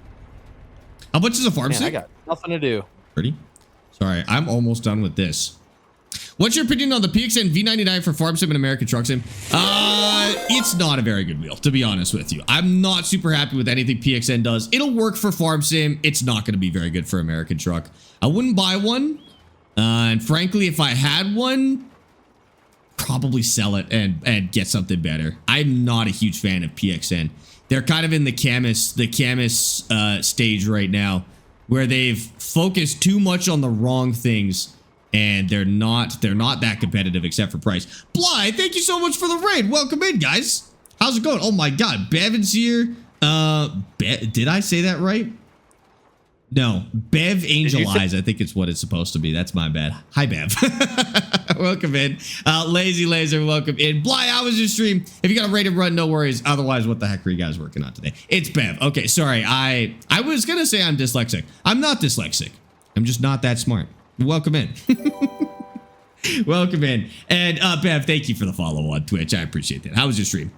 How much is a farm sim? I got nothing to do. Pretty. Sorry, I'm almost done with this. What's your opinion on the PXN V99 for farm sim and American truck sim? It's not a very good wheel, to be honest with you. I'm not super happy with anything PXN does. It'll work for farm sim. It's not going to be very good for American truck. I wouldn't buy one. And frankly, if I had one, probably sell it and get something better. I'm not a huge fan of PXN. They're kind of in the Camus stage right now, where they've focused too much on the wrong things, and they're not that competitive except for price. Bly, thank you so much for the raid. Welcome in, guys. How's it going? Oh my God, Bevan's here. Did I say that right? No, Bev Angel Eyes, I think it's what it's supposed to be. That's my bad. Hi, Bev. Welcome in. Lazy Laser, welcome in. Bly, how was your stream? If you got a rated run, no worries. Otherwise, what the heck are you guys working on today? It's Bev. Okay, sorry. I was going to say I'm dyslexic. I'm not dyslexic. I'm just not that smart. Welcome in. Welcome in. And Bev, thank you for the follow on Twitch. I appreciate that. How was your stream?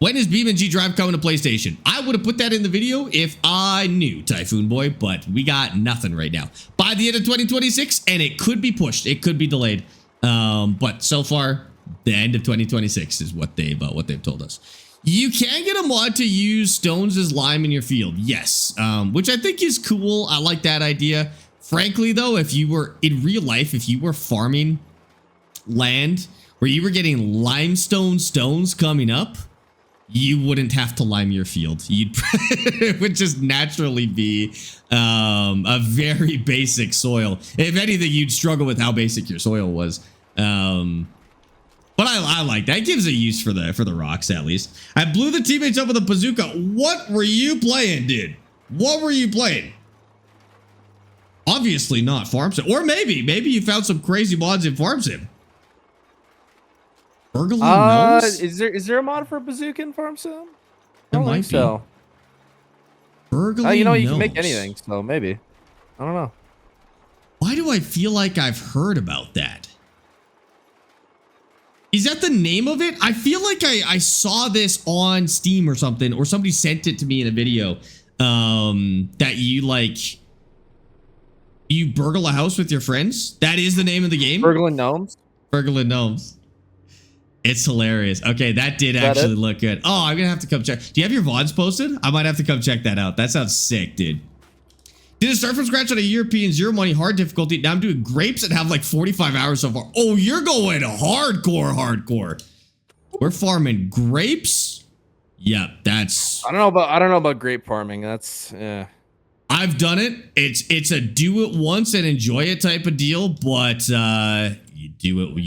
When is BeamNG Drive coming to PlayStation? I would have put that in the video if I knew, Typhoon Boy, but we got nothing right now. By the end of 2026, and it could be pushed. It could be delayed. But so far, the end of 2026 is what they've told us. You can get a mod to use stones as lime in your field. Yes, which I think is cool. I like that idea. Frankly, though, if you were in real life, if you were farming land where you were getting limestone stones coming up, you wouldn't have to lime your field. It would just naturally be a very basic soil. If anything, you'd struggle with how basic your soil was. But I like that. It gives a use for the rocks, at least. I blew the teammates up with a bazooka. What were you playing, dude? What were you playing? Obviously not Farm Sim. Or maybe you found some crazy mods in Farm Sim. Burglar knows? Is there a mod for bazooka in Farm Sim? I don't think so. Burglar you know, you knows. can make anything, so maybe. I don't know. Why do I feel like I've heard about that? Is that the name of it? I feel like I saw this on Steam or something, or somebody sent it to me in a video. That you burgle a house with your friends. That is the name of the game. Burgling Gnomes. Burgling Gnomes. It's hilarious. Okay, that did actually look good. Oh, I'm gonna have to come check. Do you have your VODs posted? I might have to come check that out. That sounds sick, dude. Did it start from scratch on a European zero money hard difficulty? Now I'm doing grapes and have like 45 hours so far. Oh, you're going hardcore. We're farming grapes. Yep, that's. I don't know about grape farming. That's I've done it. It's a do it once and enjoy it type of deal, but you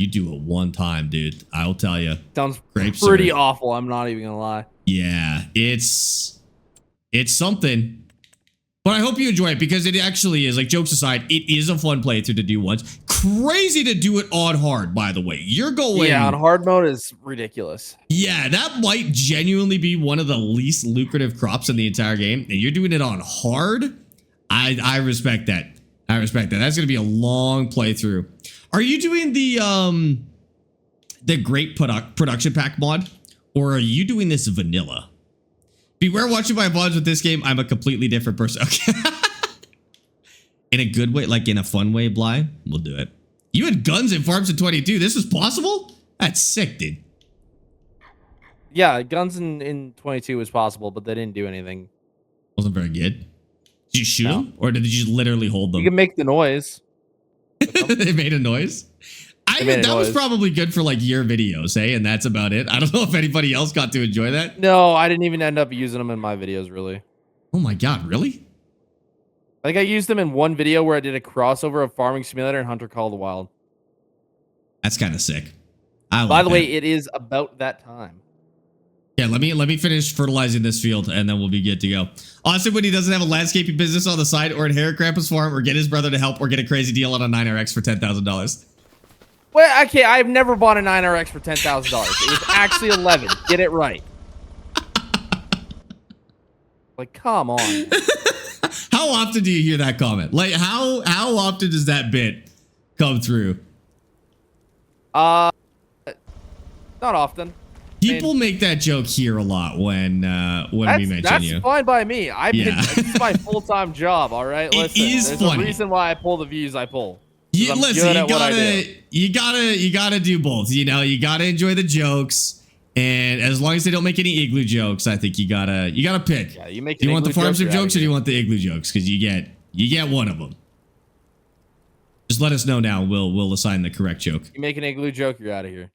do it one time, dude. I'll tell you. Sounds grapes pretty awful. I'm not even gonna lie. Yeah, it's something. But I hope you enjoy it because it actually is, like, jokes aside, it is a fun playthrough to do once. Crazy to do it on hard, by the way. You're going... Yeah, on hard mode is ridiculous. Yeah, that might genuinely be one of the least lucrative crops in the entire game. And you're doing it on hard? I respect that. I respect that. That's going to be a long playthrough. Are you doing the great production pack mod? Or are you doing this vanilla? Beware watching my vlogs with this game. I'm a completely different person. Okay. In a good way, like in a fun way, Bly. We'll do it. You had guns in Farms in 22. This was possible? That's sick, dude. Yeah, guns in 22 was possible, but they didn't do anything. Wasn't very good. Did you shoot them? Or did you just literally hold them? You can make the noise. They made a noise? That was probably good for like your videos, hey? And that's about it. I don't know if anybody else got to enjoy that. No, I didn't even end up using them in my videos, really. Oh my god, really? I think I used them in one video where I did a crossover of Farming Simulator and Hunter Call of the Wild. That's kind of sick. By the way, it is about that time. Yeah, let me finish fertilizing this field and then we'll be good to go. Austin, when he doesn't have a landscaping business on the side or inherit Grandpa's farm or get his brother to help or get a crazy deal on a 9RX for $10,000. Well, okay, I've never bought a 9RX for $10,000. It was actually 11. Get it right. Like, come on. How often do you hear that comment? Like, how often does that bit come through? Not often. People make that joke here a lot when we mention you. That's fine by me. This is my full-time job, all right? Listen, there's funny. A reason why I pull the views I pull. Listen, you gotta do both. You know, you gotta enjoy the jokes, and as long as they don't make any igloo jokes, I think you gotta pick. Yeah, do you want the farm sim jokes or do you want the igloo jokes? Because you get one of them. Just let us know now. We'll assign the correct joke. You make an igloo joke, you're out of here.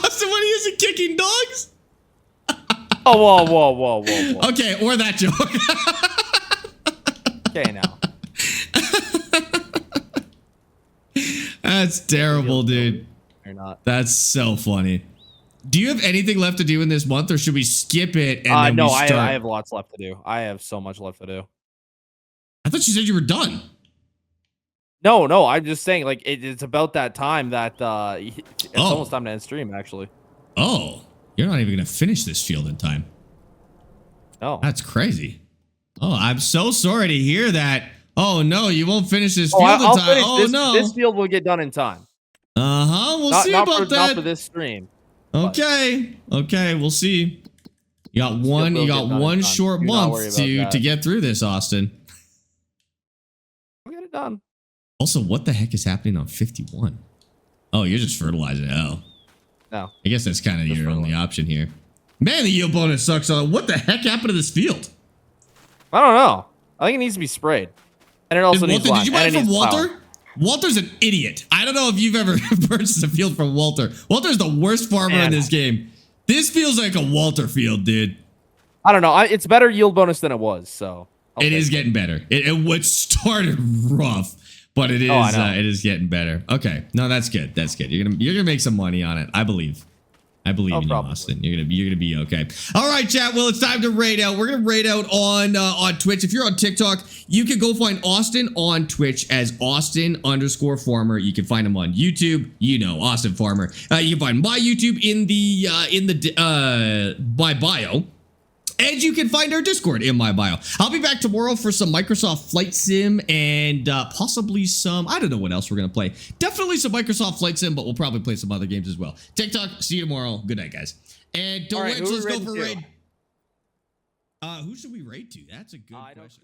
Austin, when he isn't kicking dogs? Oh, whoa. Okay, or that joke. Okay, now. That's terrible, dude. You're not. That's so funny. Do you have anything left to do in this month, or should we skip it and then no, we start? I have lots left to do. I have so much left to do. I thought you said you were done. No, I'm just saying, like, it's about that time that it's almost time to end stream, actually. Oh, you're not even gonna finish this field in time. No. That's crazy. Oh, I'm so sorry to hear that. Oh no, you won't finish this field in time. Oh no, this field will get done in time. We'll see about that. Not for this stream. Okay, we'll see. You got one short month to get through this, Austin. We'll get it done. Also, what the heck is happening on 51? Oh, you're just fertilizing. Oh. No. I guess that's kind of your only option here. Man, the yield bonus sucks. What the heck happened to this field? I don't know. I think it needs to be sprayed. And it also needs lime. Did you buy it from Walter? Power. Walter's an idiot. I don't know if you've ever purchased a field from Walter. Walter's the worst farmer in this game. This feels like a Walter field, dude. I don't know. It's better yield bonus than it was, so. It is getting better. It started rough, but it is getting better. Okay. No, that's good. That's good. You're gonna make some money on it. I believe in you, Austin. You're gonna be okay. All right, chat. Well, it's time to raid out. We're gonna raid out on Twitch. If you're on TikTok, you can go find Austin on Twitch as Austin_Farmer. You can find him on YouTube. You know, Austin Farmer. You can find my YouTube in my bio. And you can find our Discord in my bio. I'll be back tomorrow for some Microsoft Flight Sim and possibly some, I don't know what else we're going to play. Definitely some Microsoft Flight Sim, but we'll probably play some other games as well. TikTok, see you tomorrow. Good night, guys. And don't let's go for raid. Who should we raid to? That's a good question.